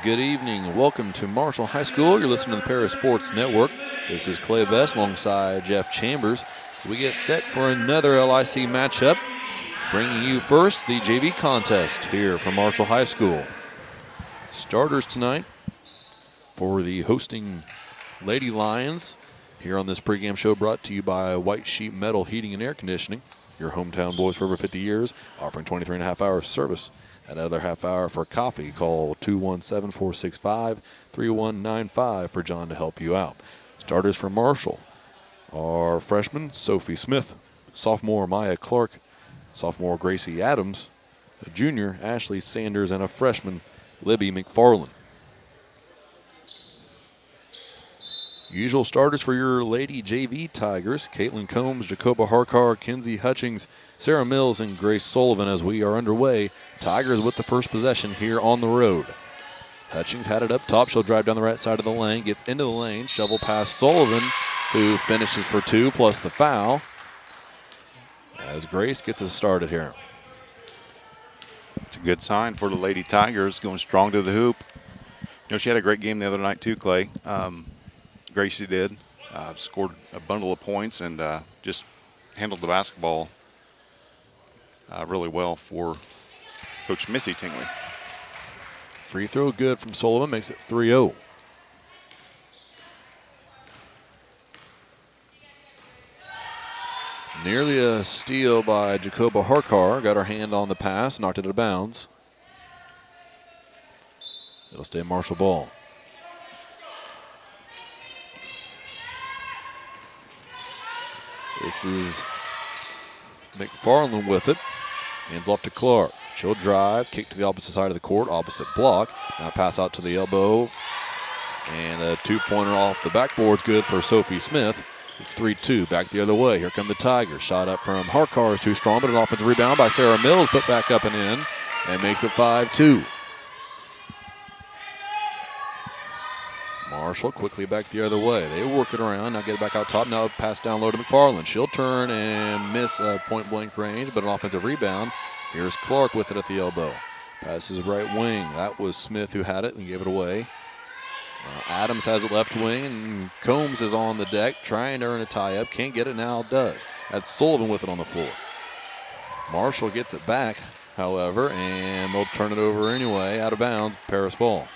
Good evening. Welcome to Marshall High School. You're listening to the Paris Sports Network. This is Clay Best alongside Jeff Chambers. So we get set for another LIC matchup. Bringing you first the JV contest here from Marshall High School. Starters tonight for the hosting Lady Lions here on this pregame show brought to you by White Sheet Metal Heating and Air Conditioning. Your hometown boys for over 50 years, offering 23 and a half hours service. Another half hour for coffee. Call 217-465-3195 for John to help you out. Starters for Marshall are freshman Sophie Smith, sophomore Maya Clark, sophomore Gracie Adams, a junior Ashley Sanders, and a freshman Libby McFarland. Usual starters for your Lady JV Tigers: Caitlin Combs, Jacoba Harkar, Kinsey Hutchings, Sarah Mills, and Grace Sullivan as we are underway. Tigers with the first possession here on the road. Hutchings had it up top. She'll drive down the right side of the lane, gets into the lane, shovel past Sullivan, who finishes for two plus the foul as Grace gets us started here. It's a good sign for the Lady Tigers, going strong to the hoop. You know, she had a great game the other night too, Clay. Gracie did. Scored a bundle of points and just handled the basketball really well for Coach Missy Tingley. Free throw good from Sullivan, makes it 3-0. Nearly a steal by Jacoba Harkar. Got her hand on the pass, knocked it out of bounds. It'll stay Marshall ball. This is McFarland with it. Hands off to Clark. She'll drive, kick to the opposite side of the court, opposite block. Now pass out to the elbow. And a two-pointer off the backboard's good for Sophie Smith. It's 3-2, back the other way. Here come the Tigers. Shot up from Harkar is too strong, but an offensive rebound by Sarah Mills, put back up and in, and makes it 5-2. Marshall quickly back the other way. They work it around. Now get it back out top. Now pass down low to McFarland. She'll turn and miss a point-blank range, but an offensive rebound. Here's Clark with it at the elbow. Passes right wing. That was Smith who had it and gave it away. Adams has it left wing, and Combs is on the deck trying to earn a tie-up. Can't get it now, does. That's Sullivan with it on the floor. Marshall gets it back, however, and they'll turn it over anyway. Out of bounds, Paris ball.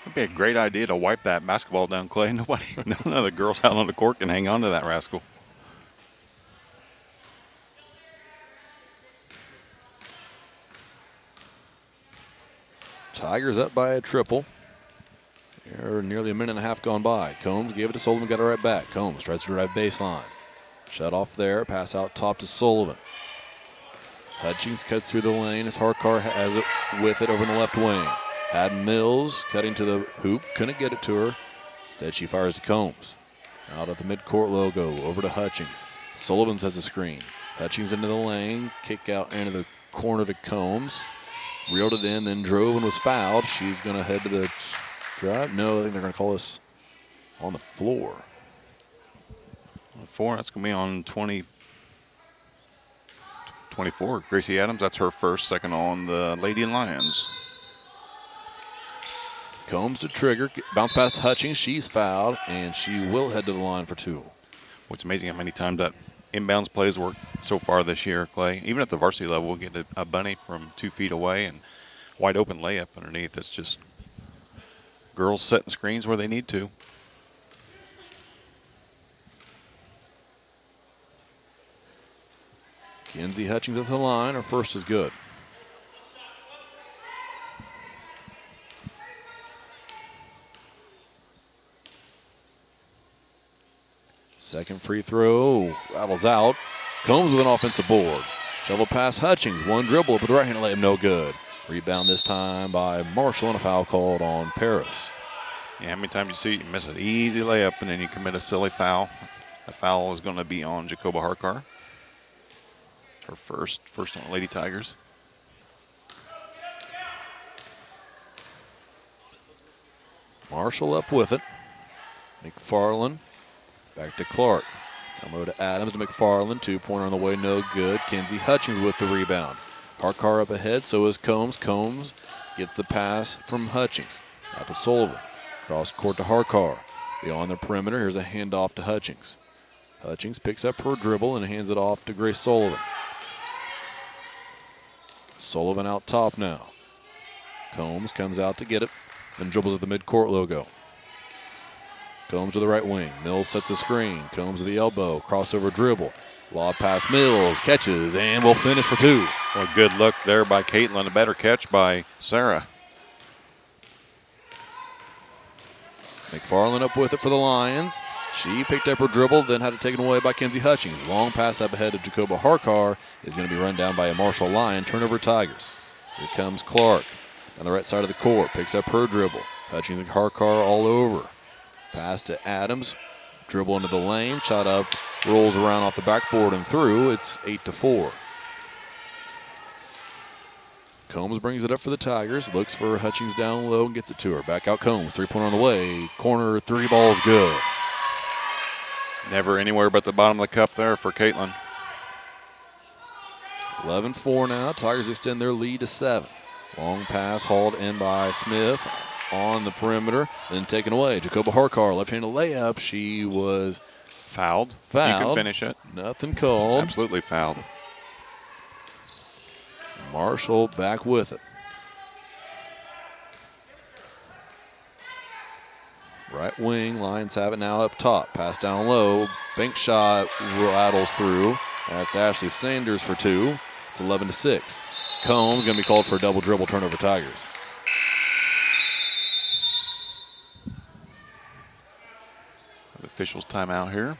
It'd be a great idea to wipe that basketball down, Clay. None of the girls out on the court can hang on to that rascal. Tigers up by a triple. They're nearly a minute and a half gone by. Combs gave it to Sullivan, got it right back. Combs tries to drive baseline. Shut off there, pass out top to Sullivan. Hutchings cuts through the lane as Harkar has it with it over in the left wing. Had Mills cutting to the hoop, couldn't get it to her. Instead, she fires to Combs. Out at the midcourt logo, over to Hutchings. Sullivan has a screen. Hutchings into the lane, kick out into the corner to Combs. Reeled it in, then drove and was fouled. She's going to head to the drive. No, I think they're going to call us on the floor. That's going to be on 24. Gracie Adams, that's her first, second on the Lady Lions. Combs to trigger, bounce past Hutchings. She's fouled, and she will head to the line for two. What's amazing how many times that inbounds plays work so far this year, Clay. Even at the varsity level, we'll get a bunny from 2 feet away and wide open layup underneath. It's just girls setting screens where they need to. Kinsey Hutchings at the line. Her first is good. Second free throw rattles out. Combs with an offensive board. Shovel pass Hutchings. One dribble, but the right hand layup no good. Rebound this time by Marshall, and a foul called on Paris. Yeah, how many times you see you miss an easy layup and then you commit a silly foul? The foul is going to be on Jacoba Harkar. Her first on Lady Tigers. Marshall up with it. McFarland back to Clark. Down low to Adams to McFarland. Two-pointer on the way, no good. Kinsey Hutchings with the rebound. Harkar up ahead, so is Combs. Combs gets the pass from Hutchings. Out to Sullivan. Cross court to Harkar. Beyond the perimeter, here's a handoff to Hutchings. Hutchings picks up her dribble and hands it off to Grace Sullivan. Sullivan out top now. Combs comes out to get it, then dribbles at the midcourt logo. Combs to the right wing. Mills sets the screen. Combs to the elbow. Crossover dribble. Lob pass Mills. Catches and will finish for two. Well, good look there by Caitlin. A better catch by Sarah. McFarland up with it for the Lions. She picked up her dribble, then had it taken away by Kenzie Hutchings. Long pass up ahead to Jacoba Harkar is going to be run down by a Marshall Lion. Turnover Tigers. Here comes Clark on the right side of the court. Picks up her dribble. Hutchings and Harkar all over. Pass to Adams. Dribble into the lane. Shot up. Rolls around off the backboard and through. It's 8-4. Combs brings it up for the Tigers. Looks for Hutchings down low and gets it to her. Back out Combs. Three-pointer on the way. Corner three, ball's good. Never anywhere but the bottom of the cup there for Caitlin. 11-4 now. Tigers extend their lead to 7. Long pass hauled in by Smith on the perimeter, then taken away. Jacoba Harkar, left-handed layup. She was fouled. You can finish it. Nothing called. Absolutely fouled. Marshall back with it. Right wing, Lions have it now up top. Pass down low. Bank shot rattles through. That's Ashley Sanders for two. It's 11-6. Combs going to be called for a double dribble turnover Tigers. The officials timeout here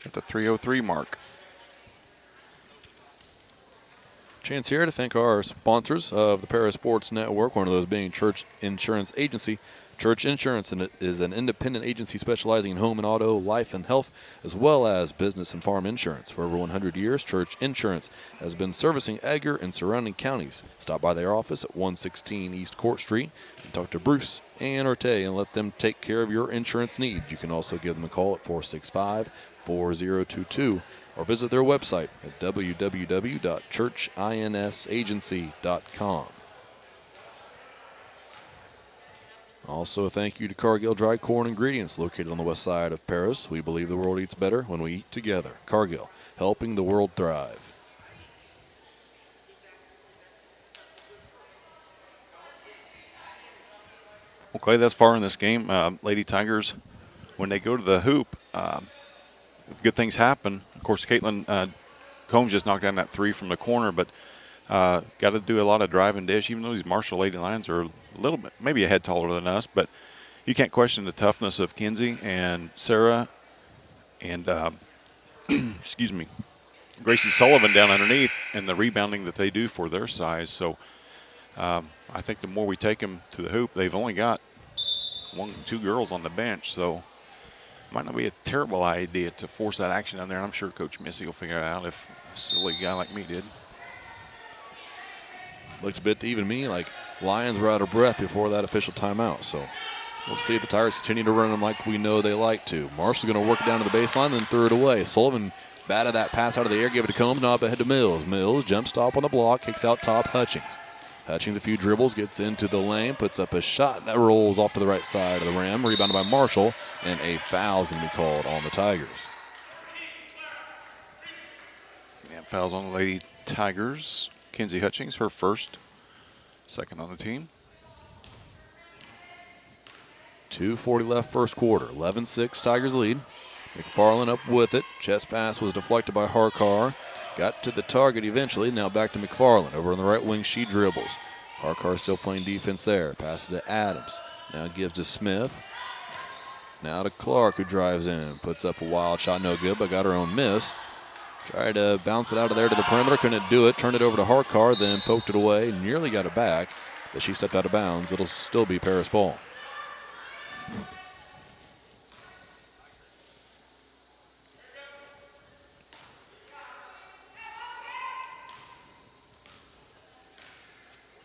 at the 3:03 mark. Chance here to thank our sponsors of the Para Sports Network, one of those being Church Insurance Agency. Church Insurance is an independent agency specializing in home and auto, life and health, as well as business and farm insurance. For over 100 years, Church Insurance has been servicing Edgar and surrounding counties. Stop by their office at 116 East Court Street and talk to Bruce and Orte and let them take care of your insurance needs. You can also give them a call at 465-4022 or visit their website at www.churchinsagency.com. Also, a thank you to Cargill Dry Corn Ingredients, located on the west side of Paris. We believe the world eats better when we eat together. Cargill, helping the world thrive. Okay, thus far in this game, Lady Tigers, when they go to the hoop, good things happen. Of course, Caitlin Combs just knocked down that three from the corner, but got to do a lot of drive and dish, even though these Marshall Lady Lions are a little bit, maybe a head taller than us, but you can't question the toughness of Kenzie and Sarah and, excuse me, Gracie Sullivan down underneath and the rebounding that they do for their size. So I think the more we take them to the hoop, they've only got 2 girls on the bench, so it might not be a terrible idea to force that action down there. I'm sure Coach Missy will figure it out if a silly guy like me did. Looked a bit to even me like Lions were out of breath before that official timeout. So we'll see if the Tigers continue to run them like we know they like to. Marshall's going to work it down to the baseline, then threw it away. Sullivan batted that pass out of the air, gave it to Combs, now up ahead to Mills. Mills, jump stop on the block, kicks out top Hutchings. Hutchings a few dribbles, gets into the lane, puts up a shot that rolls off to the right side of the rim, rebounded by Marshall, and a foul's going to be called on the Tigers. Yeah, fouls on the Lady Tigers. Kenzie Hutchings, her first, second on the team. 2:40 left first quarter. 11-6 Tigers lead. McFarland up with it. Chest pass was deflected by Harkar. Got to the target eventually. Now back to McFarland. Over on the right wing, she dribbles. Harkar still playing defense there. Passes to Adams. Now gives to Smith. Now to Clark, who drives in. Puts up a wild shot, no good, but got her own miss. Tried to bounce it out of there to the perimeter. Couldn't do it. Turned it over to Harkar, then poked it away. Nearly got it back, but she stepped out of bounds. It'll still be Paris ball.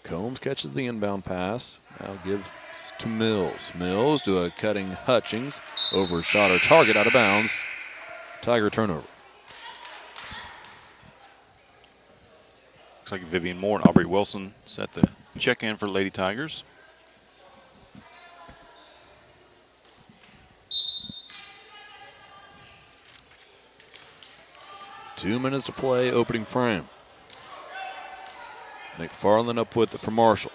Combs catches the inbound pass. Now gives to Mills. Mills to a cutting Hutchings. Overshot her target, out of bounds. Tiger turnover. Looks like Vivian Moore and Aubrey Wilson set the check-in for Lady Tigers. 2 minutes to play, opening frame. McFarland up with it for Marshall.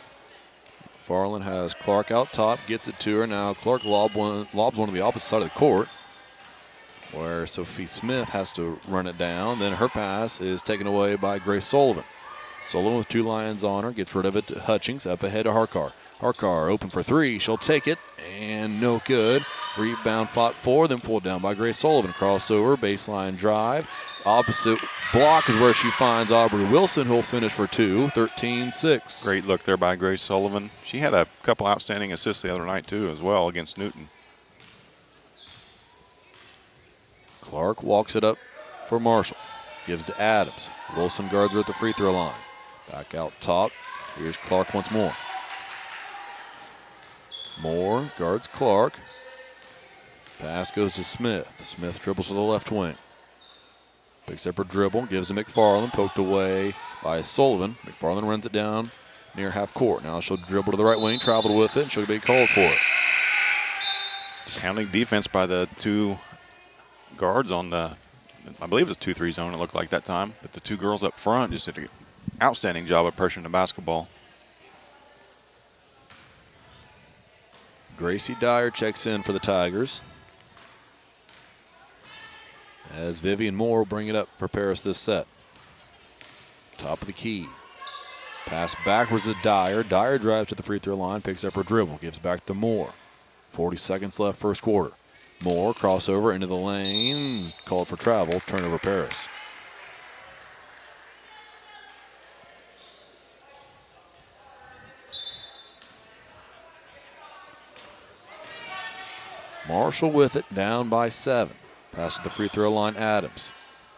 McFarland has Clark out top, gets it to her. Now Clark lobs one to the opposite side of the court, where Sophie Smith has to run it down. Then her pass is taken away by Grace Sullivan. Sullivan with 2 Lions on her, gets rid of it to Hutchings, up ahead to Harkar. Harkar open for 3, she'll take it, and no good. Rebound fought for, then pulled down by Grace Sullivan. Crossover, baseline drive. Opposite block is where she finds Aubrey Wilson, who'll finish for 2, 13-6. Great look there by Grace Sullivan. She had a couple outstanding assists the other night, too, as well, against Newton. Clark walks it up for Marshall. Gives to Adams. Wilson guards her at the free throw line. Back out top. Here's Clark once more. Moore guards Clark. Pass goes to Smith. Smith dribbles to the left wing. Picks up her dribble, gives to McFarland, poked away by Sullivan. McFarland runs it down near half court. Now she'll dribble to the right wing, traveled with it, and she'll be called for it. Just handling defense by the 2 guards on the, I believe it was 2-3 zone, it looked like that time. But the 2 girls up front just did an outstanding job of pressuring the basketball. Gracie Dyer checks in for the Tigers, as Vivian Moore will bring it up for Paris this set. Top of the key. Pass backwards to Dyer. Dyer drives to the free throw line, picks up her dribble, gives back to Moore. 40 seconds left first quarter. Moore crossover into the lane, called for travel, turnover Paris. Marshall with it, down by 7. Passes the free throw line, Adams.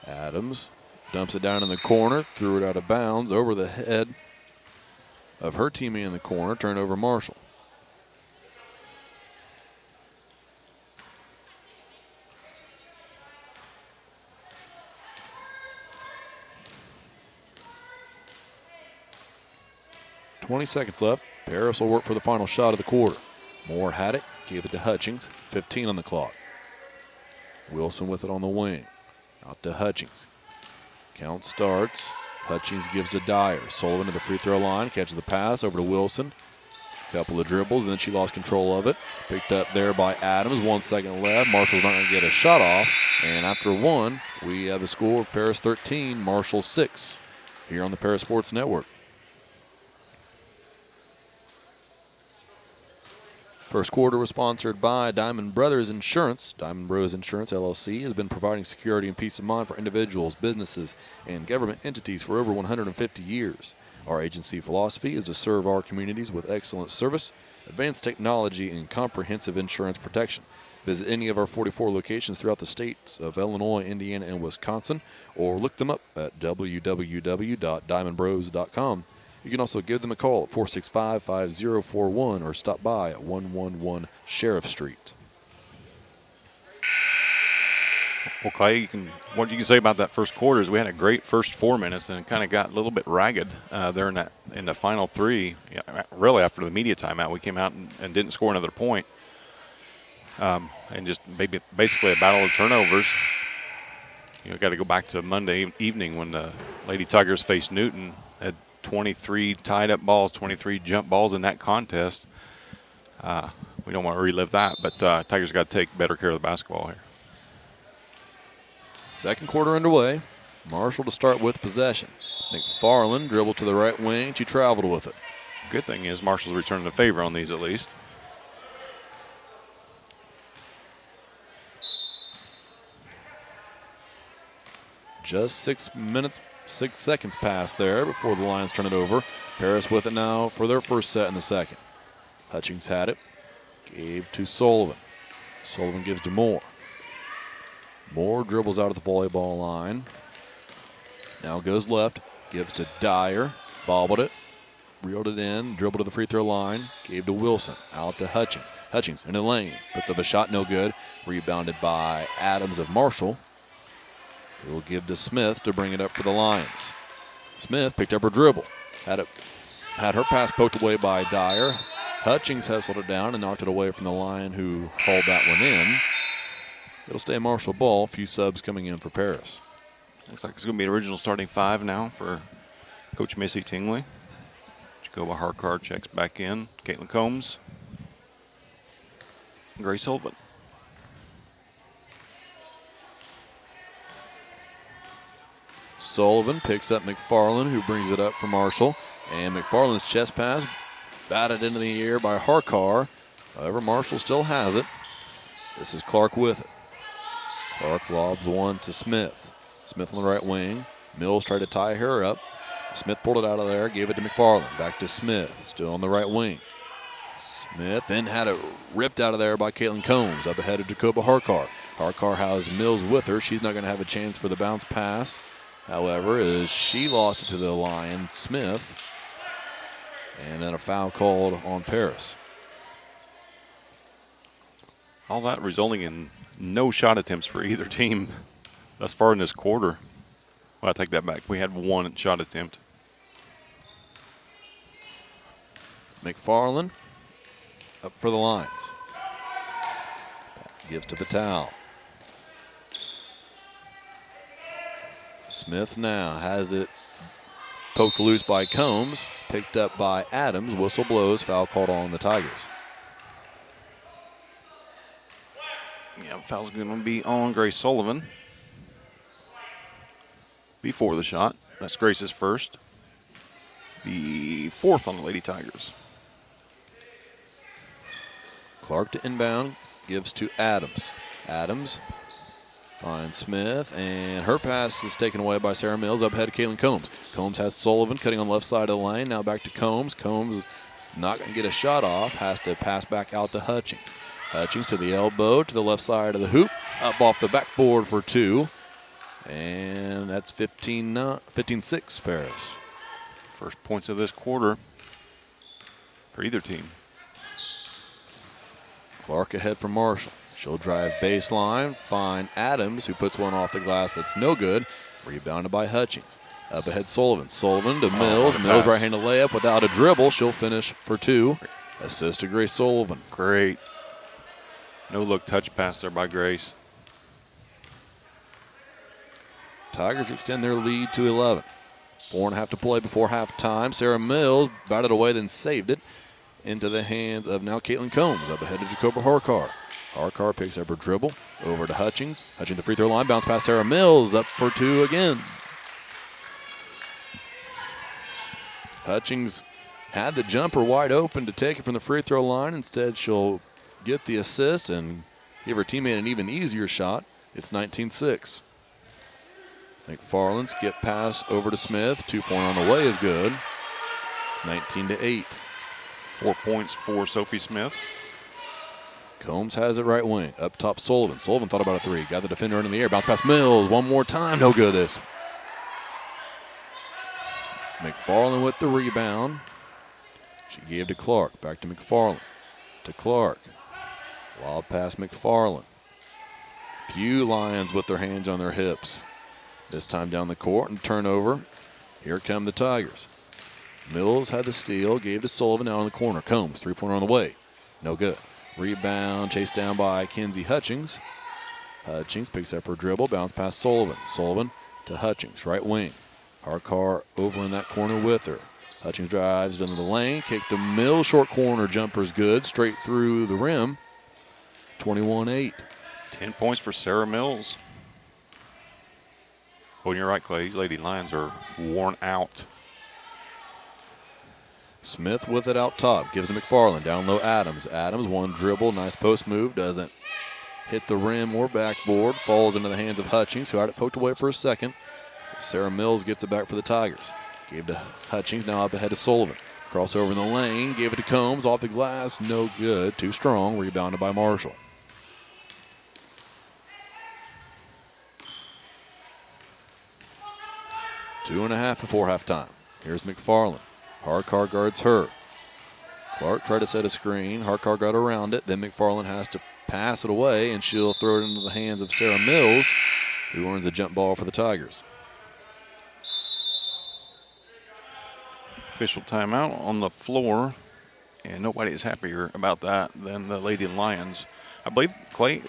Adams dumps it down in the corner, threw it out of bounds over the head of her teammate in the corner, turnover Marshall. .20 seconds left. Paris will work for the final shot of the quarter. Moore had it, gave it to Hutchings. 15 on the clock. Wilson with it on the wing. Out to Hutchings. Count starts. Hutchings gives to Dyer. Sullivan to the free throw line. Catches the pass over to Wilson. Couple of dribbles, and then she lost control of it. Picked up there by Adams. 1 second left. Marshall's not going to get a shot off. And after 1, we have a score of Paris 13, Marshall 6 here on the Paris Sports Network. First quarter was sponsored by Diamond Brothers Insurance. Diamond Bros Insurance, LLC, has been providing security and peace of mind for individuals, businesses, and government entities for over 150 years. Our agency philosophy is to serve our communities with excellent service, advanced technology, and comprehensive insurance protection. Visit any of our 44 locations throughout the states of Illinois, Indiana, and Wisconsin, or look them up at www.diamondbros.com. You can also give them a call at 465-5041 or stop by at 111 Sheriff Street. Well, Clay, what you can say about that first quarter is we had a great first 4 minutes, and it kind of got a little bit ragged there in the final 3. Yeah, really, after the media timeout, we came out and didn't score another point, and just basically a battle of turnovers. You know, got to go back to Monday evening when the Lady Tigers faced Newton. Had 23 tied-up balls, 23 jump balls in that contest. We don't want to relive that, but Tigers got to take better care of the basketball here. Second quarter underway. Marshall to start with possession. McFarland dribbled to the right wing. She traveled with it. Good thing is Marshall's returning the favor on these at least. Just 6 seconds past there before the Lions turn it over. Paris with it now for their first set in the second. Hutchings had it. Gave to Sullivan. Sullivan gives to Moore. Moore dribbles out of the volleyball line. Now goes left. Gives to Dyer. Bobbled it. Reeled it in. Dribbled to the free throw line. Gave to Wilson. Out to Hutchings. Hutchings in the lane. Puts up a shot. No good. Rebounded by Adams of Marshall. He will give to Smith to bring it up for the Lions. Smith picked up her dribble. Had her pass poked away by Dyer. Hutchings hustled it down and knocked it away from the line, who hauled that one in. It'll stay Marshall ball. A few subs coming in for Paris. Looks like it's going to be an original starting 5 now for Coach Missy Tingley. Jacoba Harkar checks back in. Caitlin Combs. Grace Sullivan. Sullivan picks up McFarland, who brings it up for Marshall. And McFarland's chest pass batted into the air by Harkar. However, Marshall still has it. This is Clark with it. Clark lobs one to Smith. Smith on the right wing. Mills tried to tie her up. Smith pulled it out of there, gave it to McFarland. Back to Smith, still on the right wing. Smith then had it ripped out of there by Caitlin Combs. Up ahead of Jacoba Harkar. Harkar has Mills with her. She's not going to have a chance for the bounce pass. However, as she lost it to the Lion, Smith. And then a foul called on Paris. All that resulting in no shot attempts for either team thus far in this quarter. Well, I take that back. We had one shot attempt. McFarland up for the Lions. Gives to Patel. Smith now has it poked loose by Combs, picked up by Adams. Whistle blows, foul called on the Tigers. Yeah, foul's going to be on Grace Sullivan before the shot. That's Grace's first. The 4th on the Lady Tigers. Clark to inbound, gives to Adams. Adams finds Smith, and her pass is taken away by Sarah Mills. Up ahead of Caitlin Combs. Combs has Sullivan cutting on the left side of the lane. Now back to Combs. Combs not going to get a shot off. Has to pass back out to Hutchings. Hutchings to the elbow, to the left side of the hoop. Up off the backboard for 2. And that's 15-6 Paris. First points of this quarter for either team. Clark ahead for Marshall. She'll drive baseline, find Adams, who puts one off the glass that's no good. Rebounded by Hutchings. Up ahead Sullivan. Sullivan to Mills. Mills right-handed layup without a dribble. She'll finish for 2. Assist to Grace Sullivan. Great. No-look touch pass there by Grace. Tigers extend their lead to 11. 4.5 to play before halftime. Sarah Mills batted away, then saved it into the hands of now Caitlin Combs. Up ahead of Jacoba Harkar. Harkar picks up her dribble over to Hutchings. Hutchings the free throw line. Bounce past Sarah Mills. Up for 2 again. Hutchings had the jumper wide open to take it from the free throw line. Instead, she'll get the assist and give her teammate an even easier shot. It's 19-6. McFarland skip pass over to Smith. 2-point on the way is good. It's 19-8. 4 points for Sophie Smith. Combs has it right wing. Up top Sullivan. Sullivan thought about a 3. Got the defender in the air. Bounce past Mills. One more time. No good this. McFarland with the rebound. She gave to Clark. Back to McFarland. To Clark. Wild pass McFarland. Few Lions with their hands on their hips. This time down the court and turnover. Here come the Tigers. Mills had the steal, gave to Sullivan out in the corner. Combs, 3-pointer on the way. No good. Rebound chased down by Kenzie Hutchings. Hutchings picks up her dribble, bounce past Sullivan. Sullivan to Hutchings, right wing. Harkar over in that corner with her. Hutchings drives into the lane, kick to Mills, short corner, jumper's good, straight through the rim. 21-8. 10 points for Sarah Mills. Well, you're right, Clay. These Lady Lions are worn out. Smith with it out top. Gives to McFarland. Down low Adams. Adams, one dribble. Nice post move. Doesn't hit the rim or backboard. Falls into the hands of Hutchings, who had it poked away for a second. Sarah Mills gets it back for the Tigers. Gave to Hutchings. Now up ahead to Sullivan. Crossover in the lane. Gave it to Combs. Off the glass. No good. Too strong. Rebounded by Marshall. Two and a half before halftime. Here's McFarland. Harkar guards her. Clark tried to set a screen. Harkar got around it. Then McFarland has to pass it away, and she'll throw it into the hands of Sarah Mills, who earns a jump ball for the Tigers. Official timeout on the floor, and nobody is happier about that than the Lady Lions. I believe, Clay,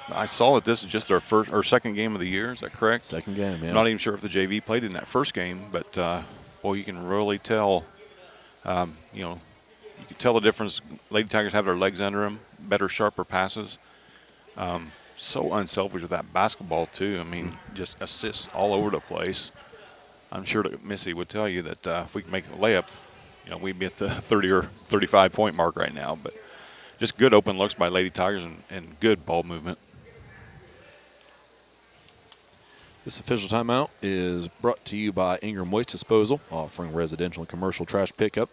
I saw that this is just their first or second game of the year. Is that correct? Second game, yeah. I'm not even sure if the JV played in that first game, but boy, you can really tell. You know, you can tell the difference. Lady Tigers have their legs under them, better, sharper passes. So unselfish with that basketball too. I mean, just assists all over the place. I'm sure that Missy would tell you that if we can make a layup, you know, we'd be at the 30 or 35 point mark right now. But just good open looks by Lady Tigers and good ball movement. This official timeout is brought to you by Ingram Waste Disposal, offering residential and commercial trash pickup,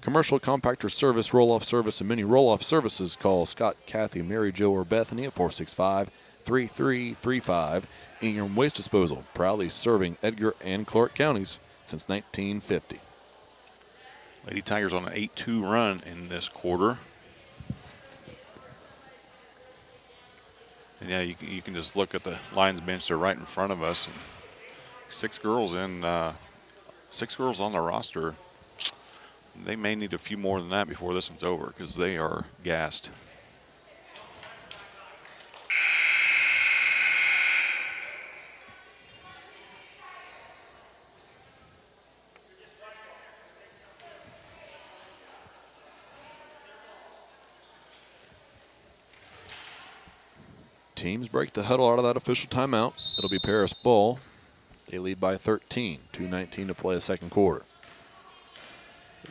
commercial compactor service, roll-off service, and many roll-off services. Call Scott, Kathy, Mary Jo, or Bethany at 465-3335. Ingram Waste Disposal, proudly serving Edgar and Clark counties since 1950. Lady Tigers on an 8-2 run in this quarter. And yeah, you can just look at the Lions bench. They're right in front of us. And 6 girls on the roster. They may need a few more than that before this one's over because they are gassed. Teams break the huddle out of that official timeout. It'll be Paris ball. They lead by 13, 2:19 to play the second quarter.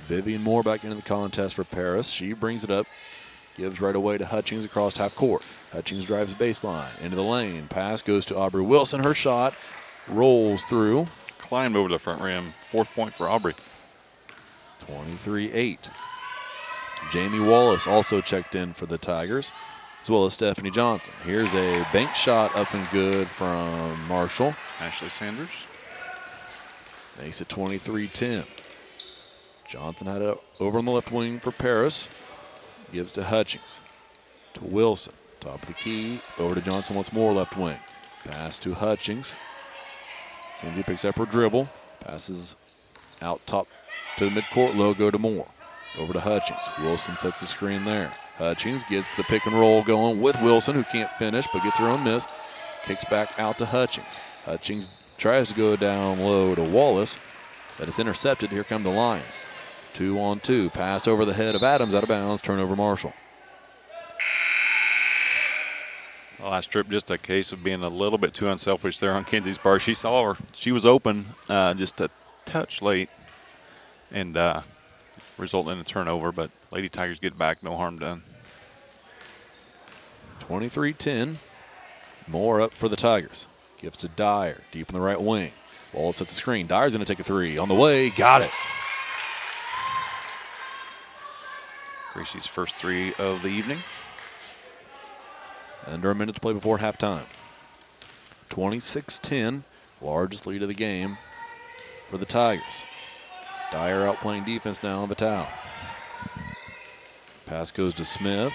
Vivian Moore back into the contest for Paris. She brings it up, gives right away to Hutchings across half court. Hutchings drives the baseline into the lane. Pass goes to Aubrey Wilson. Her shot rolls through. Climbed over the front rim. 4th point for Aubrey. 23-8. Jamie Wallace also checked in for the Tigers, as well as Stephanie Johnson. Here's a bank shot up and good from Marshall. Ashley Sanders. Makes it 23-10. Johnson had it over on the left wing for Paris. Gives to Hutchings. To Wilson. Top of the key. Over to Johnson once more, left wing. Pass to Hutchings. Kinsey picks up her dribble. Passes out top to the midcourt. Logo to Moore. Over to Hutchings. Wilson sets the screen there. Hutchings gets the pick and roll going with Wilson, who can't finish but gets her own miss. Kicks back out to Hutchings. Hutchings tries to go down low to Wallace, but it's intercepted. Here come the Lions. 2-on-2. Pass over the head of Adams, out of bounds. Turnover Marshall. The last trip, just a case of being a little bit too unselfish there on Kinsey's part. She saw her. She was open just a touch late and resulting in a turnover, but Lady Tigers get back. No harm done. 23-10. Moore up for the Tigers. Gives to Dyer, deep in the right wing. Wallace sets the screen. Dyer's going to take a three. On the way, got it. Gracie's first 3 of the evening. Under a minute to play before halftime. 26-10, largest lead of the game for the Tigers. Dyer outplaying defense now on Vital. Pass goes to Smith.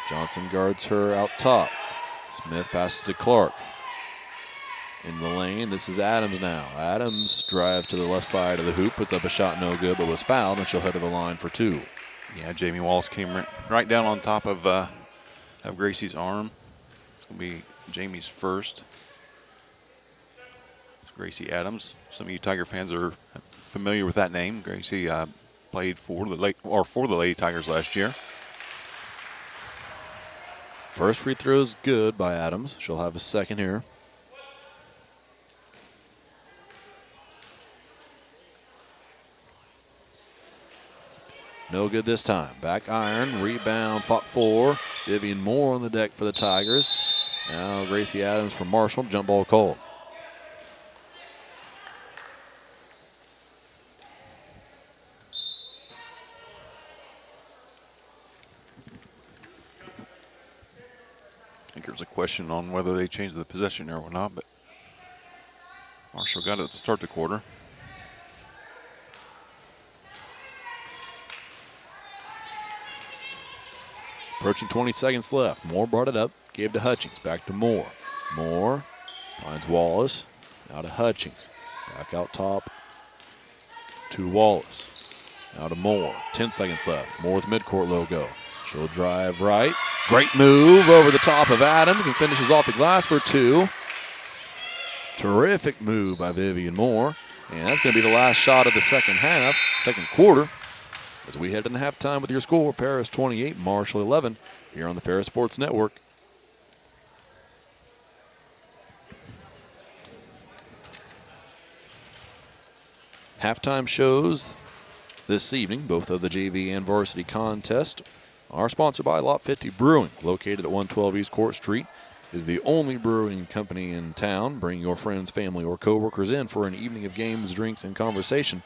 Johnson guards her out top. Smith passes to Clark. In the lane, this is Adams now. Adams drives to the left side of the hoop, puts up a shot, no good, but was fouled, and she'll head to the line for 2. Yeah, Jamie Wallace came right down on top of Gracie's arm. It's going to be Jamie's first. It's Gracie Adams. Some of you Tiger fans are familiar with that name. Gracie played for the Lady Tigers last year. First free throw is good by Adams. She'll have a second here. No good this time. Back iron, rebound, fought for. Vivian Moore on the deck for the Tigers. Now Gracie Adams from Marshall, jump ball called. I think there's a question on whether they changed the possession there or not, but Marshall got it to start the quarter. Approaching 20 seconds left. Moore brought it up, gave to Hutchings. Back to Moore. Moore finds Wallace. Now to Hutchings. Back out top to Wallace. Now to Moore. 10 seconds left. Moore with midcourt logo. She'll drive right. Great move over the top of Adams and finishes off the glass for 2. Terrific move by Vivian Moore. And that's going to be the last shot of the second quarter, as we head into halftime with your score, Paris 28, Marshall 11, here on the Paris Sports Network. Halftime shows this evening, both of the JV and varsity contest, are sponsored by Lot 50 Brewing, located at 112 East Court Street. Is the only brewing company in town. Bring your friends, family, or coworkers in for an evening of games, drinks, and conversation.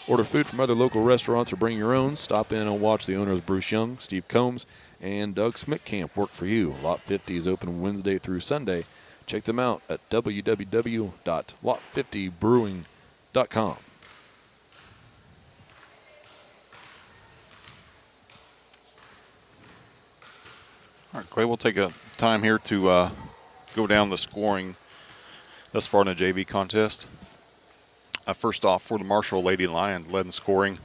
Order food from other local restaurants or bring your own. Stop in and watch the owners Bruce Young, Steve Combs, and Doug Smitkamp work for you. Lot 50 is open Wednesday through Sunday. Check them out at www.lot50brewing.com. All right, Clay, we'll take a time here to go down the scoring thus far in the JV contest. First off, for the Marshall Lady Lions, led in scoring,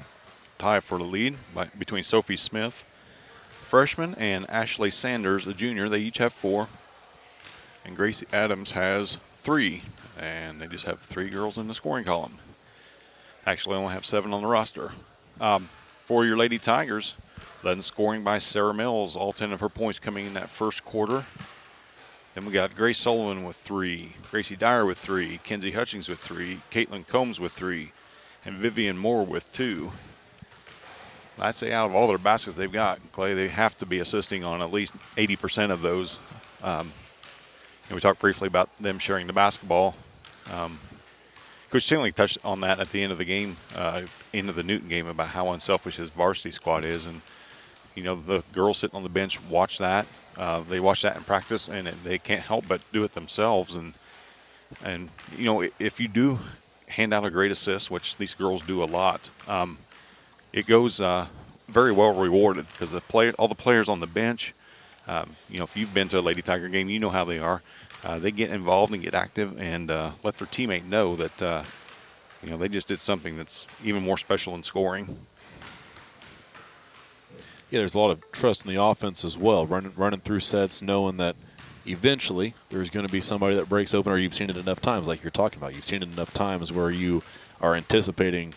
tie for the lead between Sophie Smith, freshman, and Ashley Sanders, a junior. They each have 4. And Gracie Adams has 3. And they just have 3 girls in the scoring column. Actually, only have 7 on the roster. For your Lady Tigers, led in scoring by Sarah Mills, all 10 of her points coming in that first quarter. Then we got Grace Sullivan with 3, Gracie Dyer with 3, Kenzie Hutchings with 3, Caitlin Combs with 3, and Vivian Moore with 2. I'd say out of all their baskets they've got, Clay, they have to be assisting on at least 80% of those. And we talked briefly about them sharing the basketball. Coach Tinley touched on that at the end of the game, end of the Newton game, about how unselfish his varsity squad is. And, you know, the girls sitting on the bench watch that. They watch that in practice, and they can't help but do it themselves. And you know, if you do hand out a great assist, which these girls do a lot, it goes very well rewarded, because all the players on the bench, you know, if you've been to a Lady Tiger game, you know how they are. They get involved and get active and let their teammate know that, you know, they just did something that's even more special in scoring. Yeah, there's a lot of trust in the offense as well, running through sets, knowing that eventually there's going to be somebody that breaks open, or you've seen it enough times like you're talking about. You've seen it enough times where you are anticipating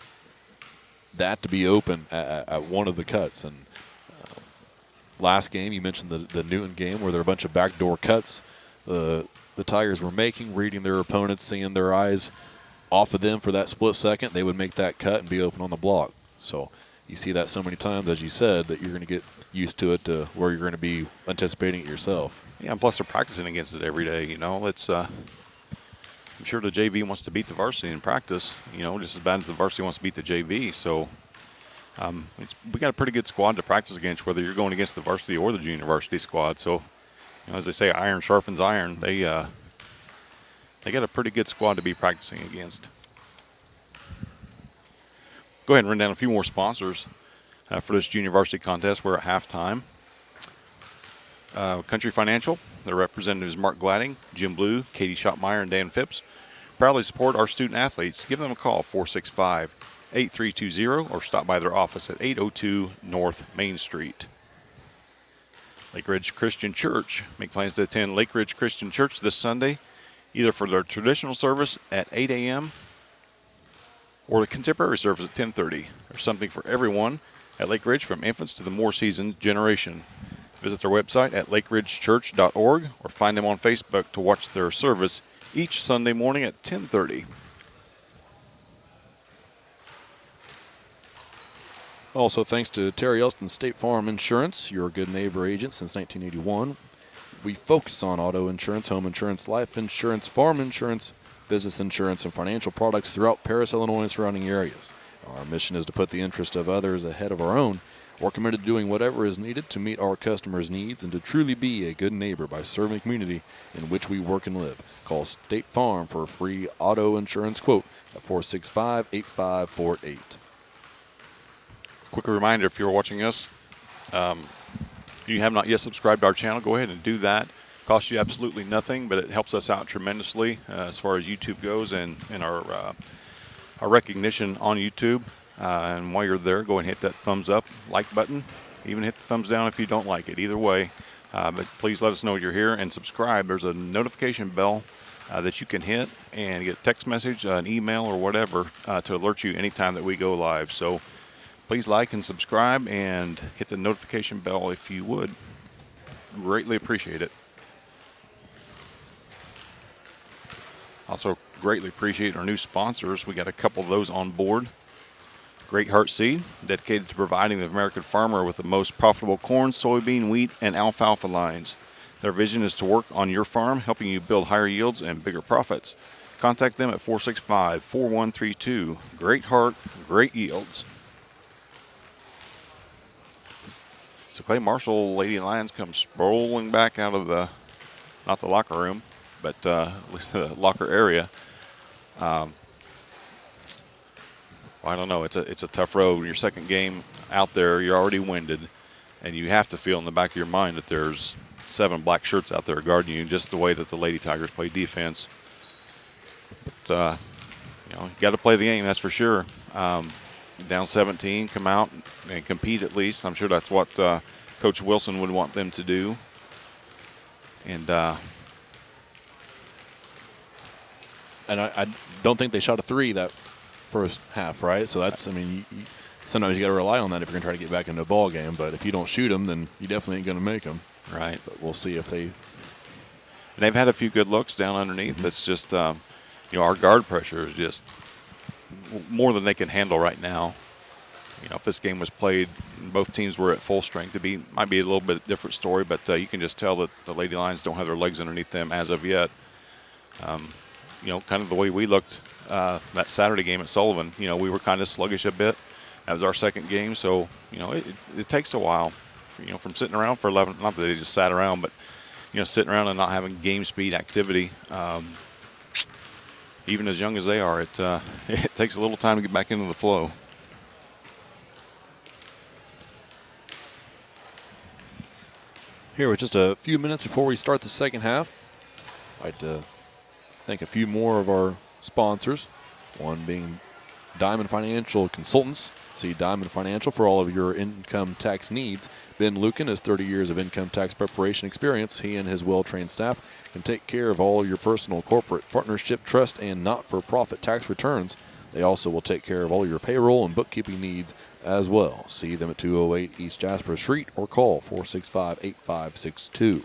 that to be open at one of the cuts. And last game, you mentioned the Newton game where there were a bunch of backdoor cuts the Tigers were making, reading their opponents, seeing their eyes off of them for that split second. They would make that cut and be open on the block. So you see that so many times, as you said, that you're going to get used to it, to where you're going to be anticipating it yourself. Yeah, and plus they're practicing against it every day. You know, it's I'm sure the JV wants to beat the varsity in practice, you know, just as bad as the varsity wants to beat the JV. So we got a pretty good squad to practice against, whether you're going against the varsity or the junior varsity squad. So, you know, as they say, iron sharpens iron. They got a pretty good squad to be practicing against. Go ahead and run down a few more sponsors for this junior varsity contest. We're at halftime. Country Financial, their representatives Mark Gladding, Jim Blue, Katie Schottmeyer, and Dan Phipps proudly support our student athletes. Give them a call, 465-8320, or stop by their office at 802 North Main Street. Lake Ridge Christian Church. Make plans to attend Lake Ridge Christian Church this Sunday, either for their traditional service at 8 a.m. or the contemporary service at 10:30. There's something for everyone at Lake Ridge, from infants to the more seasoned generation. Visit their website at lakeridgechurch.org or find them on Facebook to watch their service each Sunday morning at 10:30. Also, thanks to Terry Elston State Farm Insurance, your good neighbor agent since 1981. We focus on auto insurance, home insurance, life insurance, farm insurance, business insurance, and financial products throughout Paris, Illinois, and surrounding areas. Our mission is to put the interest of others ahead of our own. We're committed to doing whatever is needed to meet our customers' needs and to truly be a good neighbor by serving the community in which we work and live. Call State Farm for a free auto insurance quote at 465-8548. Quick reminder, if you're watching us, if you have not yet subscribed to our channel, go ahead and do that. It costs you absolutely nothing, but it helps us out tremendously as far as YouTube goes and our recognition on YouTube. And while you're there, go ahead and hit that thumbs up, like button. Even hit the thumbs down if you don't like it. Either way, but please let us know you're here and subscribe. There's a notification bell that you can hit and get a text message, an email, or whatever to alert you anytime that we go live. So please like and subscribe and hit the notification bell if you would. Greatly appreciate it. Also greatly appreciate our new sponsors. We got a couple of those on board. Great Heart Seed, dedicated to providing the American farmer with the most profitable corn, soybean, wheat, and alfalfa lines. Their vision is to work on your farm, helping you build higher yields and bigger profits. Contact them at 465-4132. Great Heart, great yields. So Clay Marshall, Lady Lions come strolling back out of the, not the locker room, but at least the locker area. I don't know. It's a tough road. Your second game out there, you're already winded, and you have to feel in the back of your mind that there's 7 black shirts out there guarding you, just the way that the Lady Tigers play defense. But you got to play the game. That's for sure. Down 17, come out and compete at least. I'm sure that's what Coach Wilson would want them to do. And I don't think they shot a 3 that first half, right? So that's, sometimes you got to rely on that if you're going to try to get back into a ball game. But if you don't shoot them, then you definitely ain't going to make them. Right. But we'll see if they. And they've had a few good looks down underneath. Mm-hmm. It's just, our guard pressure is just more than they can handle right now. If this game was played, both teams were at full strength, might be a little bit different story. But you can just tell that the Lady Lions don't have their legs underneath them as of yet. Kind of the way we looked that Saturday game at Sullivan. We were kind of sluggish a bit. That was our second game, so it takes a while. From sitting around for 11. Not that they just sat around, but sitting around and not having game speed activity. Even as young as they are, it takes a little time to get back into the flow. Here with just a few minutes before we start the second half, I'd like to thank a few more of our sponsors, one being Diamond Financial Consultants. See Diamond Financial for all of your income tax needs. Ben Lucan has 30 years of income tax preparation experience. He and his well-trained staff can take care of all your personal, corporate, partnership, trust, and not-for-profit tax returns. They also will take care of all your payroll and bookkeeping needs as well. See them at 208 East Jasper Street or call 465-8562.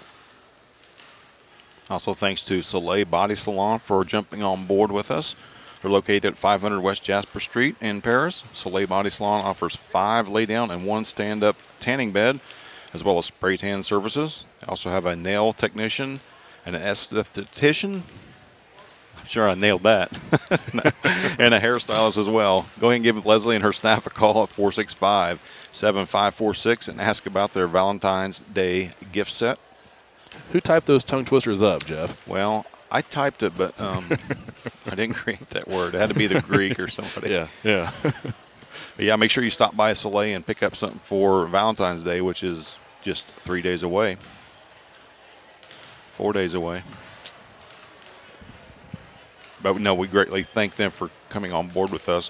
Also thanks to Soleil Body Salon for jumping on board with us. They're located at 500 West Jasper Street in Paris. Soleil Body Salon offers 5 lay-down and 1 stand-up tanning bed, as well as spray tan services. They also have a nail technician and an esthetician. I'm sure I nailed that. And a hairstylist as well. Go ahead and give Leslie and her staff a call at 465-7546 and ask about their Valentine's Day gift set. Who typed those tongue twisters up, Jeff? Well, I typed it, but I didn't create that word. It had to be the Greek or somebody. Yeah. But yeah, make sure you stop by Soleil and pick up something for Valentine's Day, which is just 3 days away. 4 days away. But no, we greatly thank them for coming on board with us.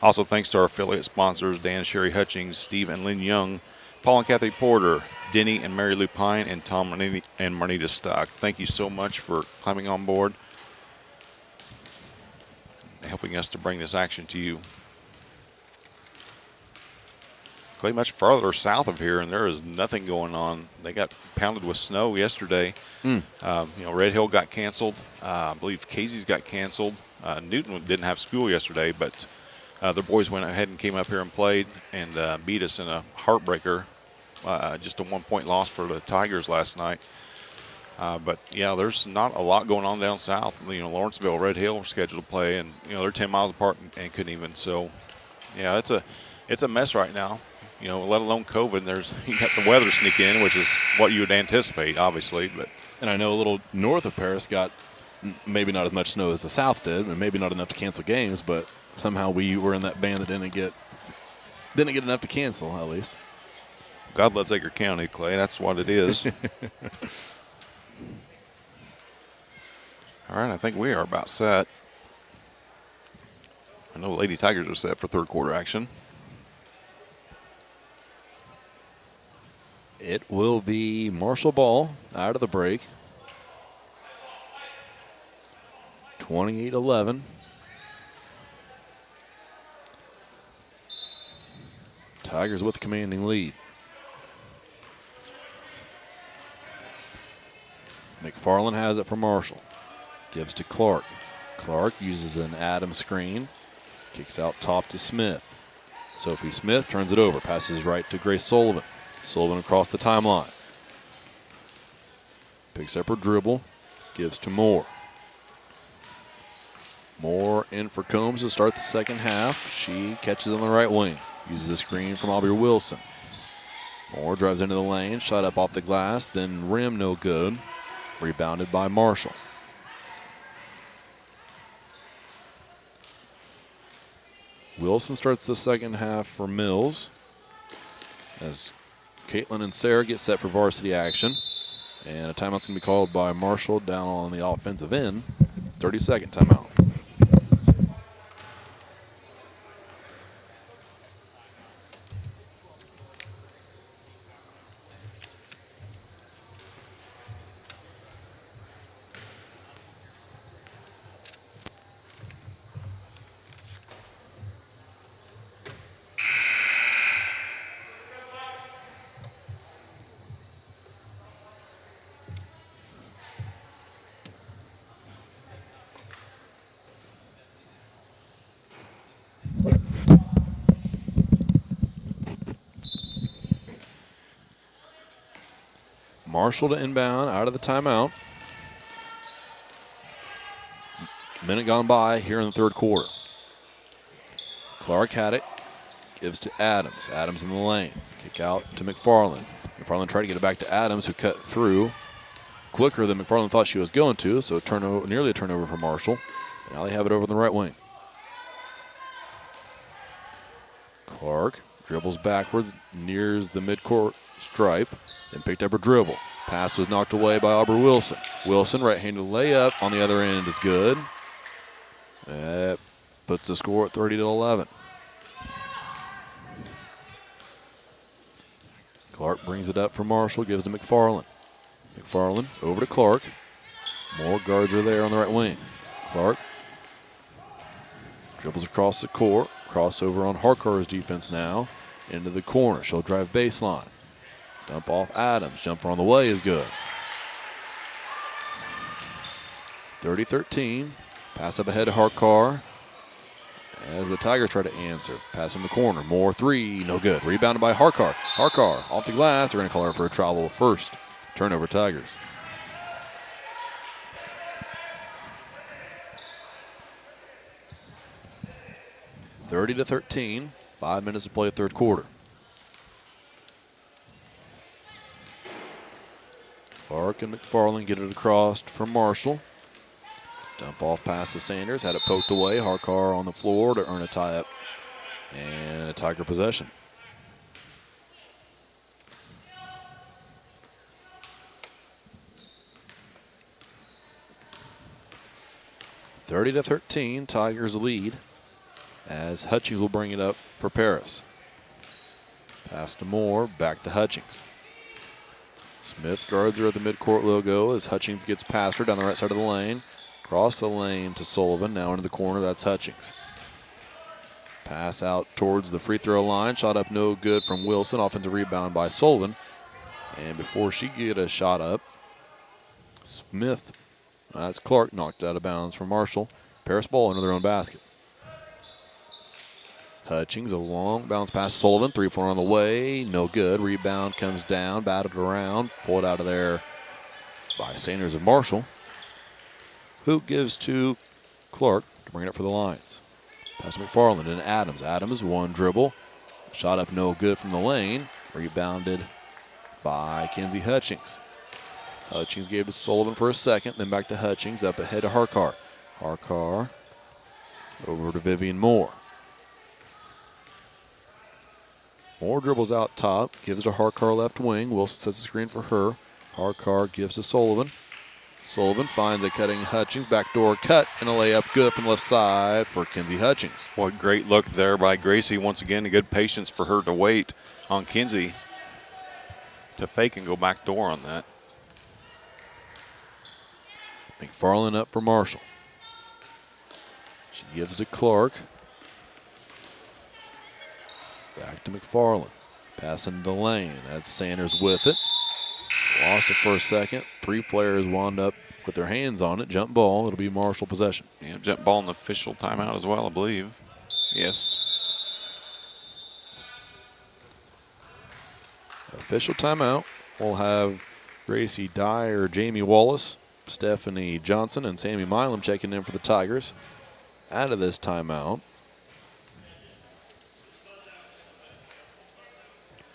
Also, thanks to our affiliate sponsors, Dan and Sherry Hutchings, Steve and Lynn Young, Paul and Kathy Porter, Denny and Mary Lou Pine, and Tom and Marnita Stock. Thank you so much for climbing on board, helping us to bring this action to you. Clay, much farther south of here, and there is nothing going on. They got pounded with snow yesterday. Red Hill got canceled. I believe Casey's got canceled. Newton didn't have school yesterday, but their boys went ahead and came up here and played and beat us in a heartbreaker. Just a 1-point loss for the Tigers last night. But yeah, there's not a lot going on down south. Lawrenceville, Red Hill are scheduled to play, and they're 10 miles apart and couldn't even. So yeah, it's a mess right now. Let alone COVID. You got the weather sneak in, which is what you would anticipate, obviously. And I know a little north of Paris got maybe not as much snow as the south did, and maybe not enough to cancel games. But somehow we were in that band that didn't get enough to cancel, at least. God loves Edgar County, Clay. That's what it is. All right, I think we are about set. I know Lady Tigers are set for third quarter action. It will be Marshall ball out of the break. 28-11. Tigers with a commanding lead. McFarland has it for Marshall. Gives to Clark. Clark uses an Adams screen. Kicks out top to Smith. Sophie Smith turns it over. Passes right to Grace Sullivan. Sullivan across the timeline. Picks up her dribble. Gives to Moore. Moore in for Combs to start the second half. She catches on the right wing. Uses a screen from Aubrey Wilson. Moore drives into the lane. Shot up off the glass. Then rim no good. Rebounded by Marshall. Wilson starts the second half for Mills as Caitlin and Sarah get set for varsity action. And a timeout's going to be called by Marshall down on the offensive end. 30-second timeout. Marshall to inbound out of the timeout. Minute gone by here in the third quarter. Clark had it. Gives to Adams. Adams in the lane. Kick out to McFarland. McFarland tried to get it back to Adams, who cut through quicker than McFarland thought she was going to, so nearly a turnover for Marshall. And now they have it over the right wing. Clark dribbles backwards, nears the midcourt stripe, then picked up her dribble. Pass was knocked away by Aubrey Wilson. Wilson, right-handed layup on the other end is good. That puts the score at 30-11. Clark brings it up for Marshall, gives to McFarland. McFarland over to Clark. More guards are there on the right wing. Clark dribbles across the court. Crossover on Harkar's defense now. Into the corner. She'll drive baseline. Dump off Adams. Jumper on the way is good. 30-13. Pass up ahead to Harkar. As the Tigers try to answer. Pass in the corner. More three. No good. Rebounded by Harkar. Harkar off the glass. They're going to call her for a travel first. Turnover Tigers. (30-13). 5 minutes to play, third quarter. Clark and McFarland get it across for Marshall. Dump off pass to Sanders. Had it poked away. Harkar on the floor to earn a tie-up. And a Tiger possession. (30-13). Tigers lead as Hutchings will bring it up for Paris. Pass to Moore. Back to Hutchings. Smith guards her at the midcourt logo as Hutchings gets past her down the right side of the lane. Across the lane to Sullivan. Now into the corner. That's Hutchings. Pass out towards the free throw line. Shot up no good from Wilson. Offensive rebound by Sullivan. And before she get a shot up, Smith, that's Clark, knocked out of bounds from Marshall. Paris ball into their own basket. Hutchings, a long bounce pass. Sullivan, three-pointer on the way. No good. Rebound comes down, batted around. Pulled out of there by Sanders and Marshall. Hoop gives to Clark to bring it up for the Lions. Pass to McFarland and Adams. Adams, one dribble. Shot up no good from the lane. Rebounded by Kenzie Hutchings. Hutchings gave to Sullivan for a second, then back to Hutchings, up ahead to Harkar. Harkar over to Vivian Moore. Moore dribbles out top, gives to Harkar left wing. Wilson sets the screen for her. Harkar gives to Sullivan. Sullivan finds a cutting Hutchings. Backdoor cut and a layup good from the left side for Kenzie Hutchings. What great look there by Gracie. Once again, a good patience for her to wait on Kenzie. to fake and go back door on that. McFarland up for Marshall. She gives to Clark. Back to McFarland. Pass into the lane. That's Sanders with it. Lost it for a second. 3 players wound up with their hands on it. Jump ball. It'll be Marshall possession. Yeah, jump ball and official timeout as well, I believe. Yes. Official timeout. We'll have Gracie Dyer, Jamie Wallace, Stephanie Johnson, and Sammy Milam checking in for the Tigers. Out of this timeout.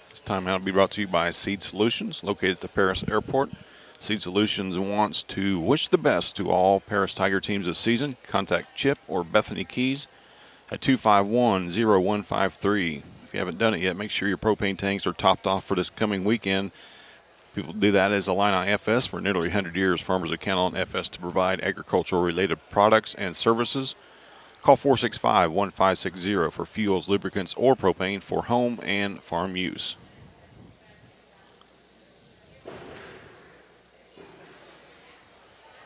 This timeout will be brought to you by Seed Solutions, located at the Paris Airport. Seed Solutions wants to wish the best to all Paris Tiger teams this season. Contact Chip or Bethany Keys at 251-0153. If you haven't done it yet, make sure your propane tanks are topped off for this coming weekend. People do that as Illini FS. For nearly 100 years, farmers have counted on FS to provide agricultural-related products and services. Call 465-1560 for fuels, lubricants, or propane for home and farm use.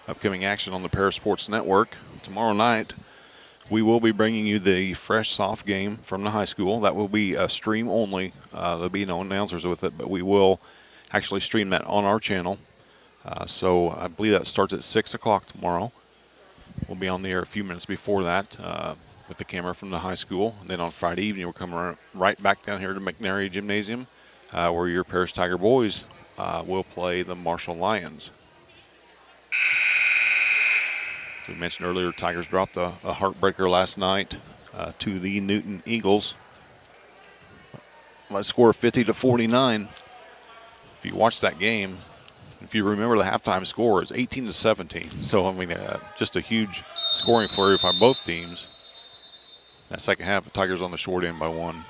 Upcoming action on the Paris Sports Network. Tomorrow night, we will be bringing you the fresh soft game from the high school. That will be a stream only. There'll be no announcers with it, but we will actually stream that on our channel. So I believe that starts at 6 o'clock tomorrow. We'll be on the air a few minutes before that with the camera from the high school. And then on Friday evening, we're coming right back down here to McNary Gymnasium where your Paris Tiger boys will play the Marshall Lions. As we mentioned earlier, Tigers dropped a heartbreaker last night to the Newton Eagles. By a score of 50-49. If you watch that game, if you remember the halftime score, it's 18-17. So, I mean, just a huge scoring flurry by both teams. That second half, the Tigers on the short end by 1.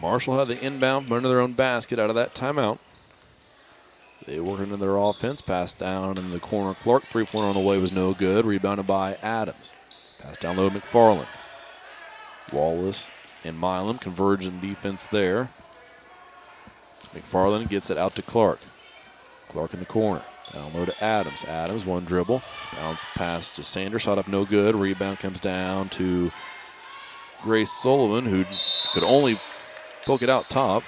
Marshall had the inbound under their own basket out of that timeout. They worked into their offense. Pass down in the corner. Clark, 3-pointer on the way was no good. Rebounded by Adams. Pass down low to McFarland. Wallace and Milam converge in defense there. McFarland gets it out to Clark. Clark in the corner. Down low to Adams. Adams, one dribble. Bounce pass to Sanders. Shot up no good. Rebound comes down to Grace Sullivan, who could only poke it out top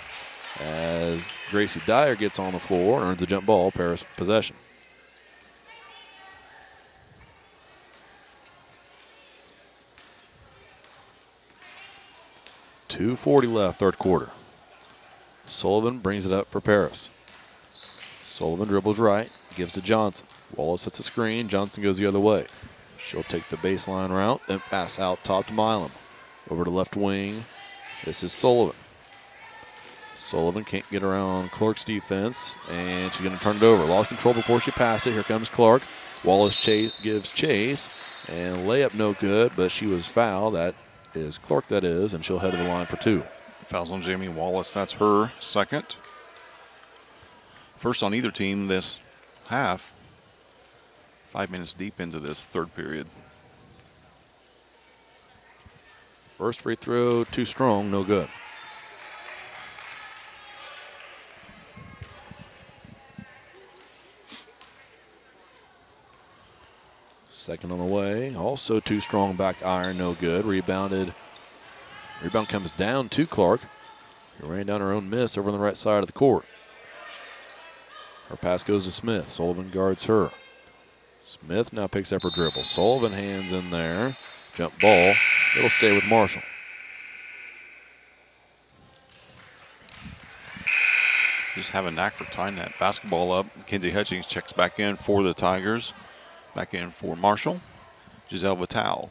as Gracie Dyer gets on the floor and earns a jump ball. Paris possession. .240 left, third quarter. Sullivan brings it up for Paris. Sullivan dribbles right, gives to Johnson. Wallace sets a screen. Johnson goes the other way. She'll take the baseline route, then pass out top to Milam. Over to left wing. This is Sullivan. Sullivan can't get around Clark's defense, and she's going to turn it over. Lost control before she passed it. Here comes Clark. Wallace gives chase, and layup no good, but she was fouled. That is Clark, that is, and she'll head to the line for 2. Fouls on Jamie Wallace. That's her second. First on either team this half. 5 minutes deep into this third period. First free throw, too strong, no good. Second on the way, also too strong, back iron, no good. Rebound comes down to Clark, who ran down her own miss over on the right side of the court. Her pass goes to Smith. Sullivan guards her. Smith now picks up her dribble. Sullivan hands in there. Jump ball. It'll stay with Marshall. Just have a knack for tying that basketball up. Kenzie Hutchings checks back in for the Tigers. Back in for Marshall. Giselle Vital.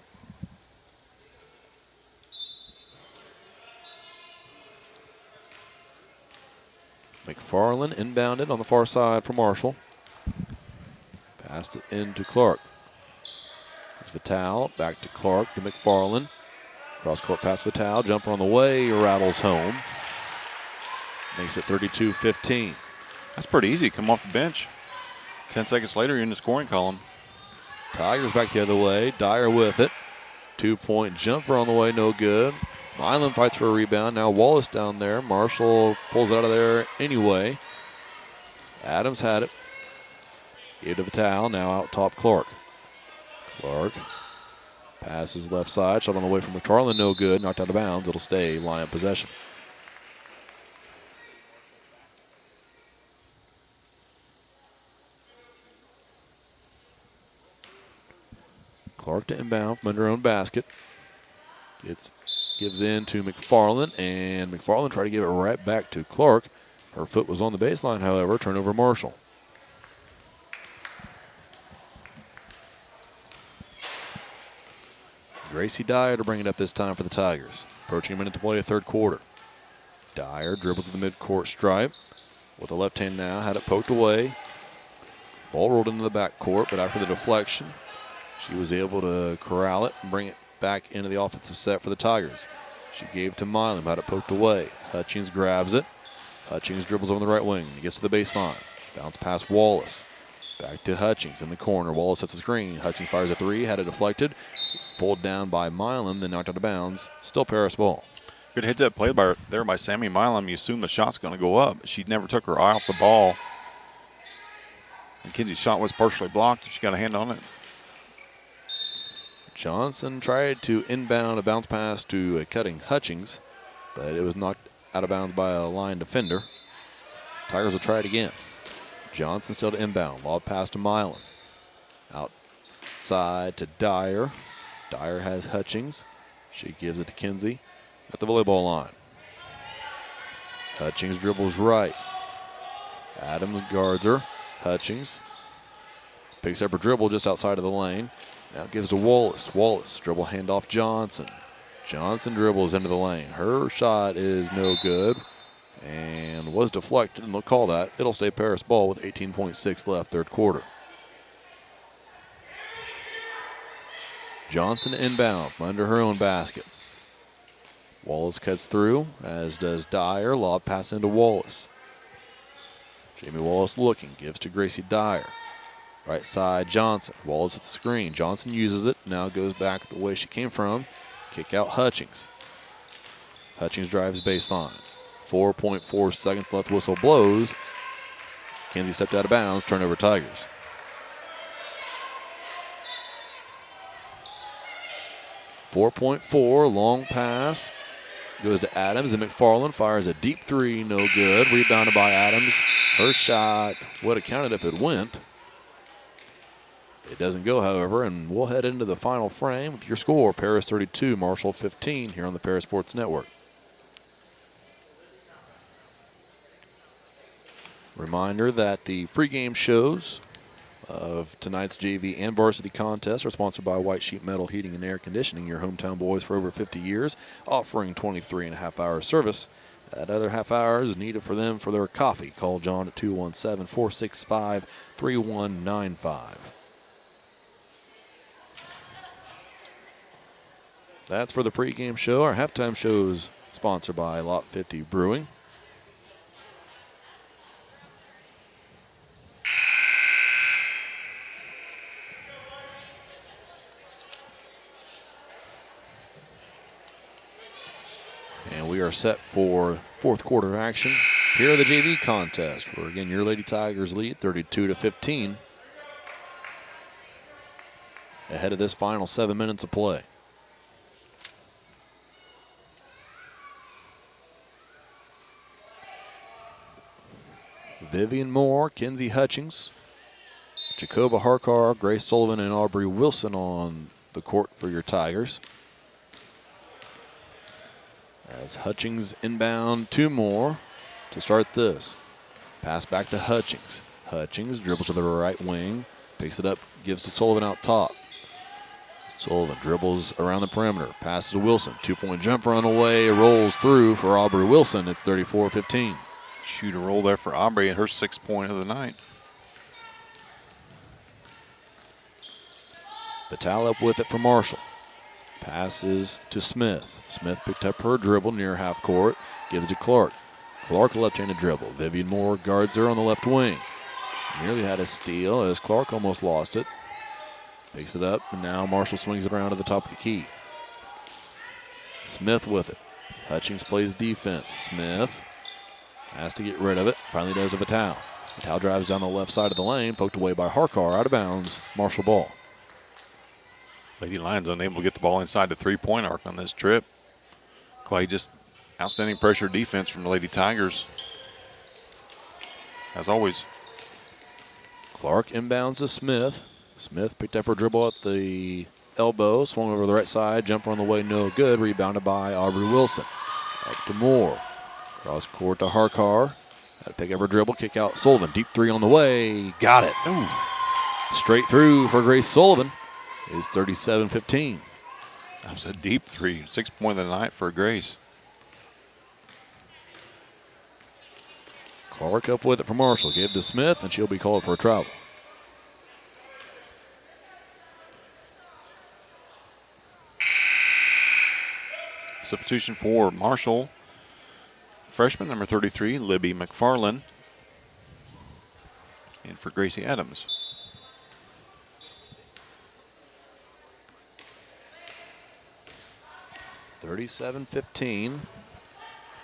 McFarland inbounded on the far side for Marshall. Passed it into Clark. There's Vital. Back to Clark to McFarland. Cross-court pass Vital. Jumper on the way. Rattles home. Makes it 32-15. That's pretty easy. Come off the bench. 10 seconds later, you're in the scoring column. Tigers back the other way. Dyer with it. 2-point jumper on the way, no good. Milan fights for a rebound. Now Wallace down there. Marshall pulls out of there anyway. Adams had it. Gave to Vital. Now out top Clark. Clark passes left side. Shot on the way from McFarland. No good. Knocked out of bounds. It'll stay Lion possession. Clark to inbound from under her own basket. Gives in to McFarland, and McFarland tried to give it right back to Clark. Her foot was on the baseline, however. Turnover Marshall. Gracie Dyer to bring it up this time for the Tigers. Approaching a minute to play, a third quarter. Dyer dribbles to the midcourt stripe. With the left hand now, had it poked away. Ball rolled into the backcourt, but after the deflection, she was able to corral it and bring it back into the offensive set for the Tigers. She gave to Milam, had it poked away. Hutchings grabs it. Hutchings dribbles over the right wing. He gets to the baseline. Bounce past Wallace. Back to Hutchings in the corner. Wallace sets the screen. Hutchings fires a three, had it deflected. Pulled down by Milam, then knocked out of bounds. Still Paris ball. Good heads-up play by Sammy Milam. You assume the shot's going to go up. She never took her eye off the ball. McKenzie's shot was partially blocked. She got a hand on it. Johnson tried to inbound a bounce pass to a cutting Hutchings, but it was knocked out of bounds by a line defender. Tigers will try it again. Johnson still to inbound. Lob pass to Milan. Outside to Dyer. Dyer has Hutchings. She gives it to Kinsey at the volleyball line. Hutchings dribbles right. Adams guards her. Hutchings picks up her dribble just outside of the lane. Now gives to Wallace. Wallace dribble handoff Johnson. Johnson dribbles into the lane. Her shot is no good and was deflected, and they'll call that. It'll stay Paris ball with 18.6 left, third quarter. Johnson inbound from under her own basket. Wallace cuts through, as does Dyer. Lob pass into Wallace. Jamie Wallace looking, gives to Gracie Dyer. Right side, Johnson. Wallace at the screen. Johnson uses it. Now goes back the way she came from. Kick out Hutchings. Hutchings drives baseline. 4.4 seconds left. Whistle blows. Kinsey stepped out of bounds. Turnover Tigers. .4, long pass. Goes to Adams, and McFarland fires a deep three. No good. Rebounded by Adams. Her shot would have counted if it went. It doesn't go, however, and we'll head into the final frame with your score, Paris 32, Marshall 15, here on the Paris Sports Network. Reminder that the pregame shows of tonight's JV and varsity contests are sponsored by White Sheet Metal Heating and Air Conditioning, your hometown boys for over 50 years, offering 23.5-hour service. That other half hour is needed for them for their coffee. Call John at 217-465-3195. That's for the pregame show. Our halftime show is sponsored by Lot 50 Brewing. And we are set for fourth quarter action here at the JV contest, where again your Lady Tigers lead 32-15 ahead of this final 7 minutes of play. Vivian Moore, Kinsey Hutchings, Jacoba Harkar, Grace Sullivan, and Aubrey Wilson on the court for your Tigers. As Hutchings inbound, two more to start this. Pass back to Hutchings. Hutchings dribbles to the right wing, picks it up, gives to Sullivan out top. Sullivan dribbles around the perimeter, passes to Wilson. Two-point jumper on the way, rolls through for Aubrey Wilson. It's 34-15. Shoot a roll there for Aubrey at her 6th point of the night. Vital up with it for Marshall. Passes to Smith. Smith picked up her dribble near half court. Gives it to Clark. Clark left-handed dribble. Vivian Moore guards her on the left wing. Nearly had a steal as Clark almost lost it. Picks it up, and now Marshall swings it around to the top of the key. Smith with it. Hutchings plays defense. Smith has to get rid of it. Finally does to Vitale. Vitale drives down the left side of the lane, poked away by Harkar, out of bounds. Marshall ball. Lady Lions unable to get the ball inside the three-point arc on this trip. Clay, just outstanding pressure defense from the Lady Tigers. As always. Clark inbounds to Smith. Smith picked up her dribble at the elbow, swung over the right side, jumper on the way, no good. Rebounded by Aubrey Wilson. Up to Moore. Cross court to Harkar. Had to pick up her dribble, kick out Sullivan. Deep three on the way. Got it. Ooh. Straight through for Grace Sullivan. Is 37-15. That was a deep three. 6 point of the night for Grace. Clark up with it for Marshall. Gave to Smith, and she'll be called for a travel. Substitution for Marshall. Freshman number 33, Libby McFarland. And for Gracie Adams. (37-15).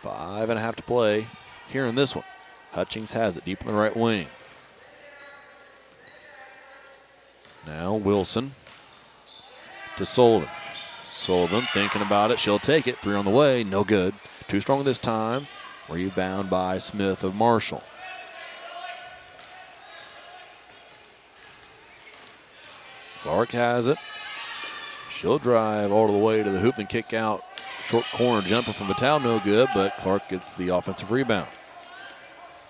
5.5 to play here in this one. Hutchings has it deep in the right wing. Now Wilson to Sullivan. Sullivan thinking about it. She'll take it. Three on the way. No good. Too strong this time. Rebound by Smith of Marshall. Clark has it. She'll drive all the way to the hoop and kick out. Short corner jumper from Vitale, no good, but Clark gets the offensive rebound.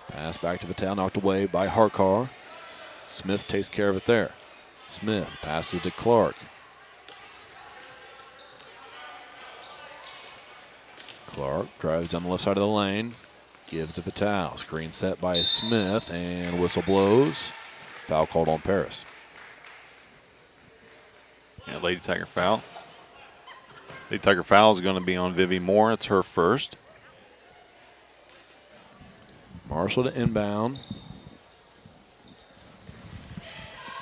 Pass back to Vitale, knocked away by Harkar. Smith takes care of it there. Smith passes to Clark. Clark drives down the left side of the lane, gives to Vitale. Screen set by Smith, and whistle blows. Foul called on Paris. Yeah, Lady Tiger foul. Lady Tiger foul is going to be on Vivi Moore. It's her first. Marshall to inbound.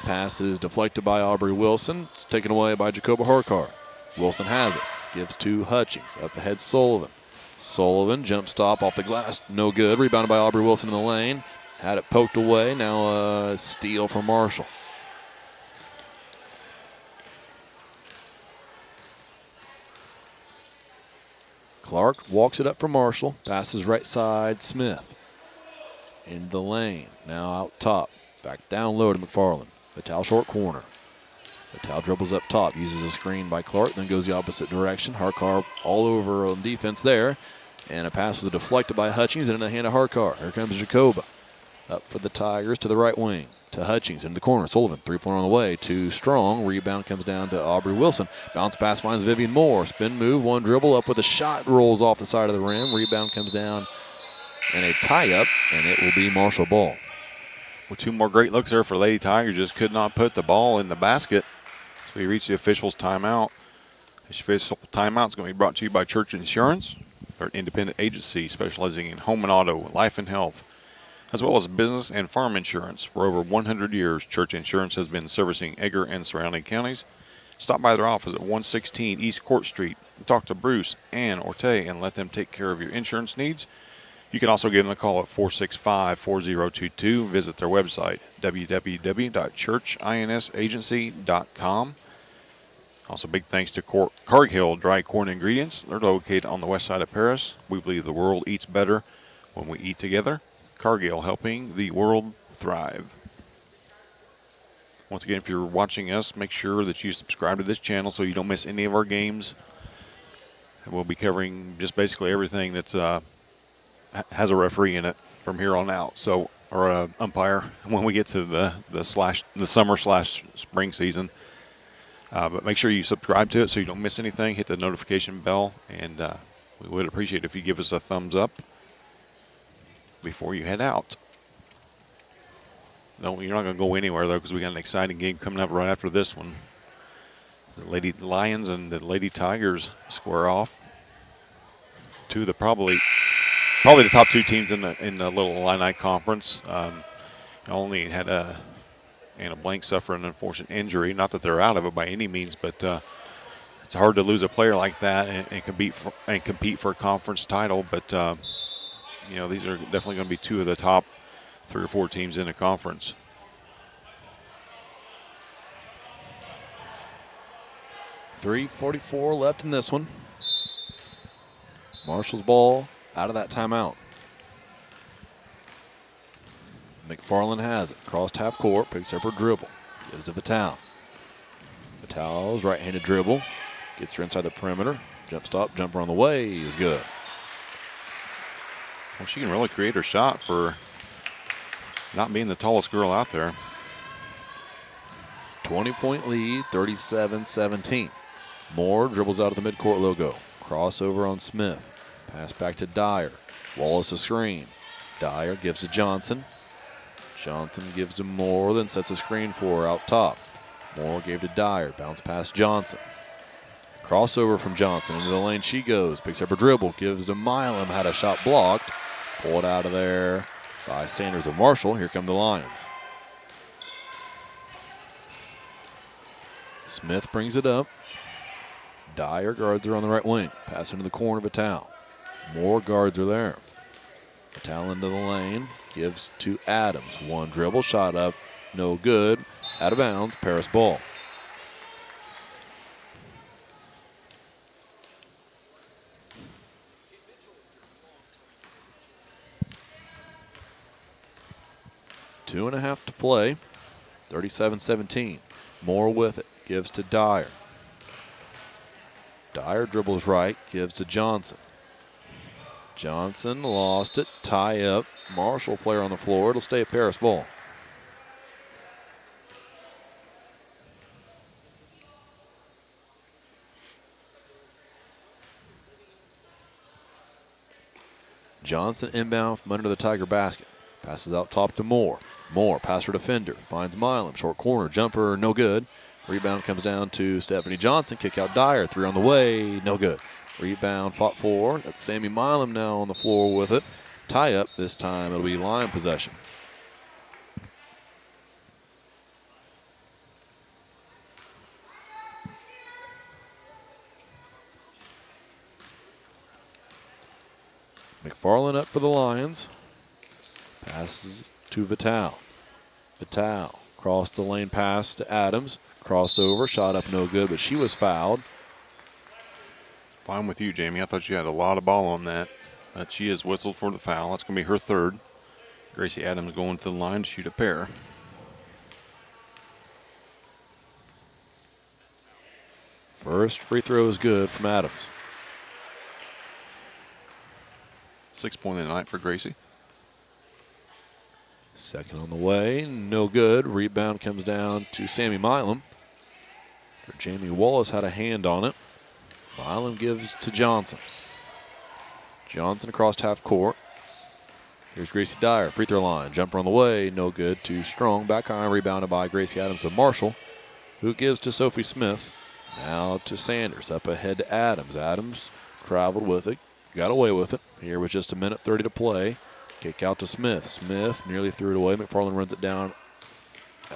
Pass is deflected by Aubrey Wilson. It's taken away by Jacoba Harkar. Wilson has it. Gives to Hutchings. Up ahead Sullivan. Sullivan jump stop off the glass. No good. Rebounded by Aubrey Wilson in the lane. Had it poked away. Now a steal for Marshall. Clark walks it up for Marshall. Passes right side, Smith. In the lane. Now out top. Back down low to McFarland. Vitale short corner. Vitale dribbles up top. Uses a screen by Clark. Then goes the opposite direction. Harkar all over on defense there. And a pass was deflected by Hutchings and in the hand of Harkar. Here comes Jacoba. Up for the Tigers to the right wing. To Hutchings in the corner. Sullivan, three-pointer on the way. Too strong. Rebound comes down to Aubrey Wilson. Bounce pass finds Vivian Moore. Spin move, one dribble up with a shot. Rolls off the side of the rim. Rebound comes down. And a tie-up, and it will be Marshall ball. Well, two more great looks there for Lady Tigers. Just could not put the ball in the basket. So we reached the officials' timeout. This official timeout is going to be brought to you by Church Insurance. They're an independent agency specializing in home and auto, life and health, as well as business and farm insurance. For over 100 years, Church Insurance has been servicing Edgar and surrounding counties. Stop by their office at 116 East Court Street and talk to Bruce, Ann, or Tay and let them take care of your insurance needs. You can also give them a call at 465-4022. Visit their website, www.churchinsagency.com. Also, big thanks to Cargill Dry Corn Ingredients. They're located on the west side of Paris. We believe the world eats better when we eat together. Cargill, helping the world thrive. Once again, if you're watching us, make sure that you subscribe to this channel so you don't miss any of our games. And we'll be covering just basically everything that's has a referee in it from here on out. So, or an umpire when we get to the summer/spring season. But make sure you subscribe to it so you don't miss anything. Hit the notification bell, and we would appreciate it if you give us a thumbs up before you head out. No, you're not going to go anywhere, though, because we got an exciting game coming up right after this one. The Lady Lions and the Lady Tigers square off. Two of the probably the top two teams in the Little Illini Conference. Only had Anna Blank suffer an unfortunate injury. Not that they're out of it by any means, but it's hard to lose a player like that and compete for a conference title. But you know, these are definitely going to be two of the top 3 or 4 teams in the conference. .344 left in this one. Marshall's ball out of that timeout. McFarland has it. Crossed half court, picks up her dribble. Gives to Vital. Vital's right-handed dribble. Gets her inside the perimeter. Jump stop, jumper on the way is good. Well, she can really create her shot for not being the tallest girl out there. 20-point lead, 37-17. Moore dribbles out of the midcourt logo. Crossover on Smith. Pass back to Dyer. Wallace a screen. Dyer gives to Johnson. Johnson gives to Moore, then sets a screen for her out top. Moore gave to Dyer. Bounce past Johnson. Crossover from Johnson. Into the lane she goes. Picks up her dribble. Gives to Milam. Had a shot blocked. Pulled out of there by Sanders and Marshall. Here come the Lions. Smith brings it up. Dyer guards her on the right wing. Pass into the corner of Vital. Moore guards her there. Vital into the lane. Gives to Adams. One dribble. Shot up. No good. Out of bounds. Paris ball. Two and a half to play. 37-17. Moore with it. Gives to Dyer. Dyer dribbles right. Gives to Johnson. Johnson lost it. Tie up. Marshall player on the floor. It'll stay a Paris ball. Johnson inbound from under the Tiger basket. Passes out top to Moore. Moore, pass her defender. Finds Milam. Short corner. Jumper, no good. Rebound comes down to Stephanie Johnson. Kick out Dyer. 3 on the way. No good. Rebound fought for. That's Sammy Milam now on the floor with it. Tie up. This time it'll be Lion possession. McFarland up for the Lions. Passes to Vital. Vital cross the lane pass to Adams. Crossover, shot up no good, but she was fouled. Fine with you, Jamie. I thought you had a lot of ball on that. But she is whistled for the foul. That's going to be her third. Gracie Adams going to the line to shoot a pair. First free throw is good from Adams. 6 point in the night for Gracie. Second on the way, no good. Rebound comes down to Sammy Milam. Jamie Wallace had a hand on it. Milam gives to Johnson. Johnson across half court. Here's Gracie Dyer, free throw line. Jumper on the way, no good. Too strong. Back high, rebounded by Gracie Adams of Marshall, who gives to Sophie Smith. Now to Sanders, up ahead to Adams. Adams traveled with it, got away with it. Here with just 1:30 to play. Kick out to Smith. Smith nearly threw it away. McFarland runs it down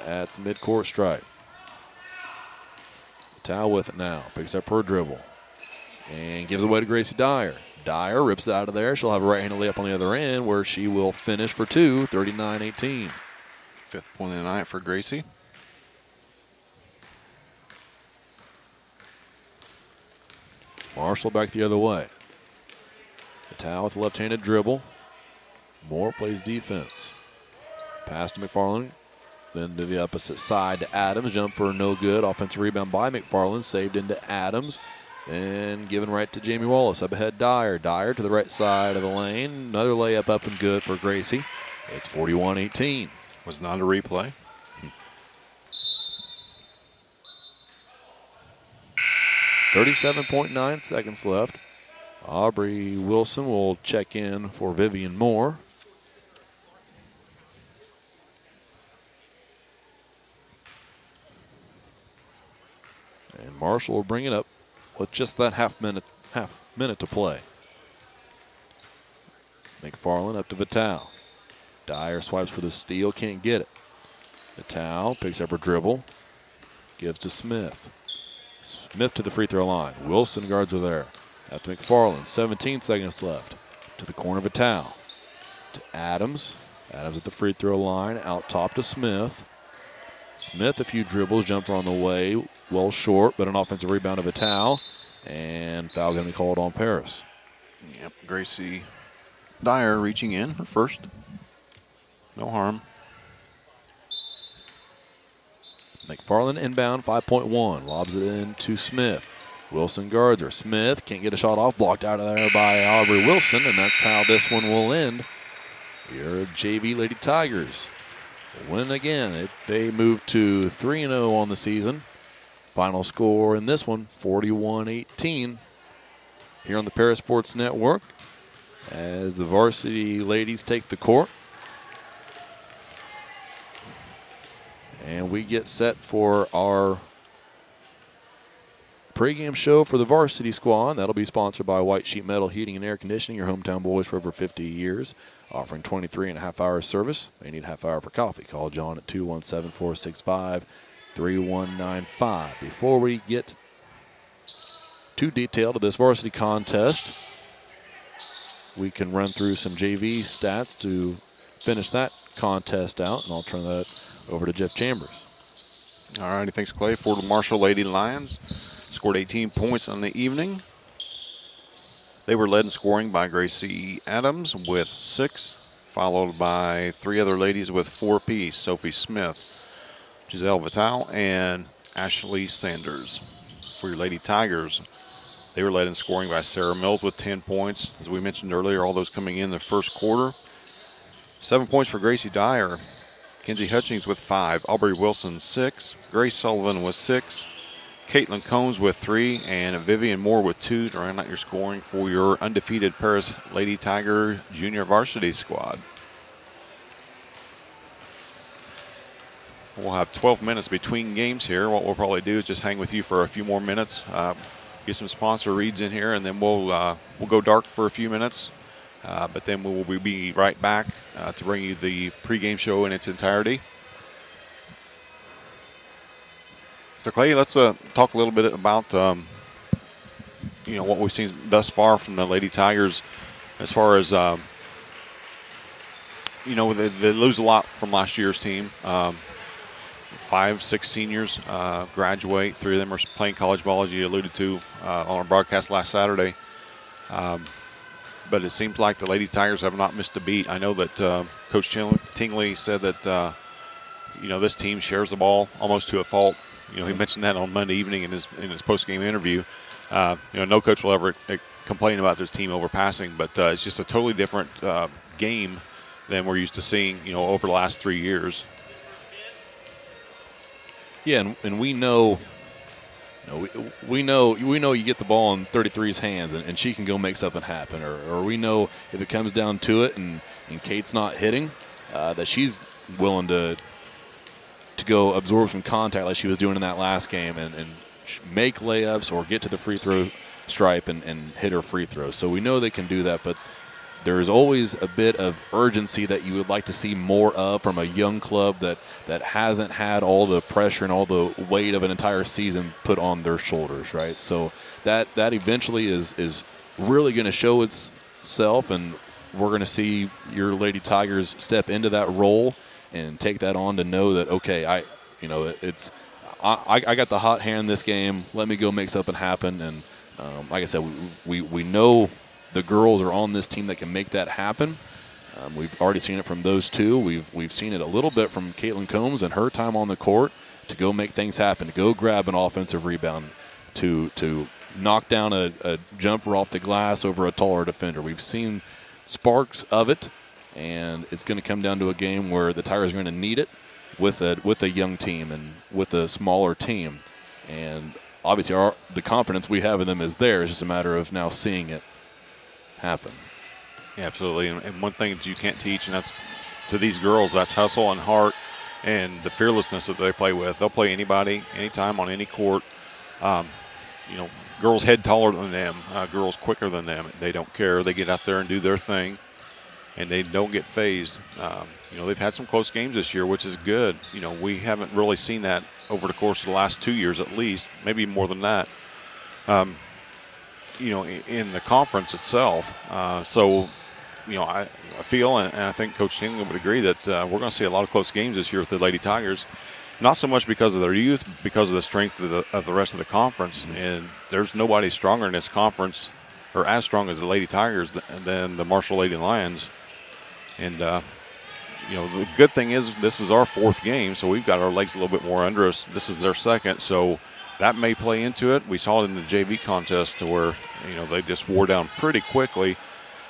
at the midcourt stripe. Vital with it now. Picks up her dribble. And gives away to Gracie Dyer. Dyer rips it out of there. She'll have a right-handed layup on the other end where she will finish for 2, 39-18. 5th point of the night for Gracie. Marshall back the other way. Vital with a left-handed dribble. Moore plays defense. Pass to McFarland. Then to the opposite side to Adams. Jumper no good. Offensive rebound by McFarland. Saved into Adams. And given right to Jamie Wallace. Up ahead Dyer. Dyer to the right side of the lane. Another layup up and good for Gracie. It's 41-18. Was not a replay. 37.9 seconds left. Aubrey Wilson will check in for Vivian Moore. And Marshall will bring it up with just that half minute to play. McFarland up to Vital. Dyer swipes for the steal, can't get it. Vital picks up her dribble, gives to Smith. Smith to the free throw line. Wilson guards her there. Out to McFarland. 17 seconds left. To the corner of Vital. To Adams. Adams at the free throw line. Out top to Smith. Smith, a few dribbles. Jumper on the way. Well short, but an offensive rebound of Vital. And foul going to be called on Paris. Yep, Gracie Dyer reaching in, her first. No harm. McFarland inbound, 5.1. Lobs it in to Smith. Wilson guards her. Smith can't get a shot off. Blocked out of there by Aubrey Wilson, and that's how this one will end. Your JV Lady Tigers win again. They move to 3-0 on the season. Final score in this one, 41-18. Here on the Paris Sports Network as the varsity ladies take the court. And we get set for our pregame show for the varsity squad. That'll be sponsored by White Sheet Metal Heating and Air Conditioning, your hometown boys for over 50 years, offering 23.5 hours service. They need a half hour for coffee. Call John at 217-465-3195. Before we get too detailed to this varsity contest, we can run through some JV stats to finish that contest out, and I'll turn that over to Jeff Chambers. All righty, thanks, Clay. Fort Marshall Lady Lions scored 18 points on the evening. They were led in scoring by Gracie Adams with 6, followed by 3 other ladies with 4 apiece: Sophie Smith, Giselle Vital, and Ashley Sanders. For your Lady Tigers, they were led in scoring by Sarah Mills with 10 points. As we mentioned earlier, all those coming in the first quarter. 7 points for Gracie Dyer. Kenzie Hutchings with 5. Aubrey Wilson 6. Grace Sullivan with 6. Caitlin Combs with 3. And Vivian Moore with 2 to round out your scoring for your undefeated Paris Lady Tiger Junior Varsity squad. We'll have 12 minutes between games here. What we'll probably do is just hang with you for a few more minutes, get some sponsor reads in here, and then we'll go dark for a few minutes. But then we will be right back to bring you the pregame show in its entirety. So Clay, let's talk a little bit about what we've seen thus far from the Lady Tigers, as far as they lose a lot from last year's team. 5, 6 seniors graduate. 3 of them are playing college ball, as you alluded to on our broadcast last Saturday. But it seems like the Lady Tigers have not missed a beat. I know that Coach Tingley said that this team shares the ball almost to a fault. He mentioned that on Monday evening in his post-game interview. No coach will ever complain about this team overpassing, but it's just a totally different game than we're used to seeing, over the last 3 years. Yeah, and we know. We know you get the ball in 33's hands and she can go make something happen. Or we know if it comes down to it and Kate's not hitting, that she's willing to go absorb some contact like she was doing in that last game and make layups or get to the free throw stripe and hit her free throws. So we know they can do that, but there's always a bit of urgency that you would like to see more of from a young club that hasn't had all the pressure and all the weight of an entire season put on their shoulders, right? So that eventually is really going to show itself, and we're going to see your Lady Tigers step into that role and take that on to know that, okay, I got the hot hand this game. Let me go make something happen. And like I said, we know the girls are on this team that can make that happen. We've already seen it from those two. We've seen it a little bit from Caitlin Combs and her time on the court to go make things happen, to go grab an offensive rebound, to knock down a jumper off the glass over a taller defender. We've seen sparks of it, and it's going to come down to a game where the Tigers are going to need it with a young team and with a smaller team. And obviously the confidence we have in them is there. It's just a matter of now seeing it happen. Yeah, absolutely. And one thing that you can't teach, and that's to these girls, that's hustle and heart and the fearlessness that they play with. They'll play anybody, anytime, on any court. Girls head taller than them, girls quicker than them. They don't care. They get out there and do their thing, and they don't get fazed. They've had some close games this year, which is good. We haven't really seen that over the course of the last 2 years at least, maybe more than that. In the conference itself. I feel, and I think Coach Tingley would agree, that we're going to see a lot of close games this year with the Lady Tigers. Not so much because of their youth, because of the strength of the rest of the conference. And there's nobody stronger in this conference, or as strong as the Lady Tigers, than the Marshall Lady Lions. And the good thing is this is our 4th game, so we've got our legs a little bit more under us. This is their 2nd, so that may play into it. We saw it in the JV contest where they just wore down pretty quickly.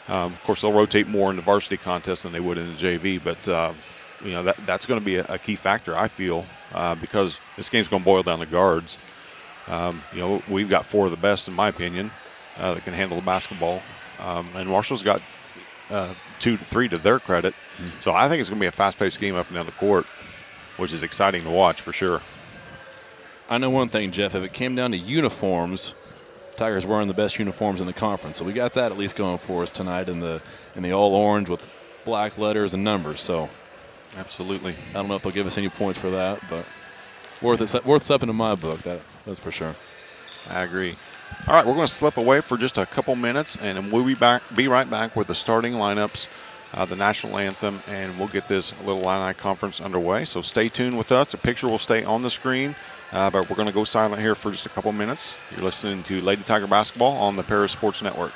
Of course, they'll rotate more in the varsity contest than they would in the JV, but that's going to be a key factor, I feel, because this game's going to boil down to guards. We've got 4 of the best, in my opinion, that can handle the basketball, and Marshall's got 2 to 3 to their credit. So I think it's going to be a fast-paced game up and down the court, which is exciting to watch for sure. I know one thing, Jeff. If it came down to uniforms, Tigers wearing the best uniforms in the conference. So we got that at least going for us tonight in the all orange with black letters and numbers. So absolutely. I don't know if they'll give us any points for that, but worth something in my book. That's for sure. I agree. All right, we're going to slip away for just a couple minutes, and then we'll be right back with the starting lineups, the national anthem, and we'll get this little Illini conference underway. So stay tuned with us. The picture will stay on the screen. But we're going to go silent here for just a couple minutes. You're listening to Lady Tiger Basketball on the Paris Sports Network.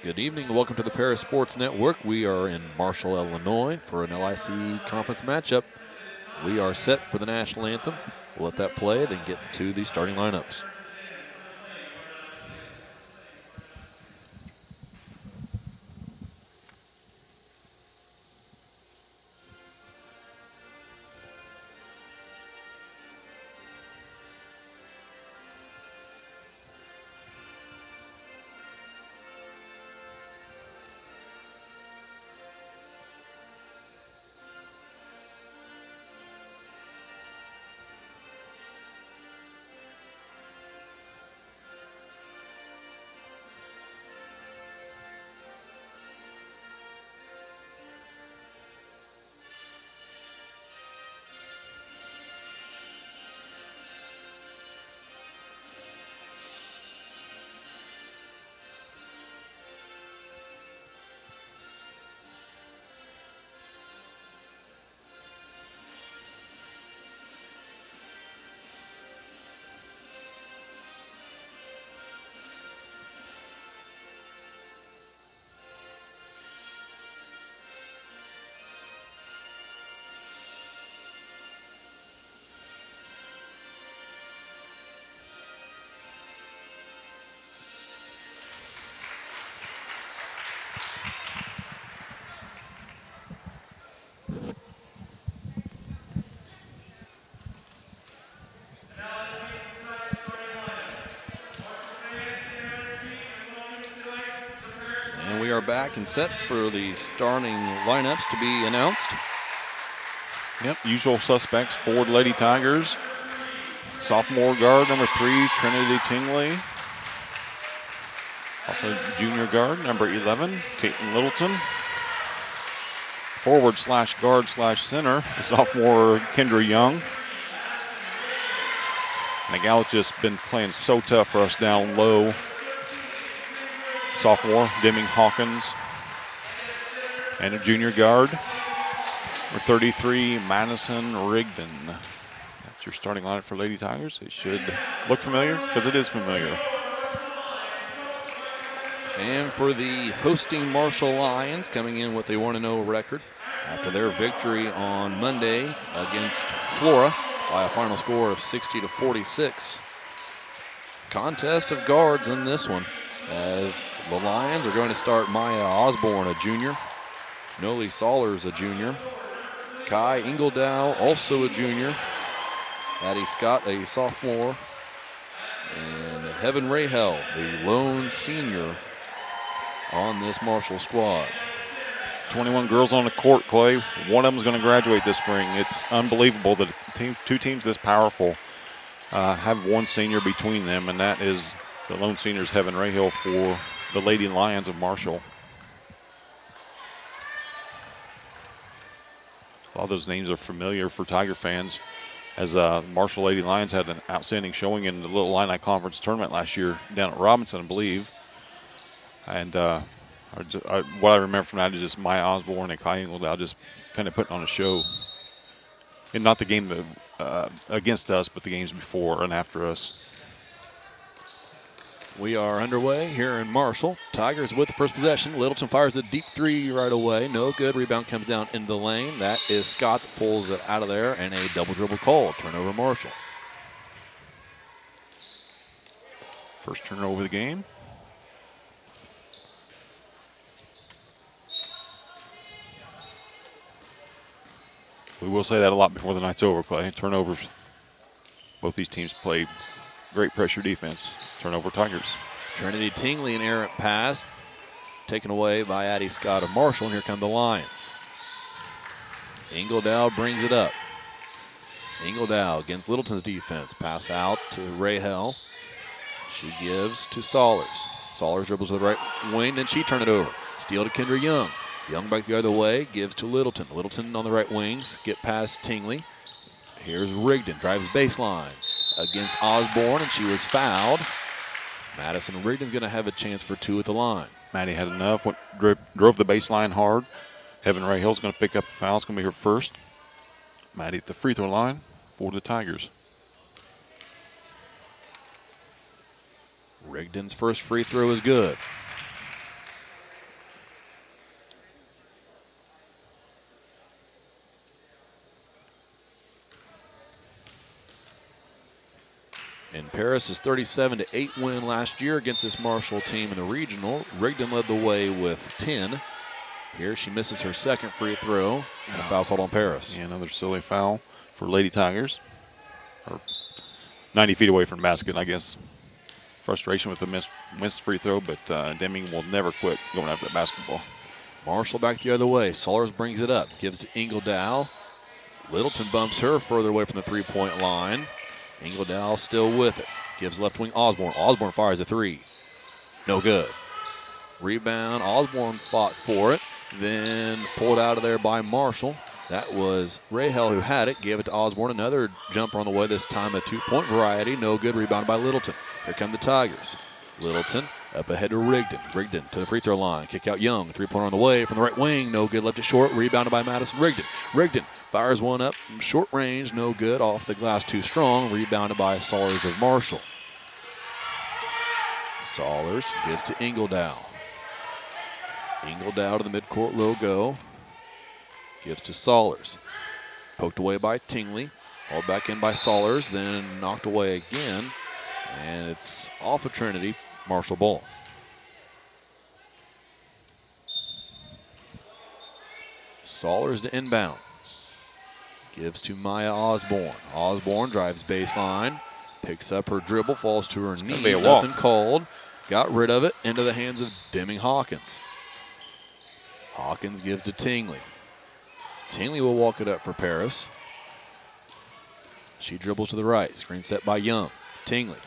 Good evening and welcome to the Paris Sports Network. We are in Marshall, Illinois for an LIC conference matchup. We are set for the national anthem. We'll let that play, then get to the starting lineups. And we are back and set for the starting lineups to be announced. Yep, usual suspects for the Lady Tigers. Sophomore guard number 3, Trinity Tingley. Also junior guard number 11, Caitlin Littleton. Forward/guard/center, the sophomore Kendra Young. And the gal that's just been playing so tough for us down low. Sophomore Deming Hawkins. And a junior guard, number 33, Madison Rigdon. That's your starting lineup for Lady Tigers. It should look familiar because it is familiar. And for the hosting Marshall Lions, coming in with a 1-0 record after their victory on Monday against Flora by a final score of 60-46. Contest of guards in this one, as the Lions are going to start Maya Osborne, a junior. Noli Sollers, a junior. Kai Ingledow, also a junior. Addie Scott, a sophomore. And Heaven Rahel, the lone senior on this Marshall squad. 21 girls on the court, Clay. One of them is going to graduate this spring. It's unbelievable that two teams this powerful have one senior between them, and that is the lone seniors, Heaven Rahel, for the Lady Lions of Marshall. A lot of those names are familiar for Tiger fans, as Marshall Lady Lions had an outstanding showing in the Little Illini Conference tournament last year down at Robinson, I believe. And what I remember from that is just Maya Osborne and Kai Ingledow just kind of putting on a show. And not the game against us, but the games before and after us. We are underway here in Marshall. Tigers with the first possession. Littleton fires a deep 3 right away. No good. Rebound comes down into the lane. That is Scott that pulls it out of there, and a double dribble call. Turnover Marshall. First turnover of the game. We will say that a lot before the night's over, Clay. Turnovers. Both these teams play great pressure defense. Turnover Tigers. Trinity Tingley, an errant pass. Taken away by Addie Scott of Marshall, and here come the Lions. Ingledow brings it up. Ingledow against Littleton's defense. Pass out to Rahel. She gives to Sollers. Sollers dribbles to the right wing, then she turned it over. Steal to Kendra Young. Young back the other way, gives to Littleton. Littleton on the right wings, get past Tingley. Here's Rigdon, drives baseline against Osborne, and she was fouled. Madison Rigdon's going to have a chance for 2 at the line. Maddie had enough, drove the baseline hard. Heaven Rahel's going to pick up the foul. It's going to be her first. Maddie at the free throw line for the Tigers. Rigdon's first free throw is good. In Paris's 37-8 win last year against this Marshall team in the regional, Rigdon led the way with 10. Here she misses her second free throw, and a foul called on Paris. Yeah, another silly foul for Lady Tigers. Or 90 feet away from the basket, I guess. Frustration with the missed free throw, but Deming will never quit going after the basketball. Marshall back the other way. Sollers brings it up, gives to Ingledow. Littleton bumps her further away from the three-point line. Ingledow still with it. Gives left wing Osborne. Osborne fires a three. No good. Rebound. Osborne fought for it. Then pulled out of there by Marshall. That was Rahel who had it. Gave it to Osborne. Another jumper on the way, this time a two-point variety. No good. Rebounded by Littleton. Here come the Tigers. Littleton up ahead to Rigdon. Rigdon to the free throw line. Kick out Young. Three-pointer on the way from the right wing. No good. Left it short. Rebounded by Madison Rigdon. Rigdon fires one up from short range. No good. Off the glass too strong. Rebounded by Sollers of Marshall. Sollers gives to Ingledow. Ingledow to the midcourt logo. Gives to Sollers. Poked away by Tingley. Hauled back in by Sollers. Then knocked away again. And it's off of Trinity. Marshall ball. Sollers to inbound. Gives to Maya Osborne. Osborne drives baseline. Picks up her dribble. Falls to her knees. Nothing called. Got rid of it. Into the hands of Deming Hawkins. Hawkins gives to Tingley. Tingley will walk it up for Paris. She dribbles to the right. Screen set by Young. Tingley.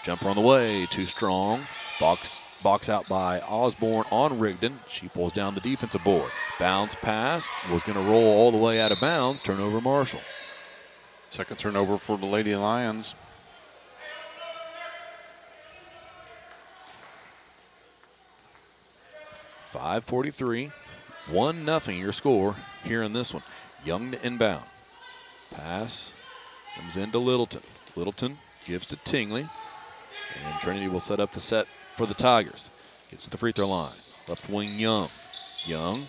Jumper on the way. Too strong. Box out by Osborne on Rigdon. She pulls down the defensive board. Bounce pass. Was going to roll all the way out of bounds. Turnover Marshall. Second turnover for the Lady Lions. .543. 1-0 your score here in this one. Young to inbound. Pass comes into Littleton. Littleton gives to Tingley. And Trinity will set up the set for the Tigers. Gets to the free throw line. Left wing Young. Young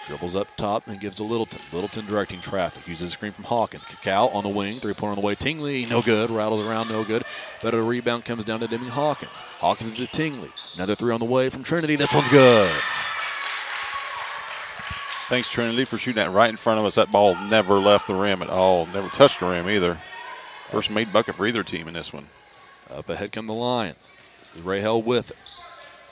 dribbles up top and gives to Littleton. Littleton directing traffic. Uses a screen from Hawkins. Kick out on the wing. Three-pointer on the way. Tingley, no good. Rattles around, no good. But a rebound comes down to Deming Hawkins. Hawkins to Tingley. Another three on the way from Trinity. This one's good. Thanks, Trinity, for shooting that right in front of us. That ball never left the rim at all. Never touched the rim either. First made bucket for either team in this one. Up ahead come the Lions. This is Rahel with it.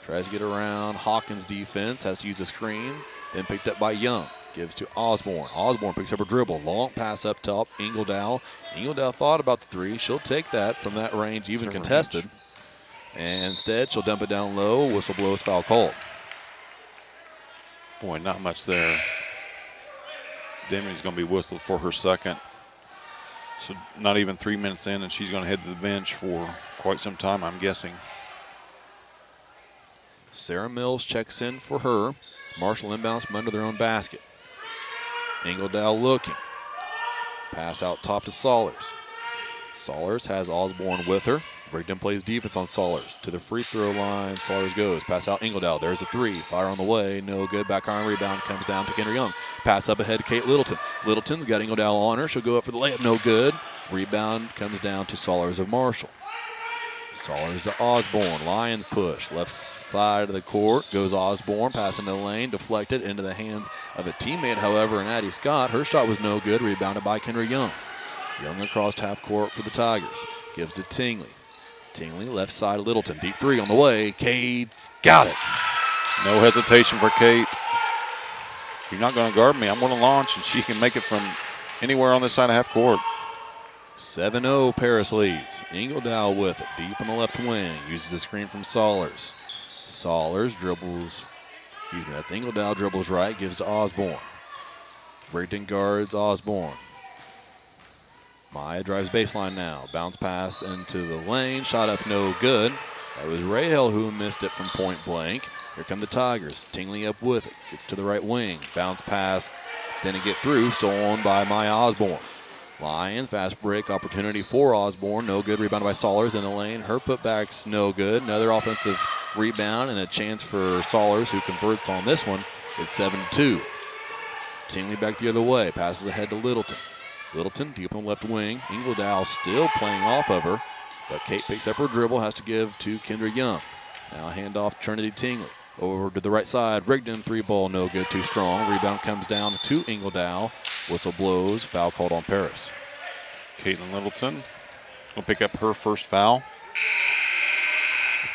Tries to get around Hawkins' defense. Has to use a screen. Then picked up by Young. Gives to Osborne. Osborne picks up her dribble. Long pass up top. Ingledow. Ingledow thought about the three. She'll take that from that range, even contested. And instead, she'll dump it down low. Whistle blows, foul called. Boy, not much there. Deming's going to be whistled for her second. So not even 3 minutes in, and she's going to head to the bench for quite some time, I'm guessing. Sarah Mills checks in for her. Marshall inbounds from under their own basket. Ingledow looking. Pass out top to Sollers. Sollers has Osborne with her. Rigdon plays defense on Sollers. To the free throw line, Sollers goes. Pass out Ingledow. There's a three. Fire on the way. No good. Back iron rebound comes down to Kendra Young. Pass up ahead to Kate Littleton. Littleton's got Ingledow on her. She'll go up for the layup. No good. Rebound comes down to Sollers of Marshall. Sollers to Osborne. Lions push. Left side of the court goes Osborne. Passing the lane. Deflected into the hands of a teammate, however, and Addie Scott. Her shot was no good. Rebounded by Kendra Young. Young across half court for the Tigers. Gives to Tingley. Tingley, left side, Littleton. Deep three on the way. Kate's got it. No hesitation for Kate. You're not going to guard me. I'm going to launch, and she can make it from anywhere on this side of half court. 7-0, Paris leads. Ingledow with it. Deep on the left wing. Uses a screen from Sollers. Sollers dribbles. That's Ingledow, dribbles right. Gives to Osborne. Rigdon guards Osborne. Maya drives baseline now. Bounce pass into the lane. Shot up no good. That was Rahel who missed it from point blank. Here come the Tigers. Tingley up with it. Gets to the right wing. Bounce pass. Didn't get through. Stolen by Maya Osborne. Lions, fast break opportunity for Osborne. No good. Rebounded by Sollers in the lane. Her putback's no good. Another offensive rebound and a chance for Sollers, who converts on this one. It's 7-2. Tingley back the other way. Passes ahead to Littleton. Littleton deep on the left wing. Ingledow still playing off of her, but Kate picks up her dribble, has to give to Kendra Young. Now handoff Trinity Tingley. Over to the right side, Rigdon, 3-ball, no good, too strong. Rebound comes down to Ingledow. Whistle blows, foul called on Paris. Caitlin Littleton will pick up her first foul.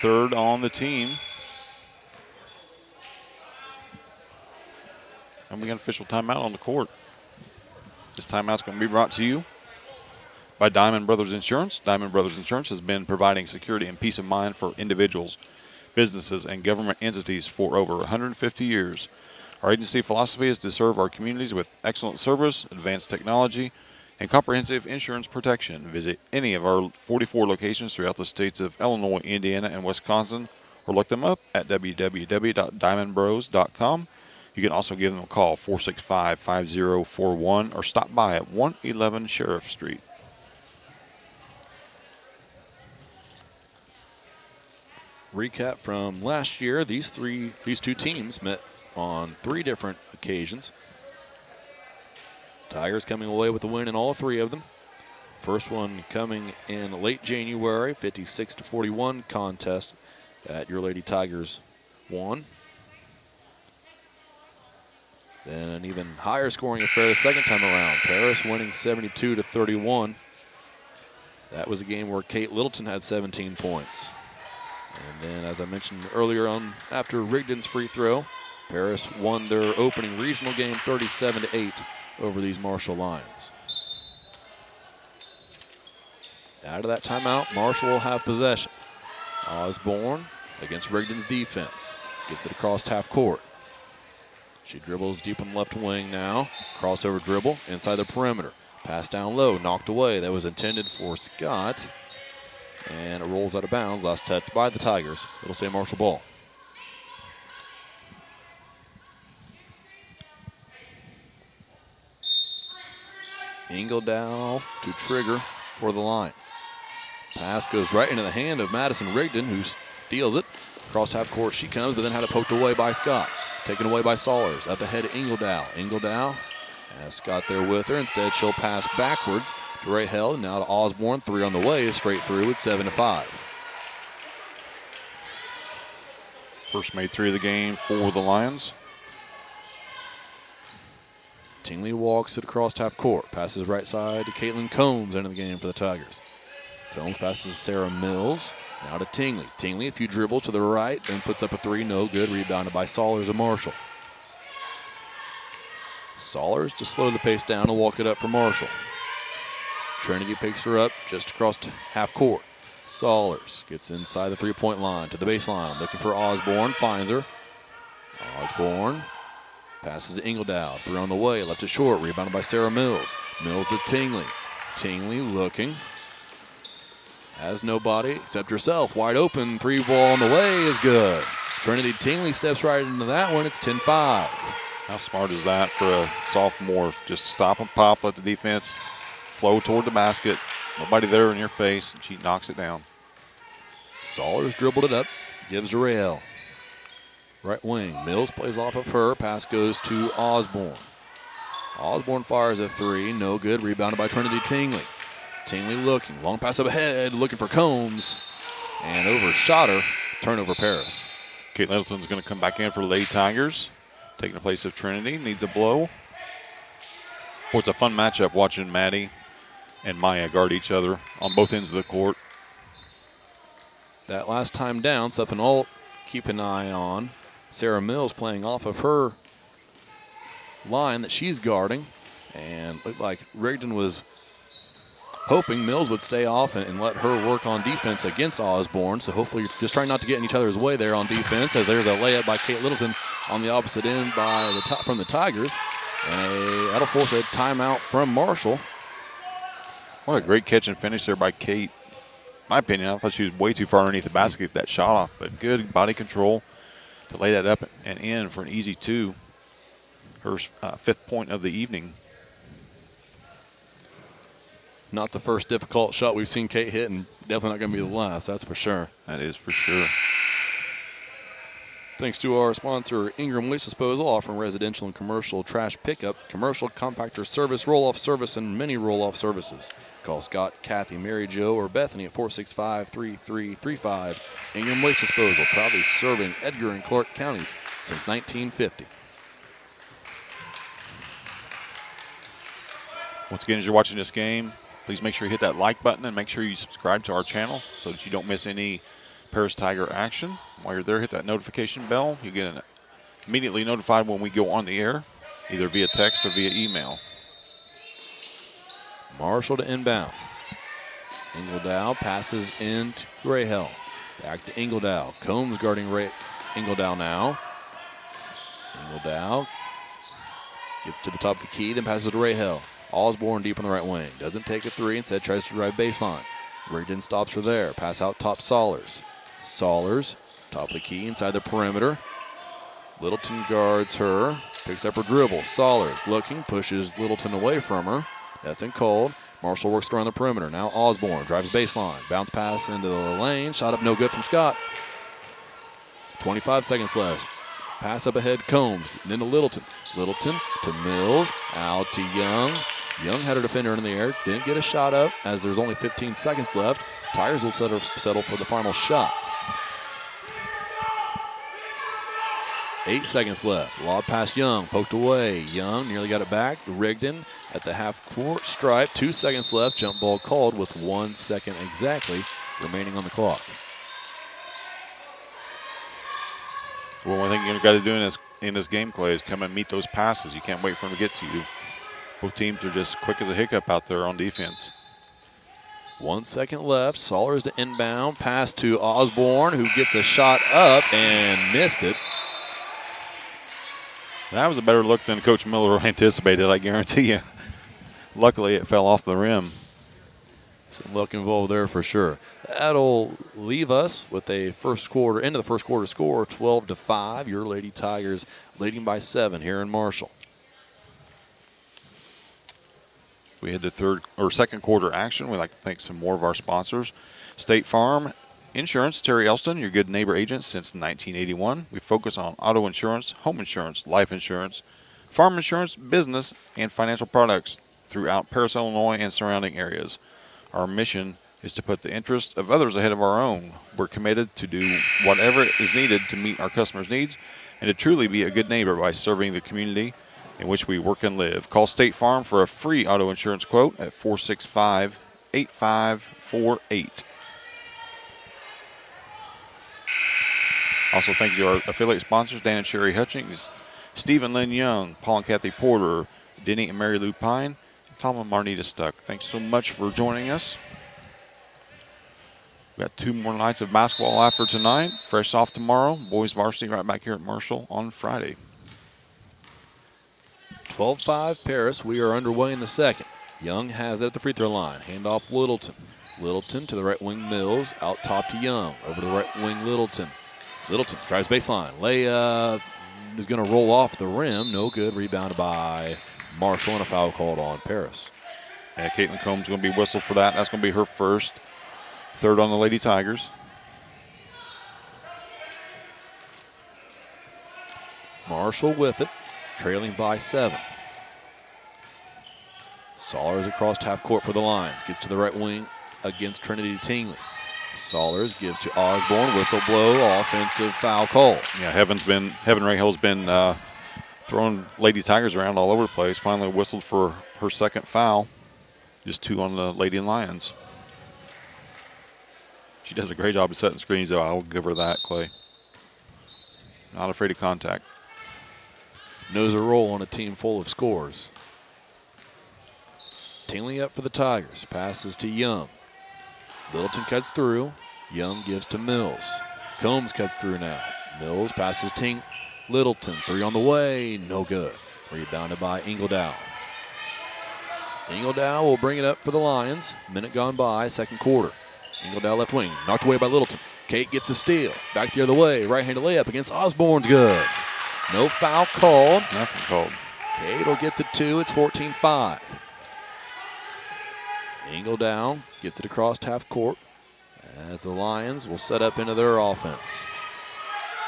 Third on the team. And we got an official timeout on the court. This timeout's going to be brought to you by Diamond Brothers Insurance. Diamond Brothers Insurance has been providing security and peace of mind for individuals, businesses, and government entities for over 150 years. Our agency philosophy is to serve our communities with excellent service, advanced technology, and comprehensive insurance protection. Visit any of our 44 locations throughout the states of Illinois, Indiana, and Wisconsin, or look them up at www.diamondbros.com. You can also give them a call, 465-5041, or stop by at 111 Sheriff Street. Recap from last year, these two teams met on 3 different occasions. Tigers coming away with the win in all 3 of them. First one coming in late January, 56-41 contest that your Lady Tigers won. Then an even higher scoring affair the second time around. Paris winning 72-31. That was a game where Kate Littleton had 17 points. And then, as I mentioned earlier on, after Rigdon's free throw, Paris won their opening regional game 37-8 over these Marshall Lions. Out of that timeout, Marshall will have possession. Osborne against Rigdon's defense. Gets it across half court. She dribbles deep on the left wing now. Crossover dribble inside the perimeter. Pass down low, knocked away. That was intended for Scott. And it rolls out of bounds. Last touch by the Tigers. It'll stay Marshall ball. Ingledow to trigger for the Lions. Pass goes right into the hand of Madison Rigdon, who steals it. Across half court she comes, but then had it poked away by Scott. Taken away by Saulers. Up ahead to Ingledow. Ingledow has Scott there with her. Instead, she'll pass backwards to Ray Held. Now to Osborne. 3 on the way. Straight through at 7-5. First made 3 of the game for the Lions. Tingley walks it across half court. Passes right side to Caitlin Combs into the game for the Tigers. Combs passes to Sarah Mills. Now to Tingley. Tingley, a few dribble to the right, then puts up a 3. No good. Rebounded by Saulers and Marshall. Saulers to slow the pace down and walk it up for Marshall. Trinity picks her up just across half court. Saulers gets inside the 3-point line to the baseline. Looking for Osborne. Finds her. Osborne passes to Ingledow. 3 on the way. Left it short. Rebounded by Sarah Mills. Mills to Tingley. Tingley looking. Has nobody except herself. Wide open. 3-ball on the way is good. Trinity Tingley steps right into that one. It's 10-5. How smart is that for a sophomore? Just stop and pop, let the defense flow toward the basket. Nobody there in your face, and she knocks it down. Saulers dribbled it up. Gives to Rael. Right wing. Mills plays off of her. Pass goes to Osborne. Osborne fires a 3. No good. Rebounded by Trinity Tingley. Tingley looking. Long pass up ahead. Looking for Combs. And overshot her. Turnover Paris. Kate Littleton's going to come back in for the Lady Tigers. Taking the place of Trinity. Needs a blow. Boy, it's a fun matchup watching Maddie and Maya guard each other on both ends of the court. That last time down, something Alt keep an eye on. Sarah Mills playing off of her line that she's guarding. And looked like Rigdon was hoping Mills would stay off and let her work on defense against Osborne. So hopefully just trying not to get in each other's way there on defense, as there's a layup by Kate Littleton on the opposite end from the Tigers. And that'll force a timeout from Marshall. What a great catch and finish there by Kate. In my opinion, I thought she was way too far underneath the basket to get that shot off, but good body control to lay that up and in for an easy 2. Her 5th point of the evening. Not the first difficult shot we've seen Kate hit, and definitely not going to be the last, that's for sure. That is for sure. Thanks to our sponsor, Ingram Waste Disposal, offering residential and commercial trash pickup, commercial compactor service, roll-off service, and many roll-off services. Call Scott, Kathy, Mary Jo, or Bethany at 465-3335. Ingram Waste Disposal, proudly serving Edgar and Clark counties since 1950. Once again, as you're watching this game, please make sure you hit that like button and make sure you subscribe to our channel so that you don't miss any Paris Tiger action. While you're there, hit that notification bell. You get immediately notified when we go on the air, either via text or via email. Marshall to inbound. Ingledow passes into Rahel. Back to Ingledow. Combs guarding Ingledow now. Ingledow gets to the top of the key, then passes to Rahel. Osborne deep on the right wing. Doesn't take a three, instead tries to drive baseline. Rigdon stops her there. Pass out top Saulers. Saulers, top of the key, inside the perimeter. Littleton guards her. Picks up her dribble. Saulers looking, pushes Littleton away from her. Nothing called. Marshall works around the perimeter. Now Osborne drives baseline. Bounce pass into the lane. Shot up no good from Scott. 25 seconds left. Pass up ahead, Combs, and then to Littleton. Littleton to Mills, out to Young. Young had her defender in the air, didn't get a shot up as there's only 15 seconds left. Tigers will settle for the final shot. 8 seconds left. Lob past Young, poked away. Young nearly got it back. Rigdon at the half-court stripe. 2 seconds left. Jump ball called with 1 second exactly remaining on the clock. Well, one thing you've got to do in this game, Clay, is come and meet those passes. You can't wait for them to get to you. Both teams are just quick as a hiccup out there on defense. 1 second left. Saulers to inbound. Pass to Osborne, who gets a shot up and missed it. That was a better look than Coach Miller anticipated, I guarantee you. Luckily, it fell off the rim. Some luck involved there for sure. That'll leave us with a end of the first quarter score, 12-5. Your Lady Tigers leading by 7 here in Marshall. We had the second quarter action. We'd like to thank some more of our sponsors. State Farm Insurance, Terry Elston, your good neighbor agent since 1981. We focus on auto insurance, home insurance, life insurance, farm insurance, business, and financial products throughout Paris, Illinois, and surrounding areas. Our mission is to put the interests of others ahead of our own. We're committed to do whatever is needed to meet our customers' needs and to truly be a good neighbor by serving the community in which we work and live. Call State Farm for a free auto insurance quote at 465-8548. Also, thank you to our affiliate sponsors, Dan and Sherry Hutchings, Stephen Lynn Young, Paul and Kathy Porter, Denny and Mary Lou Pine, Tom and Marnita Stuck. Thanks so much for joining us. We got 2 more nights of basketball after tonight. Fresh off tomorrow. Boys varsity right back here at Marshall on Friday. 12-5 Paris. We are underway in the second. Young has it at the free throw line. Handoff Littleton. Littleton to the right wing Mills. Out top to Young. Over to the right wing Littleton. Littleton drives baseline. Layup is going to roll off the rim. No good. Rebounded by Marshall and a foul called on Paris. Yeah, Caitlin Combs going to be whistled for that. That's going to be her first. Third on the Lady Tigers. Marshall with it, trailing by 7. Saulers across half court for the Lions. Gets to the right wing against Trinity Tingley. Saulers gives to Osborne. Whistle blow. Offensive foul call. Yeah, Heaven Rahal's been throwing Lady Tigers around all over the place. Finally whistled for her second foul. Just 2 on the Lady Lions. She does a great job of setting screens, though. I'll give her that, Clay. Not afraid of contact. Knows her role on a team full of scores. Tingley up for the Tigers. Passes to Young. Littleton cuts through. Young gives to Mills. Combs cuts through now. Mills passes Littleton. 3 on the way. No good. Rebounded by Ingledow. Ingledow will bring it up for the Lions. Minute gone by, second quarter. Ingledow left wing. Knocked away by Littleton. Kate gets a steal. Back the other way. Right-handed layup against Osborne's good. No foul called. Nothing called. Kate will get the 2. It's 14-5. Ingledow gets it across half court as the Lions will set up into their offense.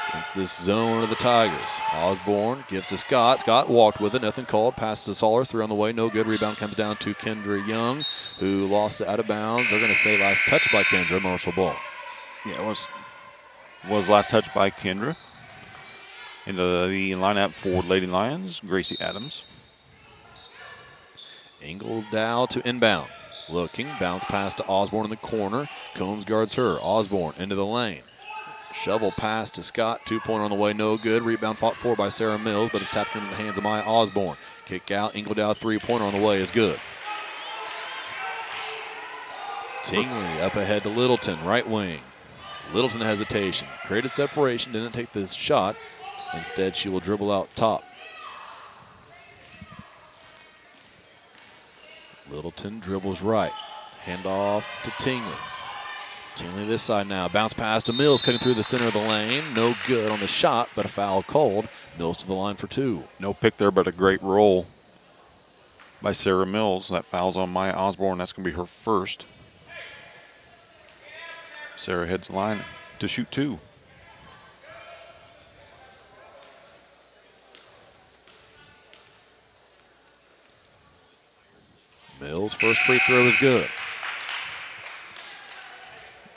against this zone of the Tigers. Osborne gives to Scott. Scott walked with it. Nothing called. Pass to Solers. 3 on the way. No good. Rebound comes down to Kendra Young, who lost it out of bounds. They're going to say last touch by Kendra. Marshall ball. Yeah, it was last touch by Kendra. Into the lineup for Lady Lions, Gracie Adams. Ingledow to inbound. Looking. Bounce pass to Osborne in the corner. Combs guards her. Osborne into the lane. Shovel pass to Scott. 2-pointer on the way. No good. Rebound fought for by Sarah Mills, but it's tapped into the hands of Maya Osborne. Kick out. Ingledow 3-pointer on the way is good. Tingley up ahead to Littleton. Right wing. Littleton hesitation. Created separation. Didn't take this shot. Instead, she will dribble out top. Littleton dribbles right. Handoff to Tingley. Tingley this side now. Bounce pass to Mills, cutting through the center of the lane. No good on the shot, but a foul called. Mills to the line for 2. No pick there, but a great roll by Sarah Mills. That foul's on Maya Osborne. That's going to be her first. Sarah heads the line to shoot 2. Mills' first free throw is good.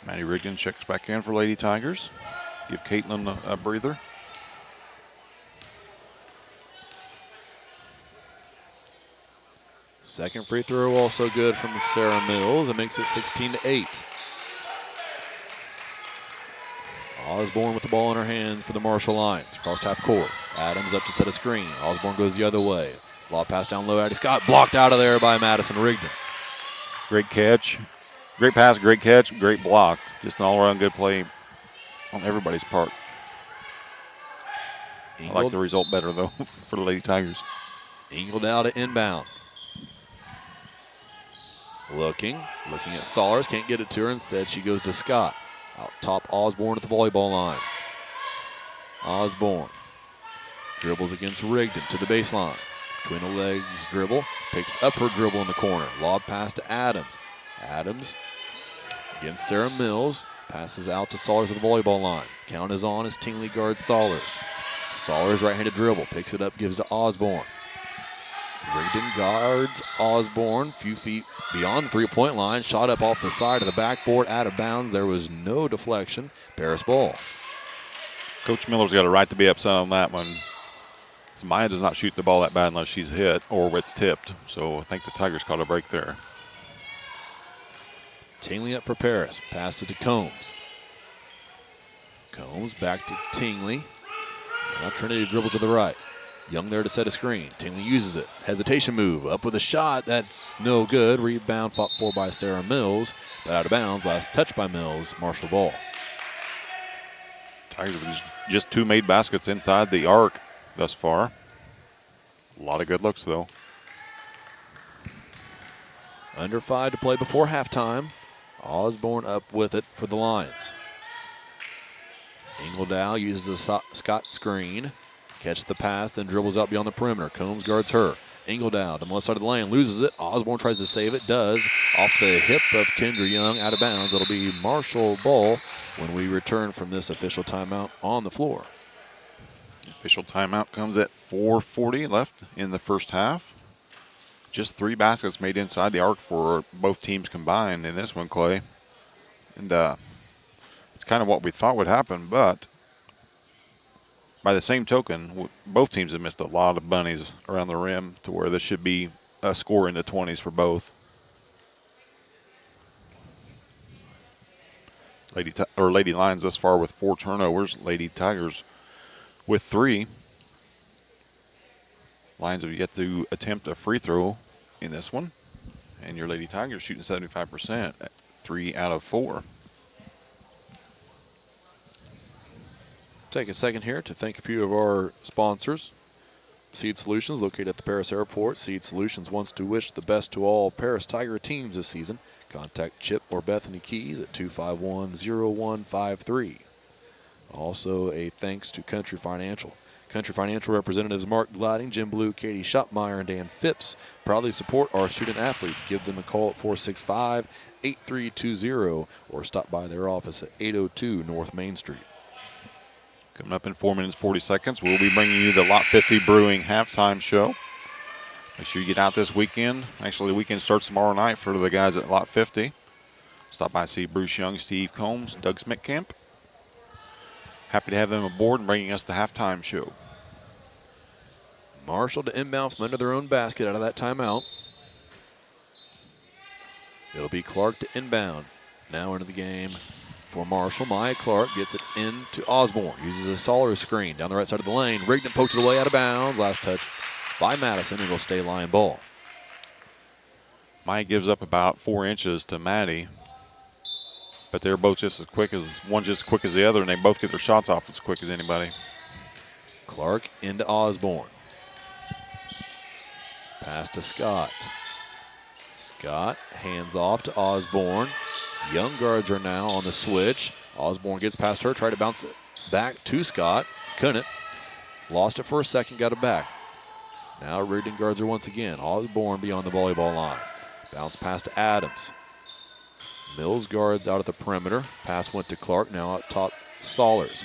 Maddie Rigdon checks back in for Lady Tigers. Give Caitlin a breather. Second free throw also good from Sarah Mills. It makes it 16-8. Osborne with the ball in her hands for the Marshall Lions. Across half court. Adams up to set a screen. Osborne goes the other way. Lob pass down low. Addie Scott blocked out of there by Madison Rigdon. Great catch. Great pass, great catch, great block. Just an all-around good play on everybody's part. I like the result better, though, for the Lady Tigers. Ingledow to inbound. Looking at Solers. Can't get it to her. Instead, she goes to Scott. Out top, Osborne at the volleyball line. Osborne dribbles against Rigdon to the baseline. Between the legs dribble. Picks up her dribble in the corner. Lob pass to Adams. Adams against Sarah Mills. Passes out to Solers at the volleyball line. Count is on as Tingley guards Solers. Solers right-handed dribble. Picks it up, gives to Osborne. Rigdon guards Osborne. Few feet beyond the three-point line. Shot up off the side of the backboard. Out of bounds. There was no deflection. Paris ball. Coach Miller's got a right to be upset on that one. Maya does not shoot the ball that bad unless she's hit or it's tipped. So I think the Tigers caught a break there. Tingley up for Paris. Pass it to Combs. Combs back to Tingley. Now Trinity dribble to the right. Young there to set a screen. Tingley uses it. Hesitation move. Up with a shot. That's no good. Rebound fought for by Sarah Mills. But out of bounds. Last touch by Mills. Marshall ball. Tigers with just 2 made baskets inside the arc thus far. A lot of good looks, though. Under 5 to play before halftime. Osborne up with it for the Lions. Ingledow uses a Scott screen. Catch the pass, then dribbles out beyond the perimeter. Combs guards her. Ingledow to the left side of the lane, loses it. Osborne tries to save it, does. Off the hip of Kendra Young, out of bounds. It'll be Marshall ball when we return from this official timeout on the floor. Official timeout comes at 4:40 left in the first half. Just 3 baskets made inside the arc for both teams combined in this one, Clay. And it's kind of what we thought would happen, but by the same token, both teams have missed a lot of bunnies around the rim to where this should be a score in the 20s for both. Lady Lions thus far with 4 turnovers. Lady Tigers with 3. Lions have yet to attempt a free throw in this one. And your Lady Tigers shooting 75% at 3 out of 4. Take a second here to thank a few of our sponsors. Seed Solutions, located at the Paris Airport. Seed Solutions wants to wish the best to all Paris Tiger teams this season. Contact Chip or Bethany Keys at 251-0153. Also, a thanks to Country Financial. Country Financial representatives Mark Gliding, Jim Blue, Katie Schoppmeyer, and Dan Phipps proudly support our student athletes. Give them a call at 465-8320 or stop by their office at 802 North Main Street. Coming up in 4 minutes, 40 seconds, we'll be bringing you the Lot 50 Brewing halftime show. Make sure you get out this weekend. Actually, the weekend starts tomorrow night for the guys at Lot 50. Stop by and see Bruce Young, Steve Combs, Doug Smitkamp. Happy to have them aboard and bringing us the halftime show. Marshall to inbound from under their own basket out of that timeout. It'll be Clark to inbound. Now into the game for Marshall. Maya Clark gets it into Osborne. Uses a Solar screen down the right side of the lane. Rigdon poked it away out of bounds. Last touch by Madison, and it'll stay line ball. Maya gives up about 4 inches to Maddie. But they're both just as quick as the other, and they both get their shots off as quick as anybody. Clark into Osborne. Pass to Scott. Scott hands off to Osborne. Young guards are now on the switch. Osborne gets past her, tried to bounce it back to Scott. Couldn't. Lost it for a second, got it back. Now Rigdon guards her once again. Osborne beyond the volleyball line. Bounce pass to Adams. Mills guards out at the perimeter. Pass went to Clark, now out top Solers.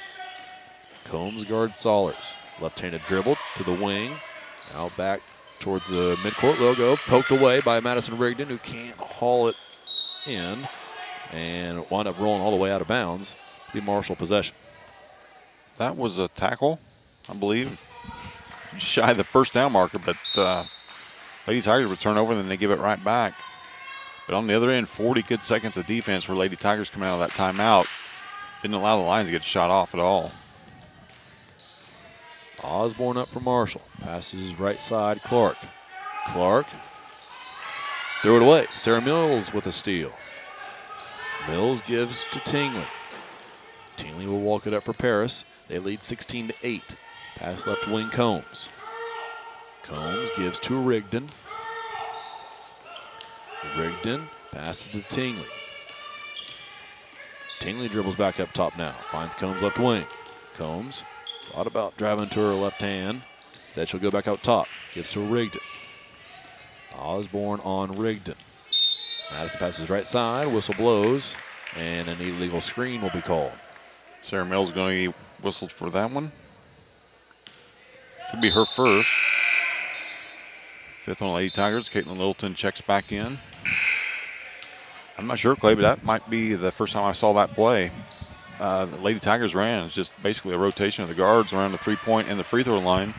Combs guards Solers. Left-handed dribble to the wing. Now back towards the midcourt logo. Poked away by Madison Rigdon, who can't haul it in. And wound up rolling all the way out of bounds. Be Marshall possession. That was a tackle, I believe. Just shy of the first down marker, but Lady Tigers would turn over and then they give it right back. But on the other end, 40 good seconds of defense for Lady Tigers coming out of that timeout. Didn't allow the Lions to get shot off at all. Osborne up for Marshall. Passes right side, Clark. Clark threw it away. Sarah Mills with a steal. Mills gives to Tingley. Tingley will walk it up for Paris. They lead 16-8. Pass left wing Combs. Combs gives to Rigdon. Rigdon passes to Tingley. Tingley dribbles back up top now. Finds Combs left wing. Combs thought about driving to her left hand. Said she'll go back out top. Gives to Rigdon. Osborne on Rigdon. Madison passes right side. Whistle blows. And an illegal screen will be called. Sarah Mills going to be whistled for that one. Should be her first. Fifth on Lady Tigers. Caitlin Littleton checks back in. I'm not sure, Clay, but that might be the first time I saw that play. The Lady Tigers ran. It's just basically a rotation of the guards around the three-point and the free throw line,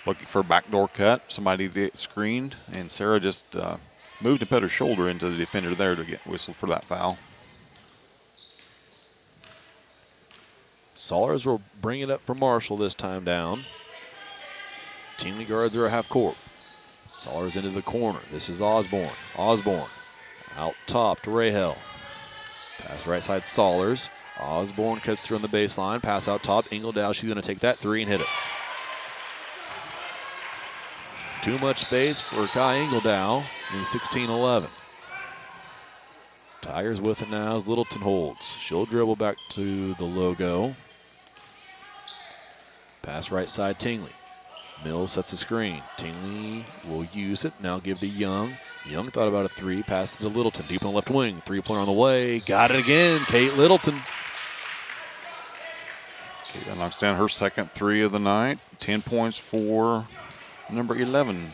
looking for a backdoor cut. Somebody to get screened, and Sarah just moved and put her shoulder into the defender there to get whistled for that foul. Solers will bring it up for Marshall this time down. Tingley guards are a half court. Solers into the corner. This is Osborne. Osborne out top to Rahel. Pass right side Solers. Osborne cuts through on the baseline. Pass out top. Ingledow, she's going to take that three and hit it. Too much space for Kai Ingledow in 16-11. Tigers with it now as Littleton holds. She'll dribble back to the logo. Pass right side Tingley. Mills sets a screen. Tingley will use it. Now give to Young. Young thought about a three. Passes to Littleton. Deep on the left wing. Three-pointer on the way. Got it again. Kate Littleton. Kate knocks down her second three of the night. 10 points for number 11.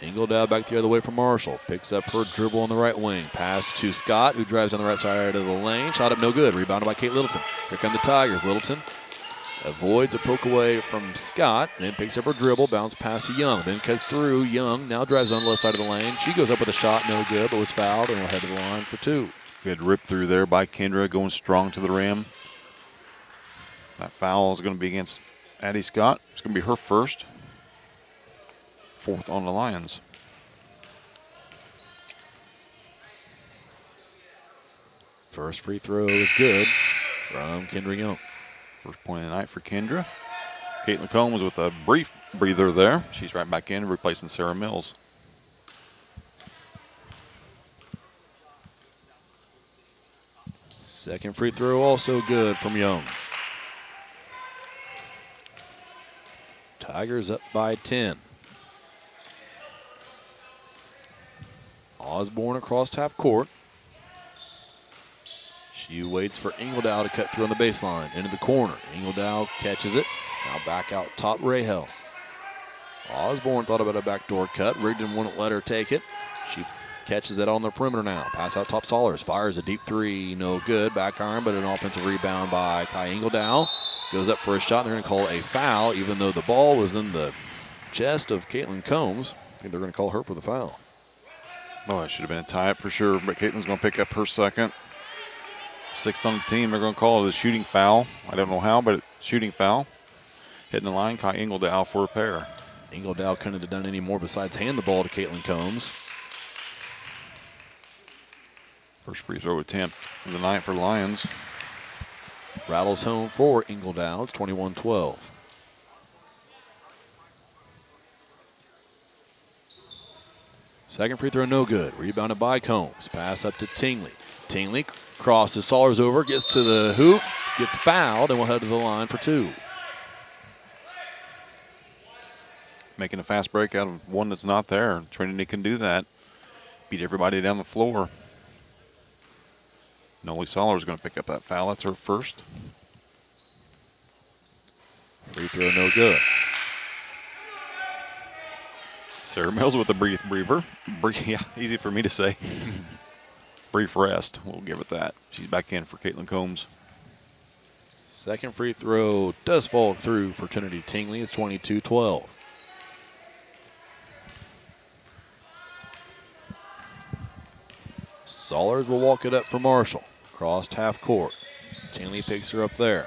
Ingledow back the other way for Marshall. Picks up her dribble on the right wing. Pass to Scott, who drives down the right side of the lane. Shot up no good. Rebounded by Kate Littleton. Here come the Tigers. Littleton avoids a poke away from Scott, then picks up her dribble, bounce pass to Young, then cuts through. Young now drives on the left side of the lane. She goes up with a shot, no good, but was fouled and will head to the line for two. Good rip through there by Kendra, going strong to the rim. That foul is going to be against Addie Scott. It's going to be her first. Fourth on the Lions. First free throw is good from Kendra Young. First point of the night for Kendra. Caitlin Combs with a brief breather there. She's right back in, replacing Sarah Mills. Second free throw also good from Young. Tigers up by 10. Osborne across half court. She waits for Ingledow to cut through on the baseline. Into the corner. Ingledow catches it. Now back out top, Rahel. Osborne thought about a backdoor cut. Rigdon wouldn't let her take it. She catches it on the perimeter now. Pass out top, Sahlers. Fires a deep three. No good. Back iron, but an offensive rebound by Kai Ingledow. Goes up for a shot, and they're going to call a foul, even though the ball was in the chest of Caitlin Combs. I think they're going to call her for the foul. Oh, it should have been a tie-up for sure, but Caitlin's going to pick up her second. Sixth on the team. They're going to call it a shooting foul. I don't know how, but it's shooting foul. Hitting the line, Kai Ingledow for a pair. Ingledow couldn't have done any more besides hand the ball to Caitlin Combs. First free throw attempt of the night for Lions. Rattles home for Ingledow. It's 21-12. Second free throw, no good. Rebounded by Combs. Pass up to Tingley. Tingley crosses Sahlers over, gets to the hoop, gets fouled, and will head to the line for two. Making a fast break out of one that's not there. Trinity can do that. Beat everybody down the floor. Noli Sahlers is going to pick up that foul. That's her first. Free throw, no good. Sarah Mills with a brief breather. Yeah, easy for me to say. Brief rest. We'll give it that. She's back in for Caitlin Combs. Second free throw does fall through for Trinity Tingley. It's 22-12. Sahlers will walk it up for Marshall. Crossed half court. Tingley picks her up there.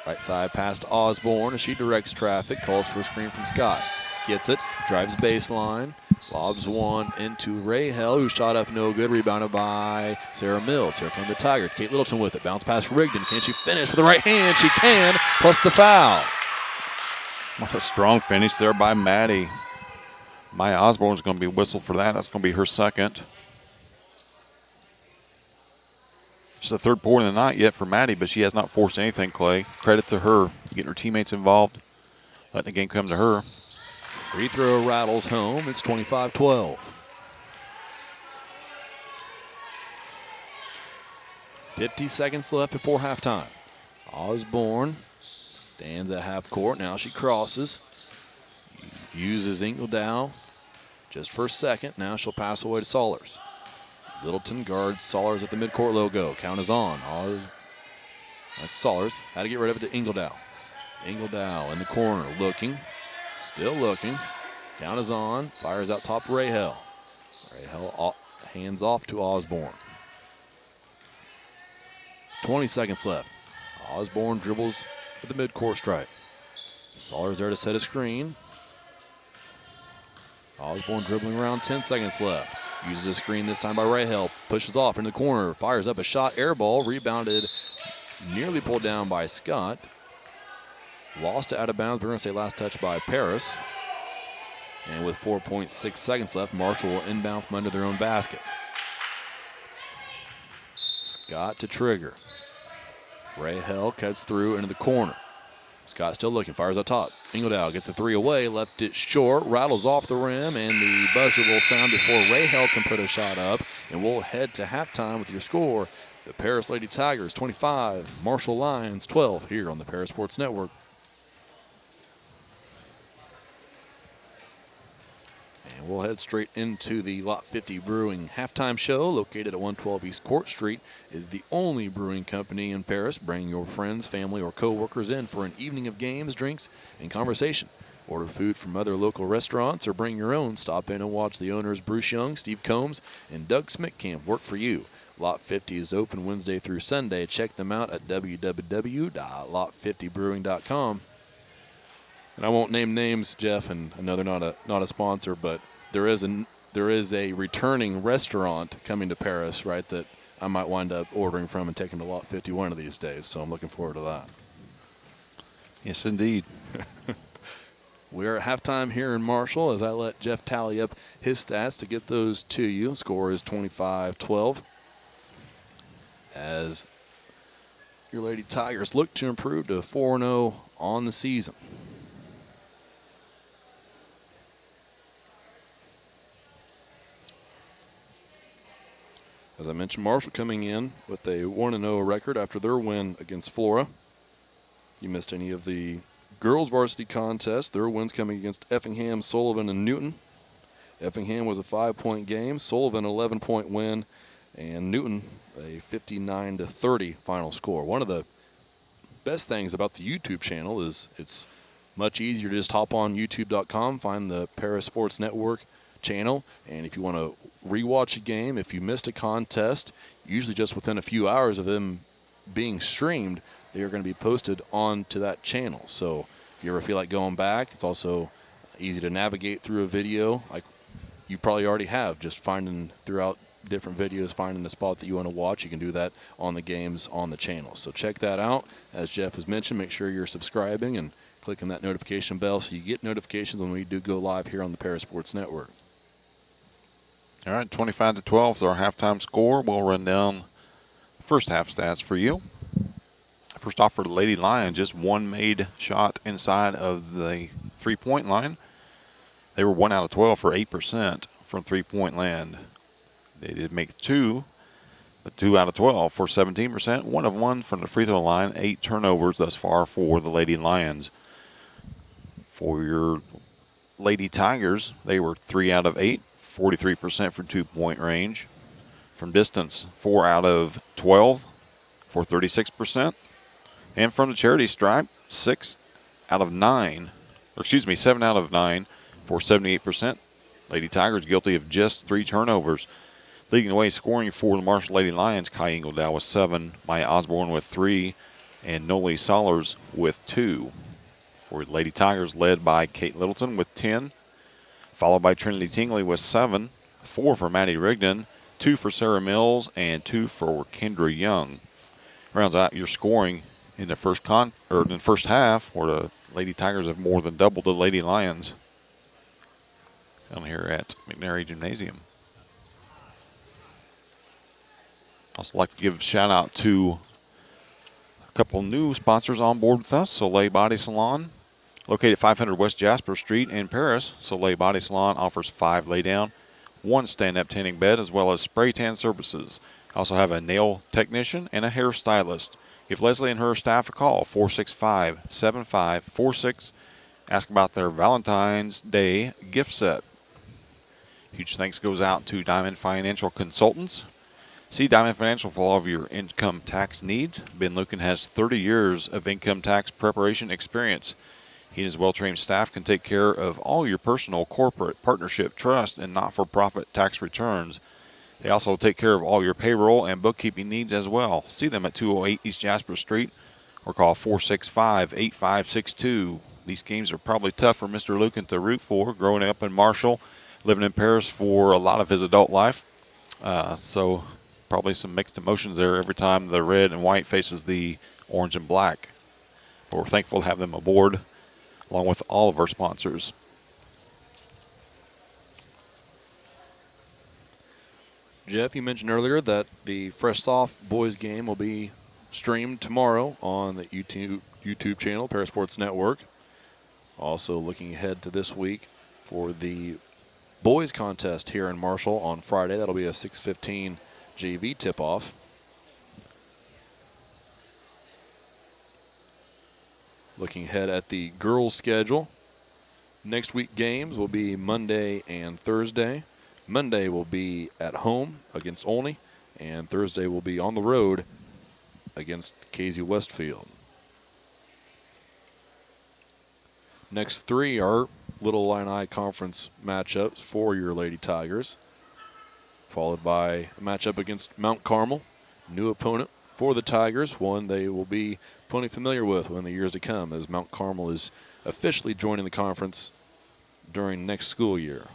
Right side pass to Osborne as she directs traffic. Calls for a screen from Scott. Gets it. Drives baseline. Lobs one into Rahel, who shot up no good. Rebounded by Sarah Mills. Here come the Tigers. Kate Littleton with it. Bounce past Rigdon. Can she finish with the right hand? She can. Plus the foul. What a strong finish there by Maddie. Maya Osborne's going to be whistled for that. That's going to be her second. It's the third point of the night yet for Maddie, but she has not forced anything, Clay. Credit to her, getting her teammates involved, letting the game come to her. Free throw rattles home. It's 25-12. 50 seconds left before halftime. Osborne stands at half court. Now she crosses. Uses Ingledow just for a second. Now she'll pass away to Sahlers. Littleton guards Sahlers at the midcourt logo. Count is on. That's Sahlers. Had to get rid of it to Ingledow. Ingledow in the corner, looking. Still looking. Count is on. Fires out top Rahel. Rahel hands off to Osborne. 20 seconds left. Osborne dribbles at the midcourt stripe. Sahlers there to set a screen. Osborne dribbling around, 10 seconds left. Uses a screen this time by Rahel. Pushes off in the corner. Fires up a shot. Air ball. Rebounded. Nearly pulled down by Scott. Lost it out of bounds. We're going to say last touch by Paris. And with 4.6 seconds left, Marshall will inbound from under their own basket. Scott to trigger. Rahel cuts through into the corner. Scott still looking, fires up top. Ingledow gets the three away, left it short, rattles off the rim, and the buzzer will sound before Rahel can put a shot up. And we'll head to halftime with your score. The Paris Lady Tigers 25, Marshall Lions 12 here on the Paris Sports Network. And we'll head straight into the Lot 50 Brewing halftime show. Located at 112 East Court Street, is the only brewing company in Paris. Bring your friends, family, or co-workers in for an evening of games, drinks, and conversation. Order food from other local restaurants or bring your own. Stop in and watch the owners Bruce Young, Steve Combs, and Doug Smittcamp work for you. Lot 50 is open Wednesday through Sunday. Check them out at www.lot50brewing.com. And I won't name names, Jeff, and I know they're not a sponsor, but there is a returning restaurant coming to Paris, right, that I might wind up ordering from and taking to Lot 50 one of these days. So I'm looking forward to that. Yes, indeed. We're at halftime here in Marshall as I let Jeff tally up his stats to get those to you. Score is 25-12 as your Lady Tigers look to improve to 4-0 on the season. As I mentioned, Marshall coming in with a 1-0 record after their win against Flora. You missed any of the girls varsity contest. Their wins coming against Effingham, Sullivan, and Newton. Effingham was a 5-point game, Sullivan an 11-point win, and Newton a 59-30 final score. One of the best things about the YouTube channel is it's much easier to just hop on youtube.com, find the Paris Sports Network channel, and if you want to rewatch a game, if you missed a contest, usually just within a few hours of them being streamed, they are going to be posted onto that channel. So if you ever feel like going back, it's also easy to navigate through a video like you probably already have, just finding throughout different videos, finding the spot that you want to watch. You can do that on the games on the channel. So check that out. As Jeff has mentioned, make sure you're subscribing and clicking that notification bell so you get notifications when we do go live here on the Paris Sports Network. All right, 25-12 is our halftime score. We'll run down the first half stats for you. First off, for the Lady Lions, just one made shot inside of the three-point line. They were 1 out of 12 for 8% from three-point land. They did make 2, but 2 out of 12 for 17%. 1 of 1 from the free throw line. 8 turnovers thus far for the Lady Lions. For your Lady Tigers, they were 3 out of 8. 43% from two-point range. From distance, 4 out of 12 for 36%. And from the charity stripe, 7 out of 9 for 78%. Lady Tigers guilty of just 3 turnovers. Leading the way scoring for the Marshall Lady Lions, Kai Ingledow with 7, Maya Osborne with 3, and Noli Solers with 2. For the Lady Tigers, led by Kate Littleton with 10. Followed by Trinity Tingley with 7, 4 for Maddie Rigdon, 2 for Sarah Mills, and 2 for Kendra Young. Rounds out your scoring in the first half, where the Lady Tigers have more than doubled the Lady Lions down here at McNary Gymnasium. Also like to give a shout out to a couple new sponsors on board with us. Soleil Body Salon. Located at 500 West Jasper Street in Paris, Soleil Body Salon offers 5 lay-down, 1 stand-up tanning bed, as well as spray tan services. Also have a nail technician and a hairstylist. Give Leslie and her staff a call, 465-7546. Ask about their Valentine's Day gift set. Huge thanks goes out to Diamond Financial Consultants. See Diamond Financial for all of your income tax needs. Ben Lucan has 30 years of income tax preparation experience. He and his well-trained staff can take care of all your personal, corporate, partnership, trust, and not-for-profit tax returns. They also take care of all your payroll and bookkeeping needs as well. See them at 208 East Jasper Street or call 465-8562. These games are probably tough for Mr. Lucan to root for, growing up in Marshall, living in Paris for a lot of his adult life. So probably some mixed emotions there every time the red and white faces the orange and black. But we're thankful to have them aboard, along with all of our sponsors. Jeff, you mentioned earlier that the Fresh Soft boys game will be streamed tomorrow on the YouTube channel, Paris Sports Network. Also looking ahead to this week for the boys contest here in Marshall on Friday. That'll be a 6:15 JV tip-off. Looking ahead at the girls' schedule. Next week games will be Monday and Thursday. Monday will be at home against Olney, and Thursday will be on the road against Casey Westfield. Next 3 are Little Illini Conference matchups for your Lady Tigers, followed by a matchup against Mount Carmel, new opponent for the Tigers, one they will be plenty familiar with in the years to come, as Mount Carmel is officially joining the conference during next school year.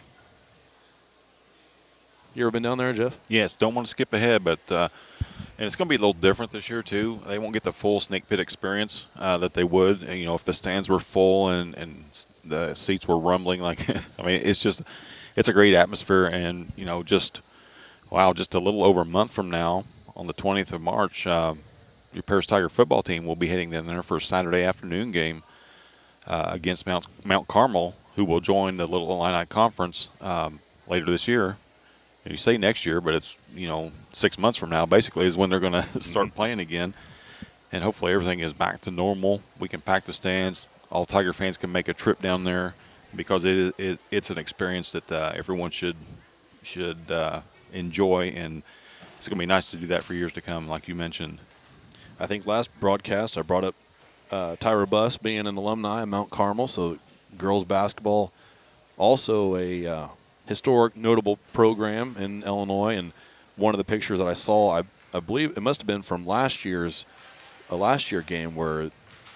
You ever been down there, Jeff? Yes, don't want to skip ahead, but and it's going to be a little different this year too. They won't get the full snake pit experience that they would, if the stands were full and the seats were rumbling. Like, I mean, it's a great atmosphere, and just a little over a month from now, on the 20th of March, your Paris Tiger football team will be heading down there for a Saturday afternoon game against Mount Carmel, who will join the Little Illini Conference later this year. you say next year, but it's 6 months from now basically is when they're going to start playing again, and hopefully everything is back to normal. We can pack the stands. All Tiger fans can make a trip down there because it's an experience that everyone should enjoy, and it's going to be nice to do that for years to come, like you mentioned. I think last broadcast I brought up Tyra Buss being an alumni of Mount Carmel, so girls basketball also a historic, notable program in Illinois. And one of the pictures that I saw, I believe it must have been from last year game where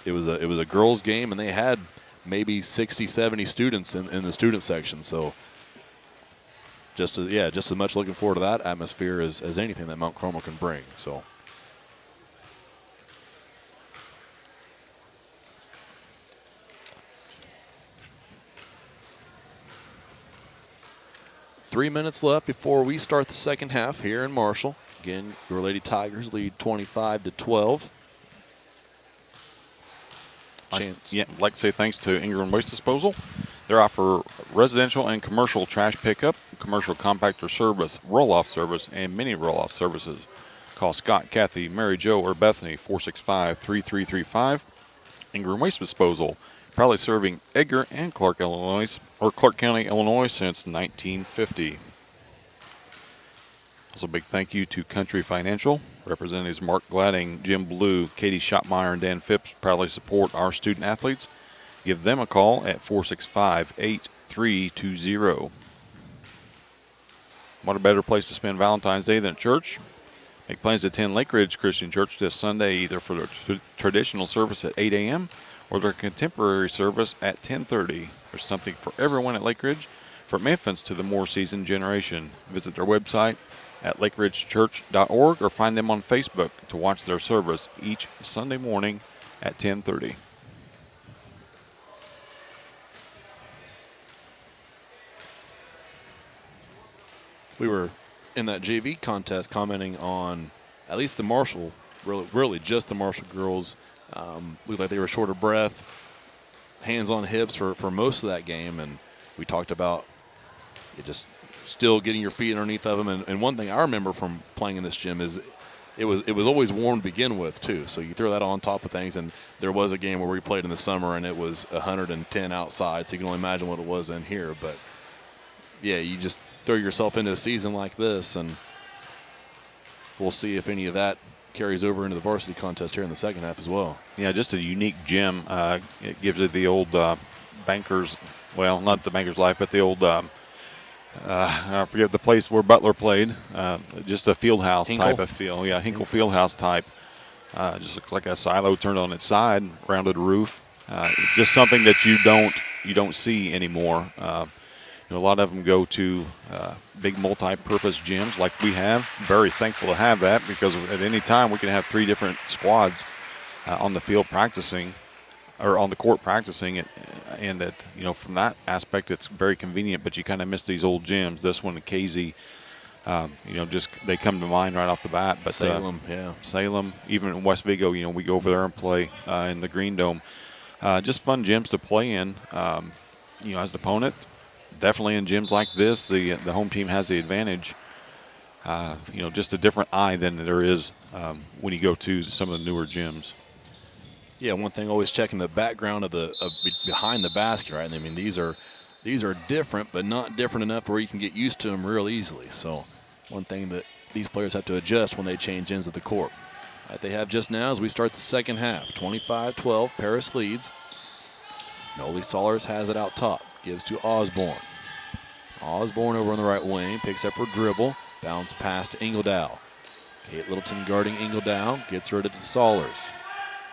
it was a girls game, and they had maybe 60, 70 students in the student section. So just as much looking forward to that atmosphere as anything that Mount Carmel can bring. So. Three minutes left before we start the second half here in Marshall. Again, your Lady Tigers lead 25-12. Chance. I'd like to say thanks to Ingram Waste Disposal. They offer residential and commercial trash pickup, commercial compactor service, roll-off service, and mini roll-off services. Call Scott, Kathy, Mary Jo, or Bethany, 465-3335. Ingram Waste Disposal, proudly serving Edgar and Clark County, Illinois since 1950. Also, a big thank you to Country Financial. Representatives Mark Gladding, Jim Blue, Katie Schottmeyer, and Dan Phipps proudly support our student athletes. Give them a call at 465-8320. What a better place to spend Valentine's Day than at church? Make plans to attend Lake Ridge Christian Church this Sunday, either for the traditional service at 8 a.m. or their contemporary service at 10:30. There's something for everyone at Lake Ridge, from infants to the more seasoned generation. Visit their website at lakeridgechurch.org or find them on Facebook to watch their service each Sunday morning at 10:30. We were in that JV contest commenting on at least the Marshall, really just the Marshall girls. Looked like they were short of breath, hands on hips for most of that game, and we talked about it just still getting your feet underneath of them. And one thing I remember from playing in this gym is it was always warm to begin with too. So you throw that on top of things, and there was a game where we played in the summer and it was 110 outside, so you can only imagine what it was in here. But yeah, you just throw yourself into a season like this, and we'll see if any of that carries over into the varsity contest here in the second half as well. Yeah, just a unique gym. It gives it the old Bankers, well, not the Bankers Life, but the old, I forget the place where Butler played, just a field house Hinkle? type of feel. Yeah, Hinkle field house type. Just looks like a silo turned on its side, rounded roof. Just something that you don't see anymore. A lot of them go to big multi-purpose gyms like we have. Very thankful to have that, because at any time we can have 3 different squads on the field practicing, or on the court practicing. And that, from that aspect, it's very convenient. But you kind of miss these old gyms. This one, KZ, just they come to mind right off the bat. But Salem, yeah. Salem, even in West Vigo, we go over there and play in the Green Dome. Just fun gyms to play in. As an opponent, definitely in gyms like this, the home team has the advantage. Just a different eye than there is when you go to some of the newer gyms. Yeah, one thing, always checking the background of behind the basket, right? I mean, these are different, but not different enough where you can get used to them real easily. So one thing that these players have to adjust when they change ends of the court. Right, they have just now as we start the second half. 25-12, Paris leads. Noli Solers has it out top, gives to Osborne. Osborne over on the right wing, picks up her dribble, bounce pass to Ingledow. Kate Littleton guarding Ingledow, gets rid of to Solers.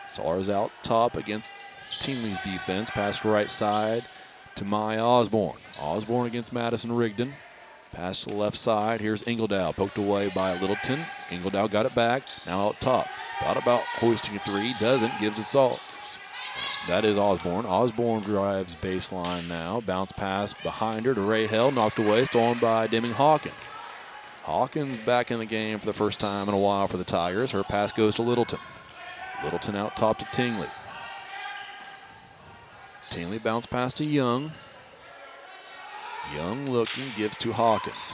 Solers out top against Tinley's defense, pass to right side to Maya Osborne. Osborne against Madison Rigdon. Pass to the left side, here's Ingledow, poked away by Littleton. Ingledow got it back, now out top. Thought about hoisting a 3, doesn't, gives to Solers. That is Osborne. Osborne drives baseline now. Bounce pass behind her to Ray Hell. Knocked away. Stolen by Deming Hawkins. Hawkins back in the game for the first time in a while for the Tigers. Her pass goes to Littleton. Littleton out top to Tingley. Tingley bounce pass to Young. Young looking, gives to Hawkins.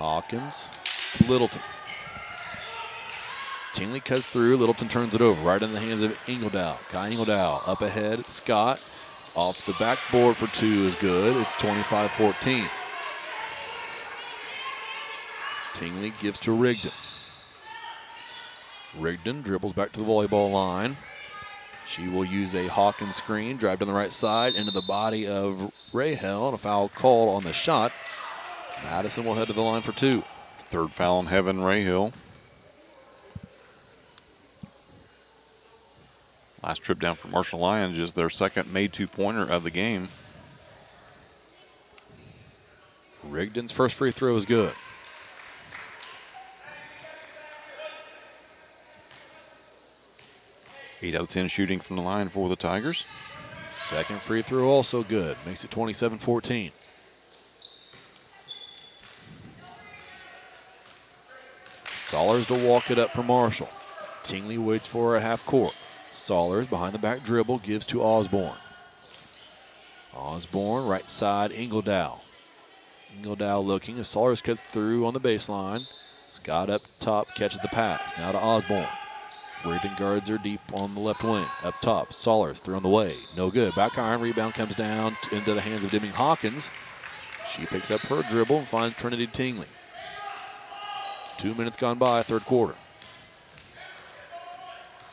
Hawkins to Littleton. Tingley cuts through. Littleton turns it over right in the hands of Ingledow. Kai Ingledow up ahead. Scott off the backboard for two is good. It's 25-14. Tingley gives to Rigdon. Rigdon dribbles back to the volleyball line. She will use a Hawkins screen, drive down the right side into the body of Rahel, and a foul called on the shot. Madison will head to the line for two. Third foul on Heaven Rahill. Last trip down for Marshall Lions is their second made two-pointer of the game. Rigdon's first free throw is good. Eight out of 10 shooting from the line for the Tigers. Second free throw also good. Makes it 27-14. Sollers to walk it up for Marshall. Tingley waits for her at half court. Sollers behind the back dribble gives to Osborne. Osborne right side Ingledow. Ingledow looking as Sollers cuts through on the baseline. Scott up top catches the pass. Now to Osborne. Rigdon guards her deep on the left wing. Up top, Sollers through on the way. No good. Back iron rebound comes down into the hands of Deming Hawkins. She picks up her dribble and finds Trinity Tingley. 2 minutes gone by, third quarter.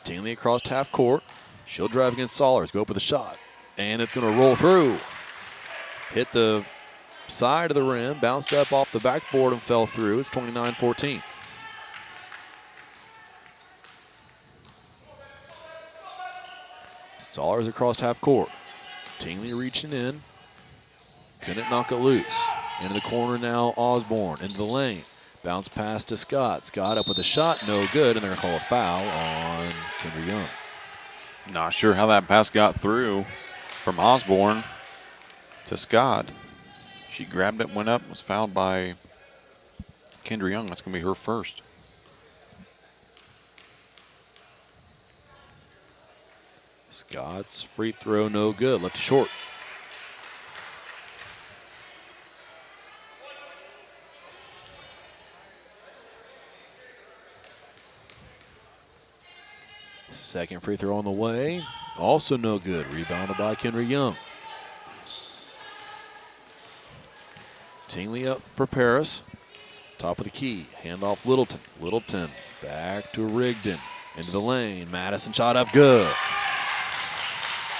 Tingley across half court. She'll drive against Sollers, go up with a shot. And it's going to roll through. Hit the side of the rim, bounced up off the backboard and fell through. It's 29-14. Sollers across half court. Tingley reaching in. Couldn't knock it loose. Into the corner now, Osborne. Into the lane. Bounce pass to Scott. Scott up with a shot, no good, and they're going to call a foul on Kendra Young. Not sure how that pass got through from Osborne to Scott. She grabbed it, went up, was fouled by Kendra Young. That's going to be her first. Scott's free throw no good, left to short. Second free throw on the way, also no good. Rebounded by Kendra Young. Tingley up for Paris. Top of the key, handoff Littleton. Littleton back to Rigdon. Into the lane, Madison shot up good.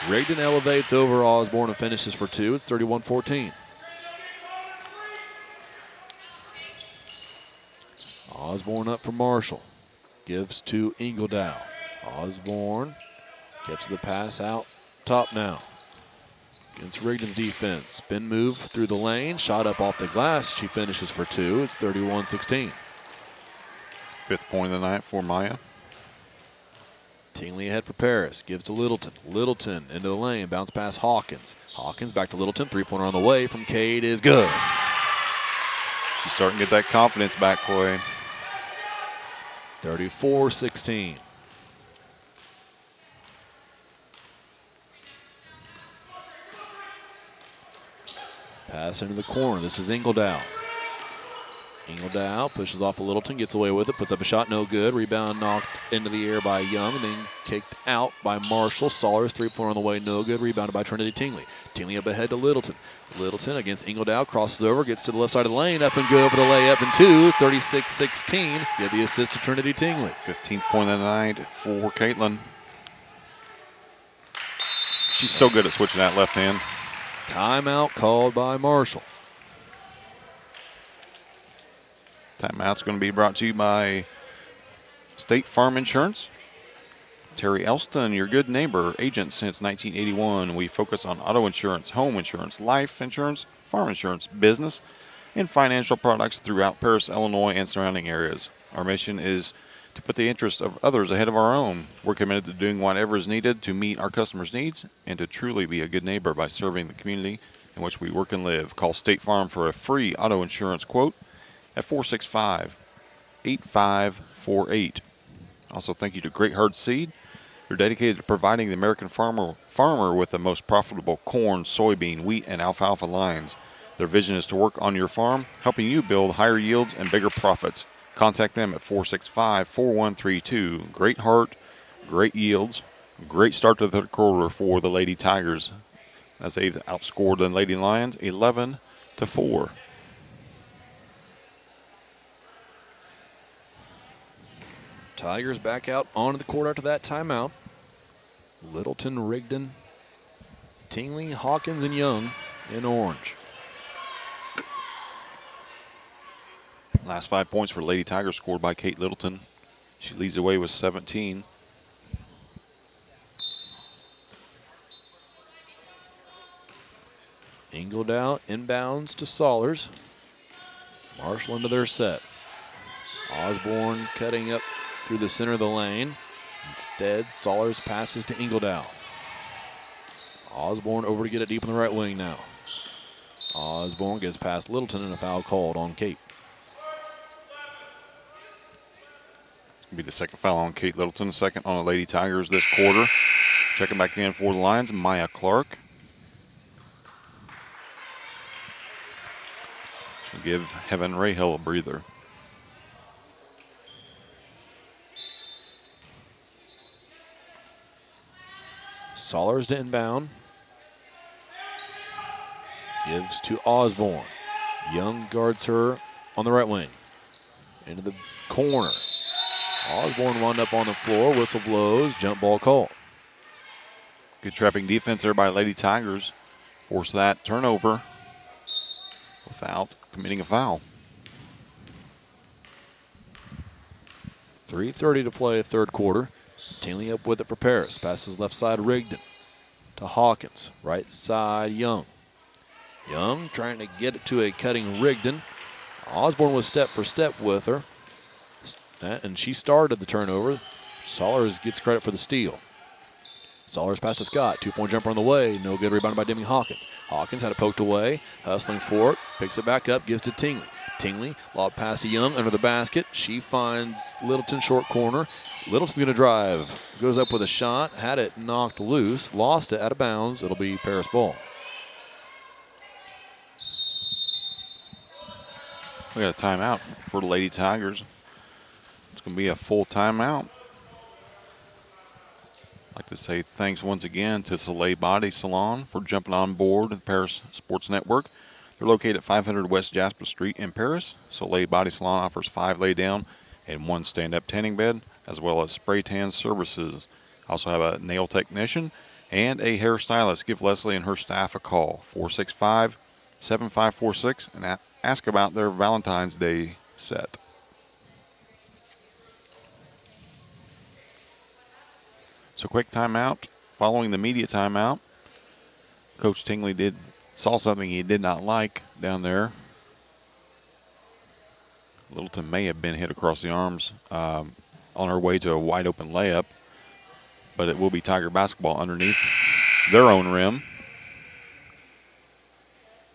Rigdon elevates over Osborne and finishes for two. It's 31-14. Osborne up for Marshall. Gives to Ingledow. Osborne gets the pass out top now. Against Rigdon's defense. Spin move through the lane. Shot up off the glass. She finishes for two. It's 31-16. Fifth point of the night for Maya. Tingley ahead for Paris. Gives to Littleton. Littleton into the lane. Bounce pass Hawkins. Hawkins back to Littleton. Three-pointer on the way from Cade is good. She's starting to get that confidence back, Clay. 34-16. Pass into the corner. This is Ingledow. Ingledow pushes off a Littleton, gets away with it, puts up a shot, no good. Rebound knocked into the air by Young, and then kicked out by Marshall. Sollers, three-pointer on the way, no good. Rebounded by Trinity Tingley. Tingley up ahead to Littleton. Littleton against Ingledow, crosses over, gets to the left side of the lane, up and good for the layup and two. 36-16. Get the assist to Trinity Tingley. 15th point of the night for Caitlin. She's so good at switching that left hand. Timeout called by Marshall. Timeout's going to be brought to you by State Farm Insurance. Terry Elston, your good neighbor, agent since 1981. We focus on auto insurance, home insurance, life insurance, farm insurance, business, and financial products throughout Paris, Illinois, and surrounding areas. Our mission is to put the interest of others ahead of our own. We're committed to doing whatever is needed to meet our customers' needs and to truly be a good neighbor by serving the community in which we work and live. Call State Farm for a free auto insurance quote at 465-8548. Also, thank you to Great Herd Seed. They're dedicated to providing the American farmer with the most profitable corn, soybean, wheat, and alfalfa lines. Their vision is to work on your farm, helping you build higher yields and bigger profits. Contact them at 465-4132. Great heart, great yields, great start to the third quarter for the Lady Tigers as they've outscored the Lady Lions 11-4. Tigers back out onto the court after that timeout. Littleton, Rigdon, Tingley, Hawkins, and Young in orange. Last 5 points for Lady Tigers scored by Kate Littleton. She leads the way with 17. Ingledow inbounds to Saulers. Marshall into their set. Osborne cutting up through the center of the lane. Instead, Saulers passes to Ingledow. Osborne over to get it deep in the right wing now. Osborne gets past Littleton and a foul called on Kate. It'll be the second foul on Kate Littleton, second on the Lady Tigers this quarter. Checking back in for the Lions, Maya Clark. She'll give Heaven Rahal a breather. Saulers to inbound. Gives to Osborne. Young guards her on the right wing. Into the corner. Osborne wound up on the floor. Whistle blows. Jump ball call. Good trapping defense there by Lady Tigers. Force that turnover without committing a foul. 3:30 to play, third quarter. Tingley up with it for Paris. Passes left side Rigdon to Hawkins. Right side Young. Young trying to get it to a cutting Rigdon. Osborne was step for step with her. And she started the turnover. Saulers gets credit for the steal. Saulers pass to Scott. 2-point jumper on the way. No good. Rebounded by Demi Hawkins. Hawkins had it poked away. Hustling for it. Picks it back up. Gives to Tingley. Tingley, lob pass to Young under the basket. She finds Littleton short corner. Littleton's going to drive. Goes up with a shot. Had it knocked loose. Lost it out of bounds. It'll be Paris ball. We got a timeout for the Lady Tigers. It's going to be a full timeout. I'd like to say thanks once again to Soleil Body Salon for jumping on board the Paris Sports Network. They're located at 500 West Jasper Street in Paris. Soleil Body Salon offers 5 lay-down and 1 stand-up tanning bed, as well as spray tan services. Also have a nail technician and a hairstylist. Give Leslie and her staff a call, 465-7546, and ask about their Valentine's Day set. So quick timeout. Following the media timeout, Coach Tingley saw something he did not like down there. Littleton may have been hit across the arms on her way to a wide open layup, but it will be Tiger basketball underneath their own rim.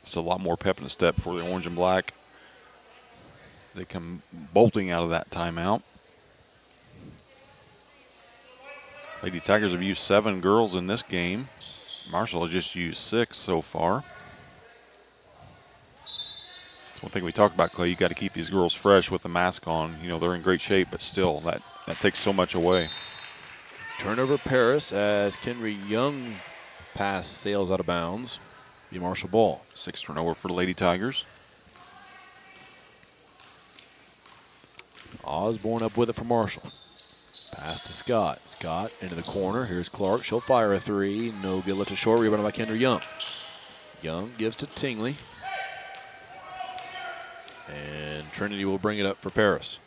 It's a lot more pep in the step for the orange and black. They come bolting out of that timeout. Lady Tigers have used 7 girls in this game. Marshall has just used 6 so far. That's one thing we talked about, Clay. You got to keep these girls fresh with the mask on. You know, they're in great shape, but still, that takes so much away. Turnover Paris as Kenry Young pass sails out of bounds. Be Marshall ball. 6th turnover for the Lady Tigers. Osborne up with it for Marshall. Pass to Scott. Scott into the corner. Here's Clark. She'll fire a 3. No good. Left to short. Rebounded by Kendra Young. Young gives to Tingley. And Trinity will bring it up for Paris.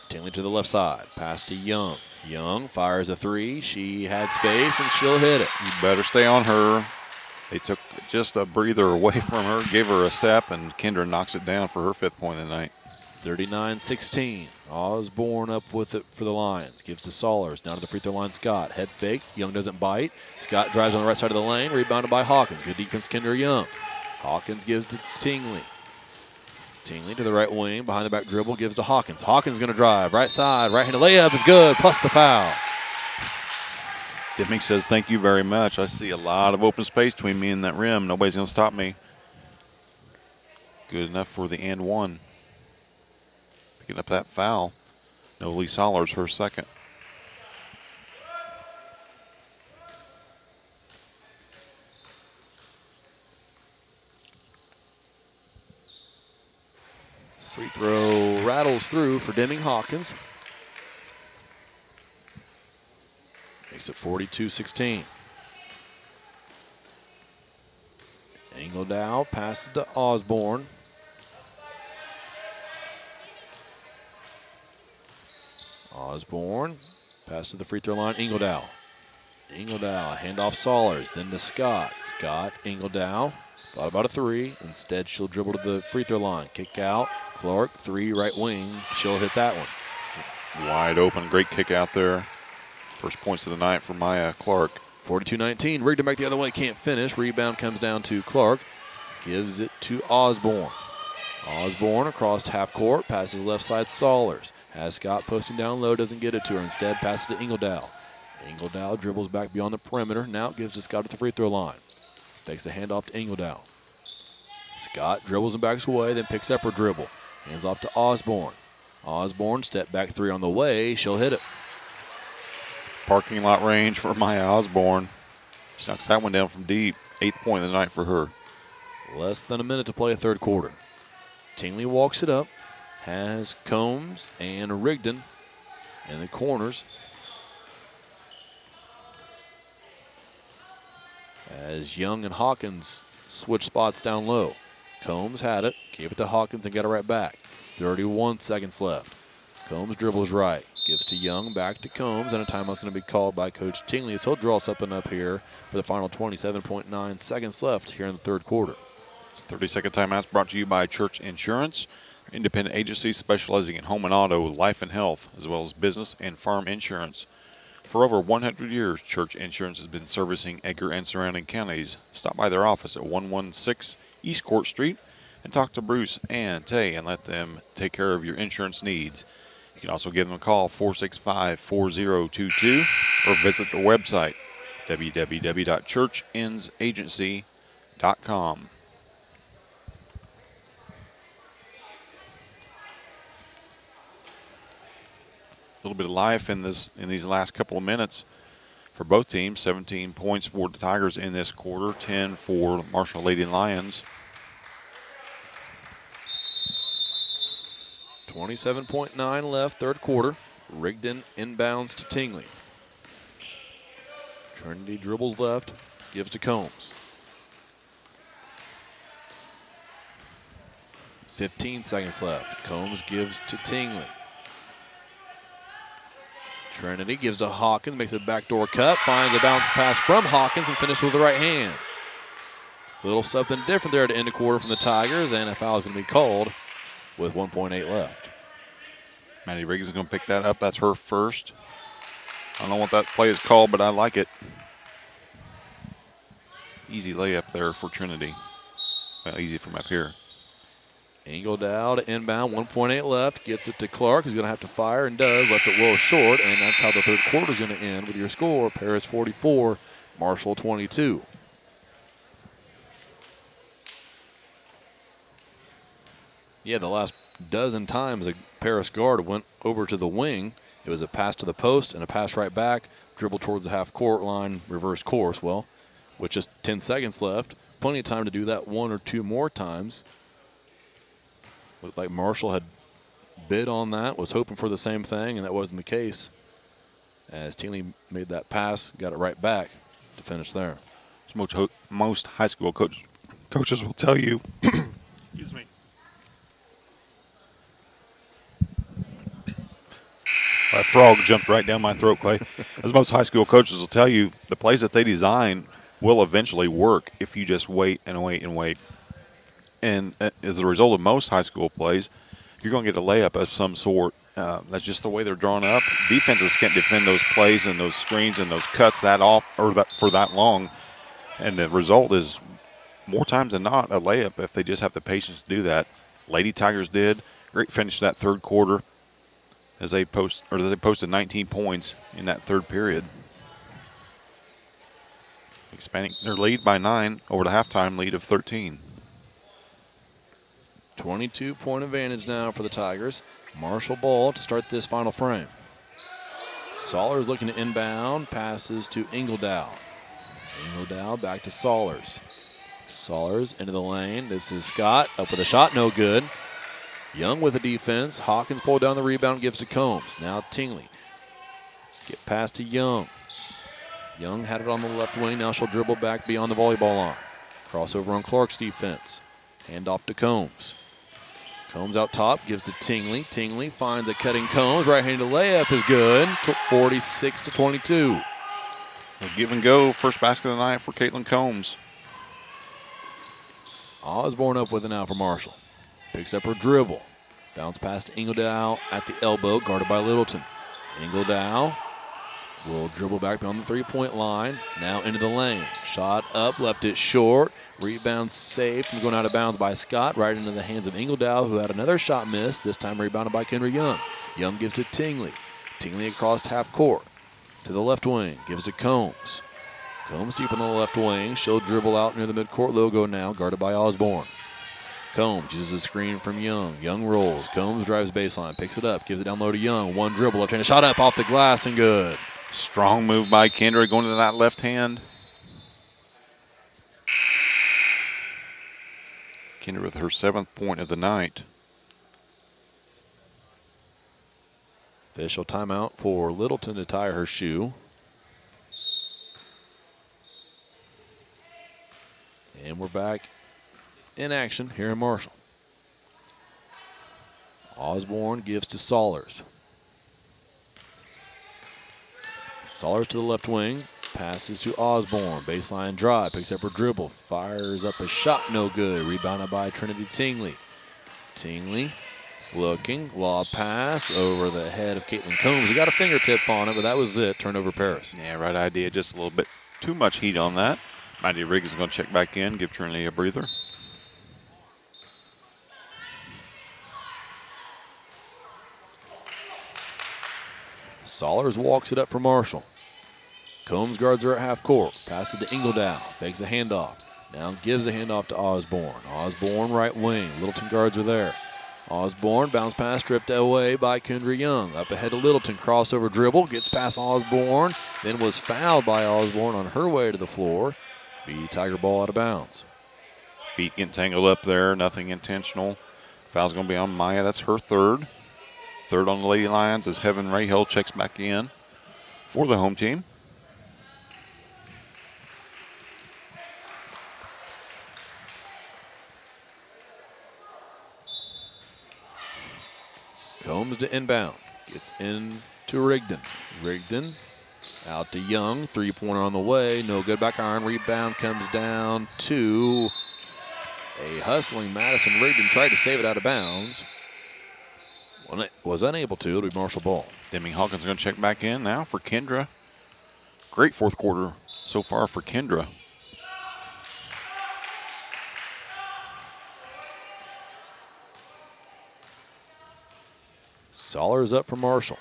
Tingley to the left side. Pass to Young. Young fires a 3. She had space and she'll hit it. You better stay on her. They took just a breather away from her, gave her a step, and Kendra knocks it down for her 5th point of the night. 39-16. Osborne up with it for the Lions. Gives to Saulers. Down to the free throw line, Scott. Head fake. Young doesn't bite. Scott drives on the right side of the lane. Rebounded by Hawkins. Good defense, Kendra Young. Hawkins gives to Tingley. Tingley to the right wing. Behind the back dribble. Gives to Hawkins. Hawkins going to drive. Right side. Right-handed layup is good. Plus the foul. Deming says, thank you very much. I see a lot of open space between me and that rim. Nobody's going to stop me. Good enough for the and one. Picking up that foul. No Lee Sollers for a second. Free throw rattles through for Deming Hawkins. Makes it 42-16. Engeldow passes to Osborne. Osborne pass to the free throw line. Engeldow. Engeldow, handoff Sollers, then to Scott. Scott, Engeldow, thought about a three. Instead, she'll dribble to the free throw line. Kick out. Clark, three, right wing. She'll hit that one. Wide open, great kick out there. First points of the night for Maya Clark. 42-19. Rigdon back the other way, can't finish. Rebound comes down to Clark. Gives it to Osborne. Osborne across half court, passes left side Sollers. Has Scott posting down low, doesn't get it to her. Instead, passes to Engeldow. Engeldow dribbles back beyond the perimeter. Now gives to Scott at the free throw line. Takes a handoff to Engeldow. Scott dribbles and backs away, then picks up her dribble. Hands off to Osborne. Osborne, step back three on the way. She'll hit it. Parking lot range for Maya Osborne. She knocks that one down from deep. 8th point of the night for her. Less than a minute to play a third quarter. Tingley walks it up. Has Combs and Rigdon in the corners. As Young and Hawkins switch spots down low. Combs had it, gave it to Hawkins and got it right back. 31 seconds left. Combs dribbles right, gives to Young, back to Combs, and a timeout's going to be called by Coach Tingley. So he'll draw something up here for the final 27.9 seconds left here in the third quarter. 30-second timeouts brought to you by Church Insurance, independent agency specializing in home and auto, life and health, as well as business and farm insurance. For over 100 years, Church Insurance has been servicing Edgar and surrounding counties. Stop by their office at 116 East Court Street and talk to Bruce and Tay and let them take care of your insurance needs. You can also give them a call, 465-4022, or visit their website, www.churchinsagency.com. A little bit of life in these last couple of minutes for both teams. 17 points for the Tigers in this quarter, 10 for Marshall Lady Lions. 27.9 left, third quarter. Rigdon inbounds to Tingley. Trinity dribbles left, gives to Combs. 15 seconds left. Combs gives to Tingley. Trinity gives to Hawkins, makes a backdoor cut, finds a bounce pass from Hawkins and finishes with the right hand. A little something different there to end the quarter from the Tigers, and a foul is going to be called with 1.8 left. Maddie Riggs is going to pick that up. That's her first. I don't know what that play is called, but I like it. Easy layup there for Trinity. Well, easy from up here. Engeldow to inbound, 1.8 left. Gets it to Clark, who's going to have to fire, and does. Left it well short, and that's how the third quarter is going to end with your score. Paris 44, Marshall 22. Yeah, the last dozen times a Paris guard went over to the wing, it was a pass to the post and a pass right back, dribble towards the half-court line, reverse course. Well, with just 10 seconds left, plenty of time to do that one or two more times. Looked like Marshall had bid on that, was hoping for the same thing, and that wasn't the case. As Tingley made that pass, got it right back to finish there. Most high school coaches will tell you, excuse me. That frog jumped right down my throat, Clay. As most high school coaches will tell you, the plays that they design will eventually work if you just wait and wait and wait. And as a result of most high school plays, you're going to get a layup of some sort. That's just the way they're drawn up. Defenses can't defend those plays and those screens and those cuts for that long. And the result is, more times than not, a layup if they just have the patience to do that. Lady Tigers did. Great finish that third quarter as they posted 19 points in that third period. expanding their lead by 9 over the halftime lead of 13. 22-point advantage now for the Tigers. Marshall ball to start this final frame. Saulers looking to inbound, passes to Ingledow. Ingledow back to Saulers. Saulers into the lane. This is Scott up with a shot, no good. Young with the defense. Hawkins pulled down the rebound, gives to Combs. Now Tingley. Skip pass to Young. Young had it on the left wing. Now she'll dribble back beyond the volleyball line. Crossover on Clark's defense. Hand off to Combs. Combs out top, gives to Tingley. Tingley finds a cutting Combs. Right-handed layup is good. 46-22. A give and go. First basket of the night for Caitlin Combs. Osborne up with it now for Marshall. Picks up her dribble. Bounce pass to Ingledow at the elbow, guarded by Littleton. Ingledow will dribble back beyond the three-point line. Now into the lane. Shot up, left it short. Rebound safe from going out of bounds by Scott, right into the hands of Ingledow, who had another shot missed, this time rebounded by Kendra Young. Young gives it Tingley. Tingley across half court. To the left wing, gives to Combs. Combs deep on the left wing. She'll dribble out near the midcourt logo now, guarded by Osborne. Combs uses a screen from Young. Young rolls. Combs drives baseline, picks it up, gives it down low to Young. One dribble, left-handed shot up off the glass and good. Strong move by Kendra going to that left hand. Kendra with her 7th point of the night. Official timeout for Littleton to tie her shoe. And we're back in action here in Marshall. Osborne gives to Saulers. Saulers to the left wing. Passes to Osborne. Baseline drive. Picks up her dribble. Fires up a shot. No good. Rebounded by Trinity Tingley. Tingley looking. Lob pass over the head of Caitlin Combs. He got a fingertip on it, but that was it. Turnover Paris. Yeah, right idea. Just a little bit too much heat on that. Mighty Riggs is going to check back in, give Trinity a breather. Saulers walks it up for Marshall. Combs guards her at half court. Passes to Ingledow. Fakes a handoff. Now gives a handoff to Osborne. Osborne right wing. Littleton guards are there. Osborne bounce pass stripped away by Kendra Young. Up ahead to Littleton. Crossover dribble. Gets past Osborne. Then was fouled by Osborne on her way to the floor. Be Tiger ball out of bounds. Feet getting tangled up there. Nothing intentional. Foul's going to be on Maya. That's her third. Third on the Lady Lions as Heaven Rayhill checks back in for the home team. Combs to inbound. Gets in to Rigdon. Rigdon out to Young. Three-pointer on the way. No good. Back iron. Rebound comes down to a hustling Madison Rigdon. Tried to save it out of bounds. Was unable to. It'll be Marshall ball. Deming Hawkins going to check back in now for Kendra. Great fourth quarter so far for Kendra. Saulers up for Marshall.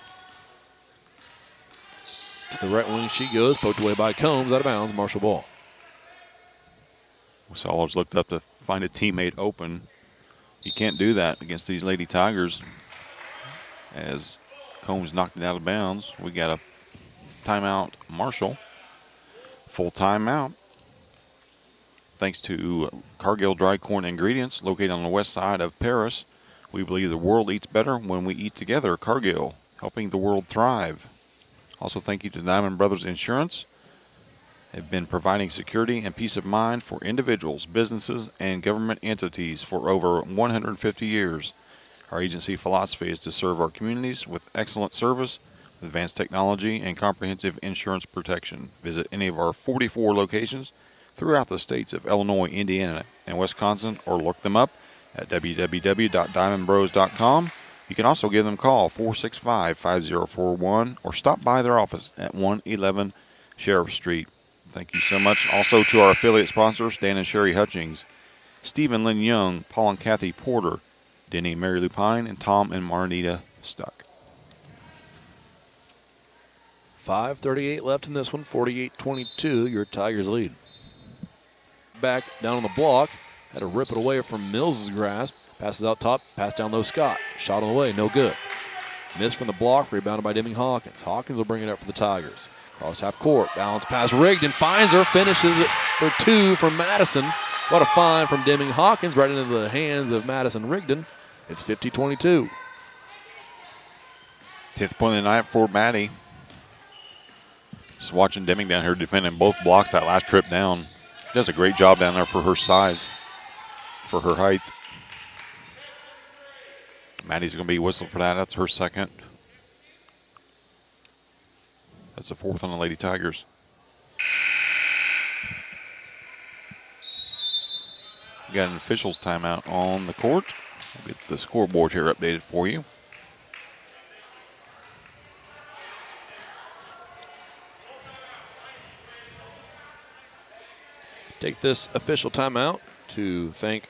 To the right wing she goes, poked away by Combs, out of bounds, Marshall ball. Saulers looked up to find a teammate open. You can't do that against these Lady Tigers. As Combs knocked it out of bounds, we got a timeout, Marshall. Full timeout. Thanks to Cargill Dry Corn Ingredients, located on the west side of Paris. We believe the world eats better when we eat together. Cargill, helping the world thrive. Also, thank you to Diamond Brothers Insurance. They've been providing security and peace of mind for individuals, businesses, and government entities for over 150 years. Our agency philosophy is to serve our communities with excellent service, advanced technology, and comprehensive insurance protection. Visit any of our 44 locations throughout the states of Illinois, Indiana, and Wisconsin, or look them up at www.diamondbros.com. You can also give them a call, 465-5041, or stop by their office at 111 Sheriff Street. Thank you so much. Also to our affiliate sponsors, Dan and Sherry Hutchings, Stephen Lynn Young, Paul and Kathy Porter, Denny and Mary Lupine, and Tom and Marnita Stuck. 5:38 left in this one, 48-22, your Tigers lead. back down on the block. Had to rip it away from Mills' grasp. Passes out top, pass down low Scott. Shot on the way, no good. Missed from the block, rebounded by Deming Hawkins. Hawkins will bring it up for the Tigers. Cross half court, balance pass rigged and finds her, finishes it for 2 from Madison. What a find from Deming Hawkins right into the hands of Madison Rigdon. It's 50-22. 10th point of the night for Maddie. Just watching Deming down here defending both blocks that last trip down. Does a great job down there for her size, for her height. Maddie's going to be whistled for that. That's her second. That's the 4th on the Lady Tigers. We got an officials timeout on the court. I'll get the scoreboard here updated for you. Take this official timeout to thank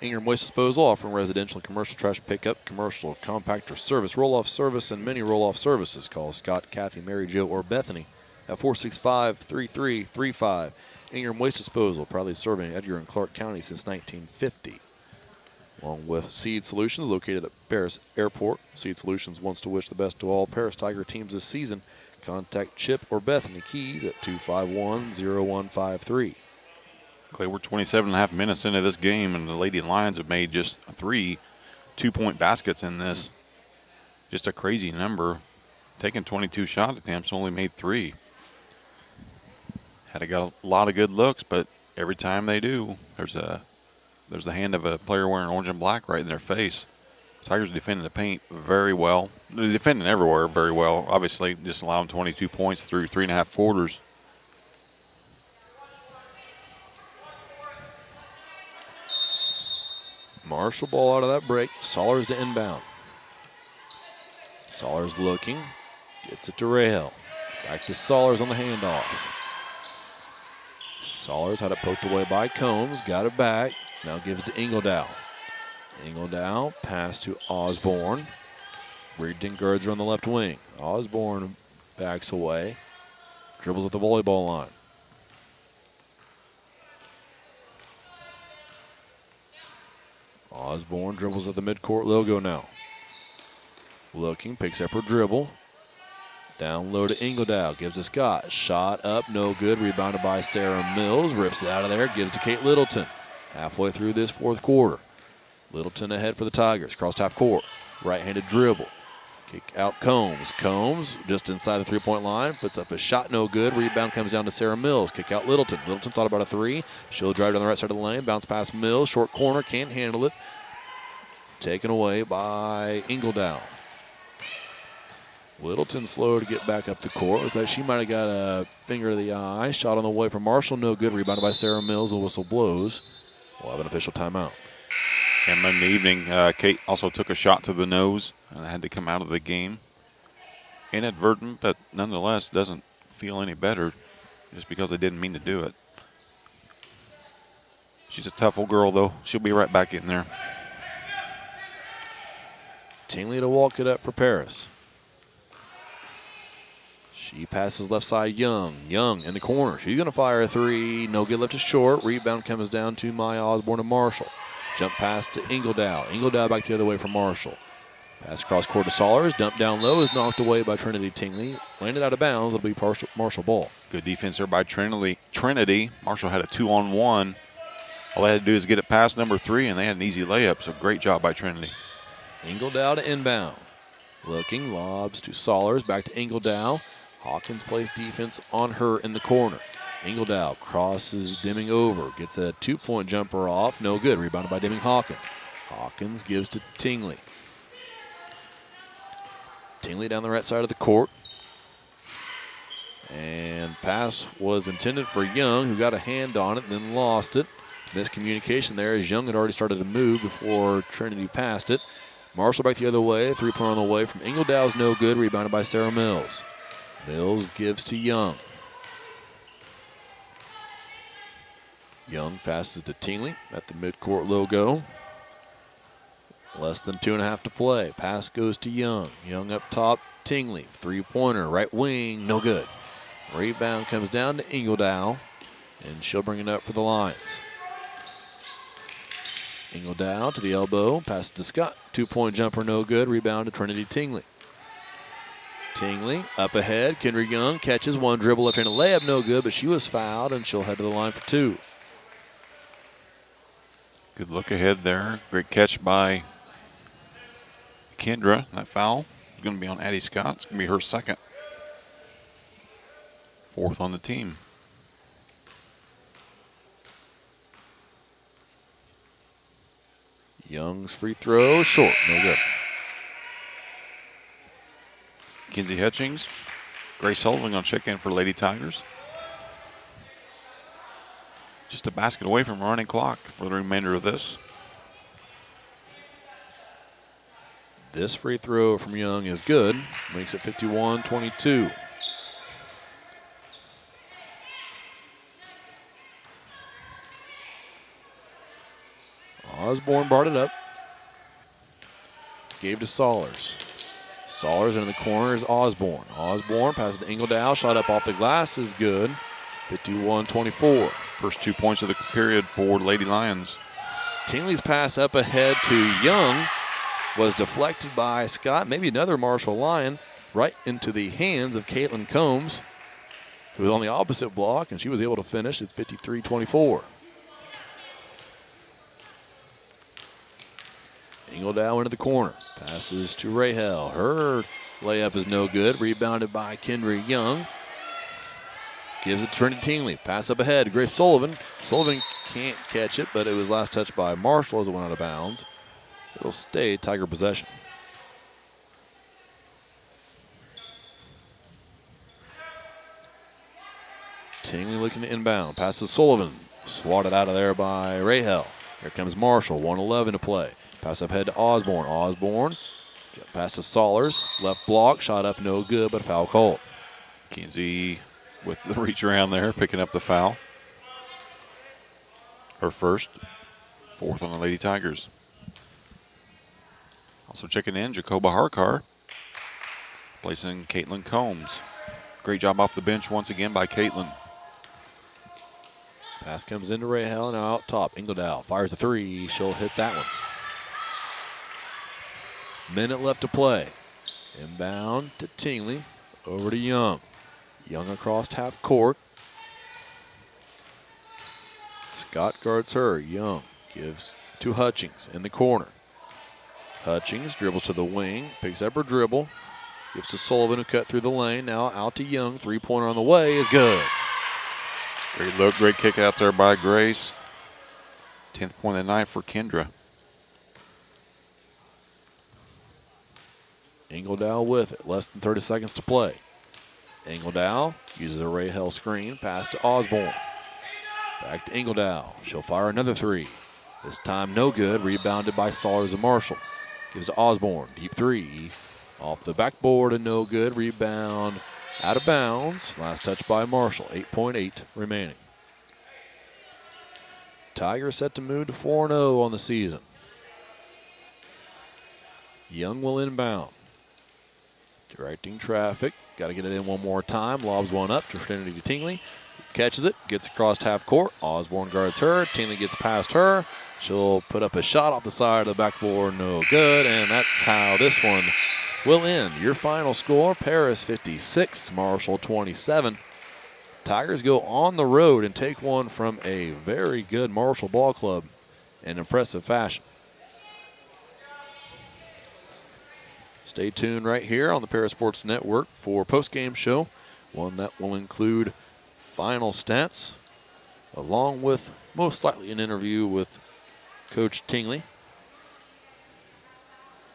Ingram Waste Disposal, offering residential and commercial trash pickup, commercial compactor service, roll-off service, and many roll-off services. Call Scott, Kathy, Mary Jo, or Bethany at 465-3335. Ingram Waste Disposal, proudly serving Edgar and Clark County since 1950. Along with Seed Solutions, located at Paris Airport. Seed Solutions wants to wish the best to all Paris Tiger teams this season. Contact Chip or Bethany Keys at 251-0153. Clay, we're 27.5 minutes into this game, and the Lady Lions have made just 3 two-point baskets in this. Just a crazy number. Taking 22 shot attempts, only made 3. Had got a lot of good looks, but every time they do, there's the hand of a player wearing orange and black right in their face. Tigers defending the paint very well. They're defending everywhere very well. Obviously, just allowing 22 points through 3.5 quarters. Marshall ball out of that break. Sollers to inbound. Sollers looking. Gets it to Rahal. Back to Sollers on the handoff. Sollers had it poked away by Combs. Got it back. Now gives to Ingledow. Ingledow pass to Osborne. Rigdon girds her on the left wing. Osborne backs away. Dribbles at the volleyball line. Osborne dribbles at the midcourt logo now. Looking, picks up her dribble. Down low to Ingledow, gives to Scott. Shot up, no good. Rebounded by Sarah Mills. Rips it out of there, gives to Kate Littleton. Halfway through this 4th quarter. Littleton ahead for the Tigers. Crossed half court. Right-handed dribble. Kick out Combs. Combs just inside the 3-point line. Puts up a shot, no good. Rebound comes down to Sarah Mills. Kick out Littleton. Littleton thought about a 3. She'll drive down the right side of the lane. Bounce past Mills. Short corner. Can't handle it. Taken away by Ingledow. Littleton slow to get back up the court. Looks like she might have got a finger to the eye. Shot on the way from Marshall. No good. Rebounded by Sarah Mills. The whistle blows. We'll have an official timeout. And in the evening, Kate also took a shot to the nose and had to come out of the game. Inadvertent, but nonetheless doesn't feel any better just because they didn't mean to do it. She's a tough old girl, though. She'll be right back in there. Tingley to walk it up for Paris. She passes left side Young. Young in the corner. She's going to fire a 3. No good, left it short. Rebound comes down to Maya Osborne and Marshall. Jump pass to Ingledow. Ingledow back the other way for Marshall. Pass across court to Sollers. Dump down low is knocked away by Trinity Tingley. Landed out of bounds. It'll be Marshall ball. Good defense there by Trinity. Marshall had a 2-on-1. All they had to do is get it past number 3, and they had an easy layup. So great job by Trinity. Ingledow to inbound. Looking, lobs to Sollers. Back to Ingledow. Hawkins plays defense on her in the corner. Ingledow crosses Deming over. Gets a 2-point jumper off. No good. Rebounded by Deming Hawkins. Hawkins gives to Tingley. Tingley down the right side of the court. And pass was intended for Young, who got a hand on it and then lost it. Miscommunication there as Young had already started to move before Trinity passed it. Marshall back the other way. 3-point on the way from Ingledow's no good. Rebounded by Sarah Mills. Mills gives to Young. Young passes to Tingley at the midcourt logo. Less than 2.5 to play. Pass goes to Young. Young up top, Tingley. 3-pointer, right wing, no good. Rebound comes down to Ingledow, and she'll bring it up for the Lions. Ingledow to the elbow, pass to Scott. 2-point jumper, no good. Rebound to Trinity Tingley. Tingley up ahead. Kendra Young catches one dribble left-handed layup, no good, but she was fouled, and she'll head to the line for 2. Good look ahead there. Great catch by Kendra. That foul is going to be on Addie Scott. It's going to be her second. 4th on the team. Young's free throw, short, no good. Kinsey Hutchings. Grace Sullivan going to check in for Lady Tigers. Just a basket away from running clock for the remainder of this. This free throw from Young is good. Makes it 51-22. Osborne brought it up. Gave to Saulers. Saulers into the corner is Osborne. Osborne passes to Ingledow. Shot up off the glass is good. 51-24. First 2 points of the period for Lady Lions. Tingley's pass up ahead to Young was deflected by Scott. Maybe another Marshall Lion right into the hands of Caitlin Combs, who was on the opposite block, and she was able to finish. It's 53-24. Ingledow into the corner. Passes to Rahel. Her layup is no good. Rebounded by Kendra Young. Gives it to Trinity Tingley. Pass up ahead. Grace Sullivan. Sullivan can't catch it, but it was last touched by Marshall as it went out of bounds. It'll stay Tiger possession. Tingley looking to inbound. Passes Sullivan. Swatted out of there by Rahel. Here comes Marshall. 1:11 to play. Pass up ahead to Osborne. Osborne. Pass to Saulers. Left block. Shot up no good, but foul called. Kinsey with the reach around there, picking up the foul. Her first. 4th on the Lady Tigers. Also checking in, Jacoba Harkar. Placing Caitlin Combs. Great job off the bench once again by Caitlin. Pass comes into Rahel. Now out top. Ingledow fires a 3. She'll hit that one. Minute left to play. Inbound to Tingley. Over to Young. Young across half court. Scott guards her. Young gives to Hutchings in the corner. Hutchings dribbles to the wing. Picks up her dribble. Gives to Sullivan, who cut through the lane. Now out to Young. 3-pointer on the way is good. Great look, great kick out there by Grace. 10th point of the night for Kendra. Ingledow with it. Less than 30 seconds to play. Ingledow uses a Rahel screen. Pass to Osborne. Back to Ingledow. She'll fire another 3. This time no good. Rebounded by Saulers and Marshall. Gives to Osborne. Deep 3. Off the backboard and no good. Rebound out of bounds. Last touch by Marshall. 8.8 remaining. Tigers set to move to 4-0 on the season. Young will inbound. Directing traffic. Got to get it in one more time. Lobs one up to Trinity Tingley. Catches it. Gets across half court. Osborne guards her. Tingley gets past her. She'll put up a shot off the side of the backboard. No good. And that's how this one will end. Your final score, Paris 56, Marshall 27. Tigers go on the road and take one from a very good Marshall ball club in impressive fashion. Stay tuned right here on the Paris Sports Network for a post-game show, one that will include final stats, along with most likely an interview with Coach Tingley,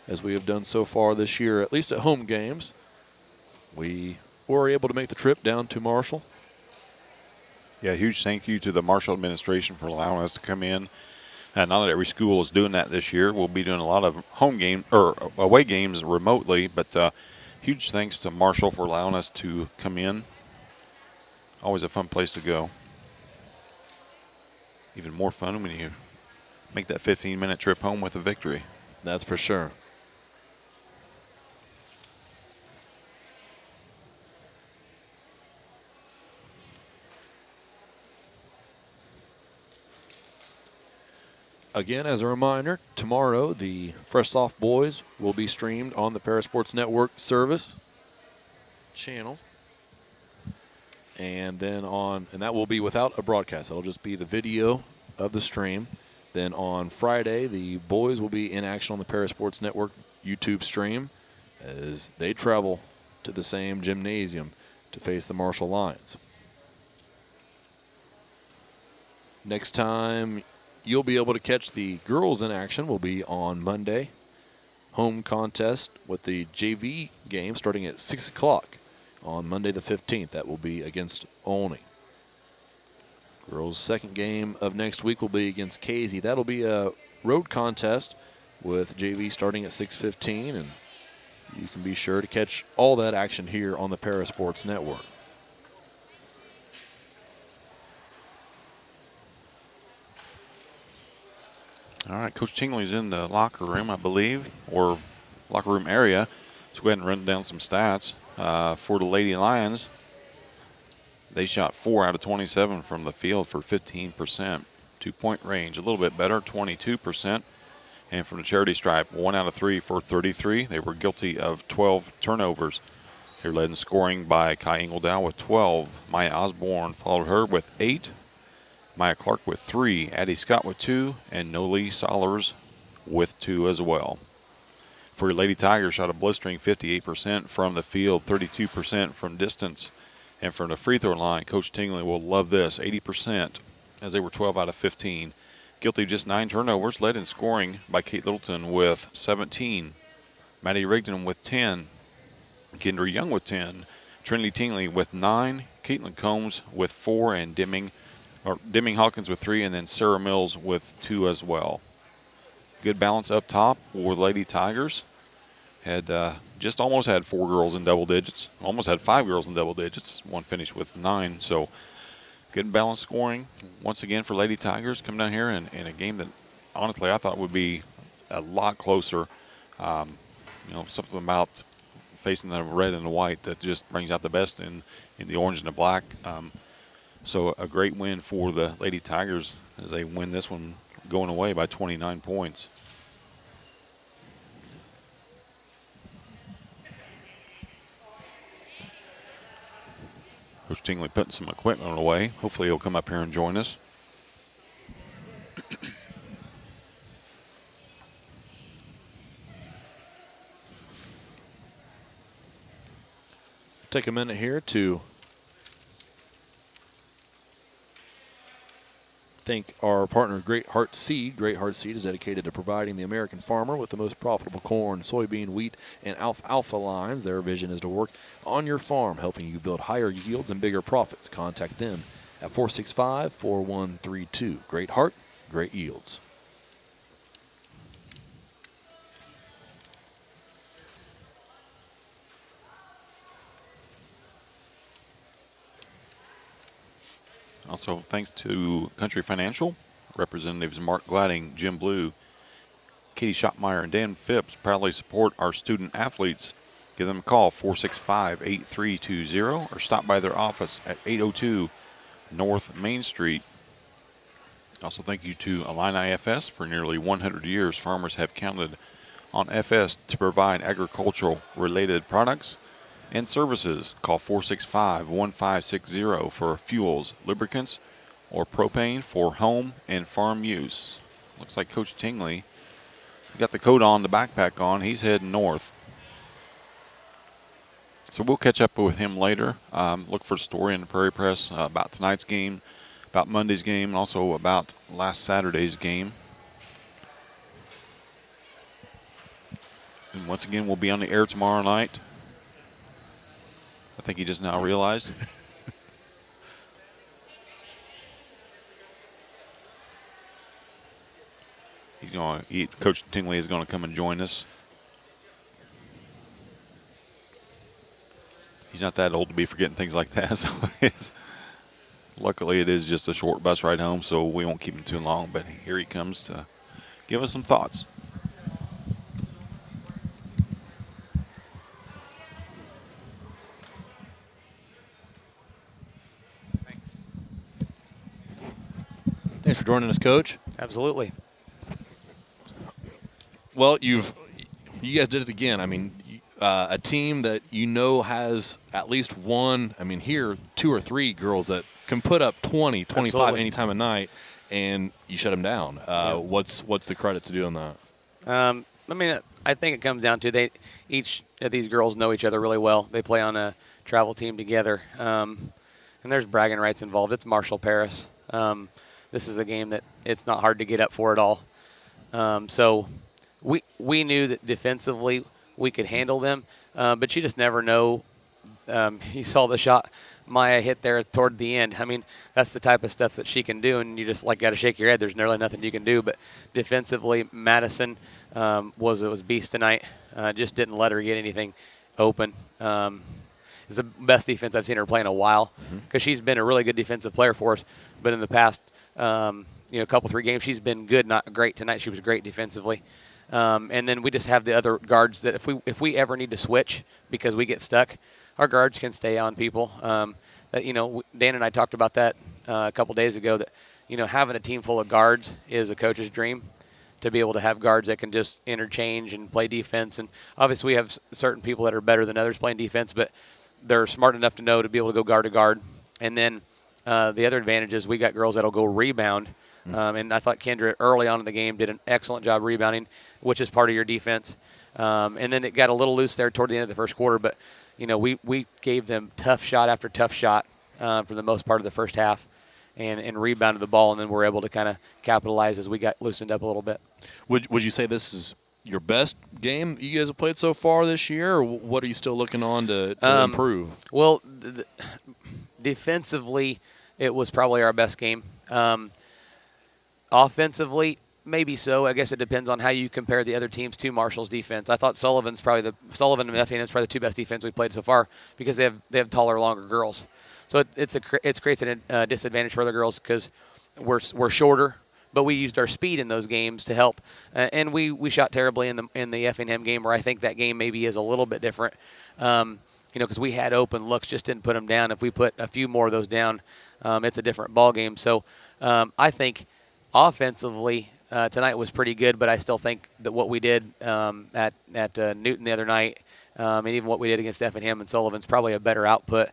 as we have done so far this year, at least at home games. We were able to make the trip down to Marshall. Yeah, huge thank you to the Marshall administration for allowing us to come in. And not that every school is doing that this year. We'll be doing a lot of home game or away games remotely, but huge thanks to Marshall for allowing us to come in. Always a fun place to go. Even more fun when you make that 15-minute trip home with a victory. That's for sure. Again, as a reminder, tomorrow the Fresh Soft Boys will be streamed on the Parasports Network service channel. And then and that will be without a broadcast. That'll just be the video of the stream. Then on Friday, the boys will be in action on the Parasports Network YouTube stream as they travel to the same gymnasium to face the Marshall Lions. Next time you'll be able to catch the girls in action will be on Monday. Home contest with the JV game starting at 6 o'clock on Monday the 15th. That will be against Olney. Girls' second game of next week will be against Casey. That'll be a road contest with JV starting at 6:15, and you can be sure to catch all that action here on the Parasports Network. All right, Coach Tingley's in the locker room, I believe, or locker room area. So go ahead and run down some stats for the Lady Lions. They shot 4 out of 27 from the field for 15%. 2-point range, a little bit better, 22%. And from the charity stripe, 1 out of 3 for 33. They were guilty of 12 turnovers. They were led in scoring by Kai Ingledow with 12. Maya Osborne followed her with 8. Maya Clark with 3. Addie Scott with 2. And Noli Solers with 2 as well. For your Lady Tigers, shot a blistering 58% from the field, 32% from distance. And from the free throw line, Coach Tingley will love this, 80%, as they were 12 out of 15. Guilty of just 9 turnovers, led in scoring by Kate Littleton with 17. Maddie Rigdon with 10. Kendra Young with 10. Trinity Tingley with 9. Caitlin Combs with 4. And Deming Hawkins with 3. And then Sarah Mills with 2 as well. Good balance up top for the Lady Tigers. Had just almost had 4 girls in double digits. Almost had 5 girls in double digits. One finished with 9. So good balanced scoring once again for Lady Tigers. Come down here in a game that honestly I thought would be a lot closer. Something about facing the red and the white that just brings out the best in the orange and the black. So a great win for the Lady Tigers as they win this one going away by 29 points. Coach Tingley putting some equipment away. Hopefully he'll come up here and join us. Take a minute here to thank our partner, Great Heart Seed. Great Heart Seed is dedicated to providing the American farmer with the most profitable corn, soybean, wheat, and alfalfa lines. Their vision is to work on your farm, helping you build higher yields and bigger profits. Contact them at 465-4132. Great Heart, great yields. Also, thanks to Country Financial, Representatives Mark Gladding, Jim Blue, Katie Schottmeyer, and Dan Phipps proudly support our student athletes. Give them a call, 465-8320, or stop by their office at 802 North Main Street. Also, thank you to Illini FS. For nearly 100 years, farmers have counted on FS to provide agricultural-related products and services. Call 465-1560 for fuels, lubricants, or propane for home and farm use. Looks like Coach Tingley got the coat on, the backpack on. He's heading north. So we'll catch up with him later. Look for a story in the Prairie Press about tonight's game, about Monday's game, and also about last Saturday's game. And once again, we'll be on the air tomorrow night. I think he just now realized. Coach Tingley is going to come and join us. He's not that old to be forgetting things like that. So luckily, it is just a short bus ride home, so we won't keep him too long. But here he comes to give us some thoughts. Thanks for joining us, Coach. Absolutely. Well, you guys did it again. I mean, a team that has at least one. I mean, here 2 or 3 girls that can put up 20, 25 Absolutely. any time of night, and you shut them down. What's the credit to doing that? I mean, I think it comes down to each of these girls know each other really well. They play on a travel team together, and there's bragging rights involved. It's Marshall Paris. This is a game that it's not hard to get up for at all. So we knew that defensively we could handle them, but you just never know. You saw the shot Maya hit there toward the end. I mean, that's the type of stuff that she can do, and you just got to shake your head. There's nearly nothing you can do. But defensively, Madison was beast tonight. Just didn't let her get anything open. It's the best defense I've seen her play in a while because she's been a really good defensive player for us. But in the past, couple 3 games, she's been good, not great. Tonight she was great defensively. And then we just have the other guards that if we ever need to switch because we get stuck, our guards can stay on people. Dan and I talked about that a couple days ago. That having a team full of guards is a coach's dream. To be able to have guards that can just interchange and play defense, and obviously we have certain people that are better than others playing defense, but they're smart enough to know to be able to go guard to guard. And then the other advantage is we got girls that'll go rebound. And I thought Kendra early on in the game did an excellent job rebounding, which is part of your defense. And then it got a little loose there toward the end of the first quarter, but we gave them tough shot after tough shot for the most part of the first half, and rebounded the ball, and then we're able to kind of capitalize as we got loosened up a little bit. Would you say this is your best game that you guys have played so far this year, or what are you still looking on to improve? Well, defensively, it was probably our best game. Offensively, maybe so. I guess it depends on how you compare the other teams to Marshall's defense. I thought Sullivan and Effingham is probably the 2 best defense we've played so far because they have taller, longer girls. So it creates a disadvantage for other girls because we're shorter, but we used our speed in those games to help. And we shot terribly in the Effingham game, where I think that game maybe is a little bit different. Because we had open looks, just didn't put them down. If we put a few more of those down, it's a different ball game. So I think offensively tonight was pretty good, but I still think that what we did at Newton the other night, and even what we did against Effingham and Sullivan's probably a better output.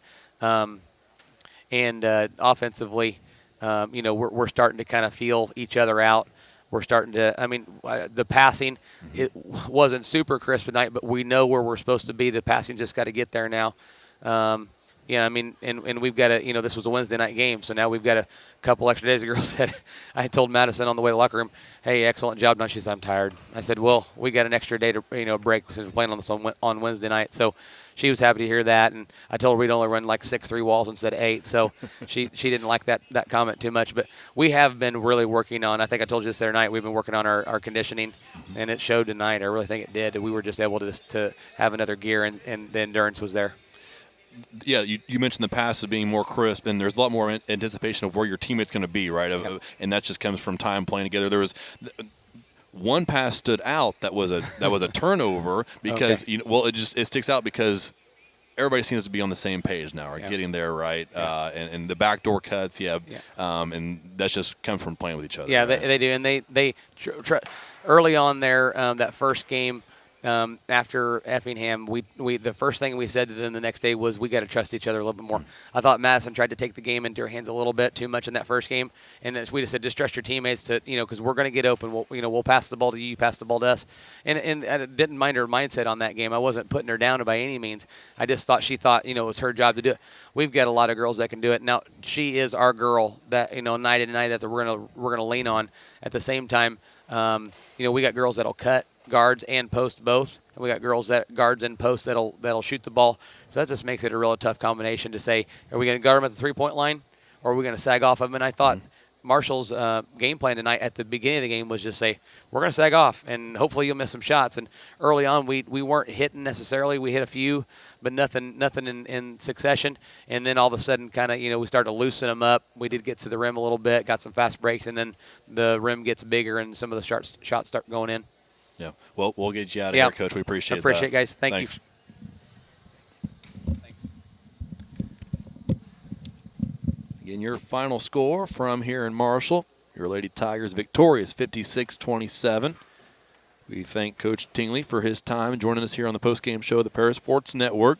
And offensively, we're starting to kind of feel each other out. We're starting to, the passing, it wasn't super crisp tonight, but we know where we're supposed to be. The passing just got to get there now. And we've got to, this was a Wednesday night game, so now we've got a couple extra days. The girl said, I told Madison on the way to the locker room, hey, excellent job done. She said, I'm tired. I said, well, we got an extra day to, break since we're playing on this on Wednesday night. So she was happy to hear that, and I told her we'd only run like 6 3 walls instead of 8. So she didn't like that comment too much. But we have been really working on, I think I told you this the other night, we've been working on our conditioning, and it showed tonight. I really think it did. We were just able to have another gear, and the endurance was there. Yeah, you mentioned the passes being more crisp, and there's a lot more anticipation of where your teammate's going to be, right? Yep. And that just comes from time playing together. There was one pass stood out that was a turnover because Okay. It sticks out because everybody seems to be on the same page now, right? Yeah. Getting there, right? Yeah. And the backdoor cuts, and that's just come from playing with each other. Yeah, right? they do, and they early on there that first game. After Effingham, we the first thing we said to them the next day was we got to trust each other a little bit more. I thought Madison tried to take the game into her hands a little bit too much in that first game, and we just said just trust your teammates to because we're going to get open. We'll pass the ball to you, pass the ball to us, and I didn't mind her mindset on that game. I wasn't putting her down by any means. I just thought she thought it was her job to do it. We've got a lot of girls that can do it. Now she is our girl that night in and night out that we're gonna lean on. At the same time, we got girls that'll cut guards and post both, and we got girls that guards and post that'll shoot the ball. So that just makes it a real tough combination to say, are we going to guard them at the 3-point line, or are we going to sag off them? And I thought Marshall's game plan tonight at the beginning of the game was just say, we're going to sag off, and hopefully you'll miss some shots. And early on, we weren't hitting necessarily. We hit a few, but nothing in succession. And then all of a sudden, kind of, we started to loosen them up. We did get to the rim a little bit, got some fast breaks, and then the rim gets bigger, and some of the shots start going in. Yeah. Well, we'll get you out of here, Coach. We appreciate that. It, guys. Thanks. Thanks. Again, your final score from here in Marshall. Your Lady Tigers victorious 56-27. We thank Coach Tingley for his time joining us here on the postgame show of the Paris Sports Network.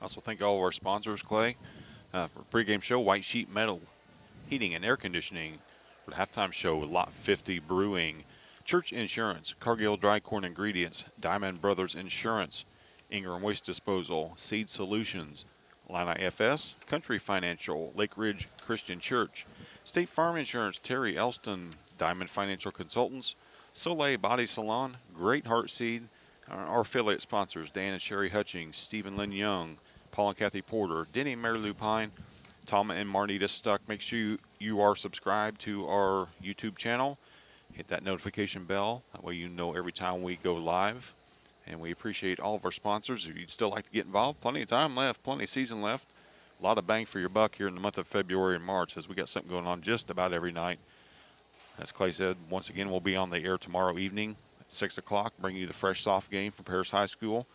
Also thank all of our sponsors, Clay. For pregame show, White Sheet Metal Heating and Air Conditioning. For the halftime show, Lot 50 Brewing, Church Insurance, Cargill Dry Corn Ingredients, Diamond Brothers Insurance, Ingram Waste Disposal, Seed Solutions, Illini FS, Country Financial, Lake Ridge Christian Church, State Farm Insurance, Terry Elston, Diamond Financial Consultants, Soleil Body Salon, Great Heart Seed, our affiliate sponsors, Dan and Sherry Hutchings, Stephen Lynn Young, Paul and Kathy Porter, Denny and Mary Lou Pine, Tom and Marnita Stuck. Make sure you are subscribed to our YouTube channel. Hit that notification bell. That way you know every time we go live. And we appreciate all of our sponsors. If you'd still like to get involved, plenty of time left, plenty of season left. A lot of bang for your buck here in the month of February and March, as we got something going on just about every night. As Clay said, once again, we'll be on the air tomorrow evening at 6 o'clock, bringing you the fresh soft game from Paris High School.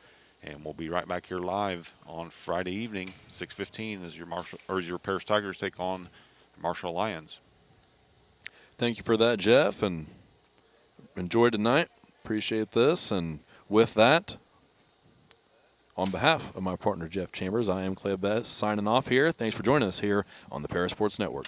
And we'll be right back here live on Friday evening, 6:15, as your Paris Tigers take on the Marshall Lions. Thank you for that, Jeff, and enjoy tonight. Appreciate this. And with that, on behalf of my partner, Jeff Chambers, I am Clay Best signing off here. Thanks for joining us here on the Paris Sports Network.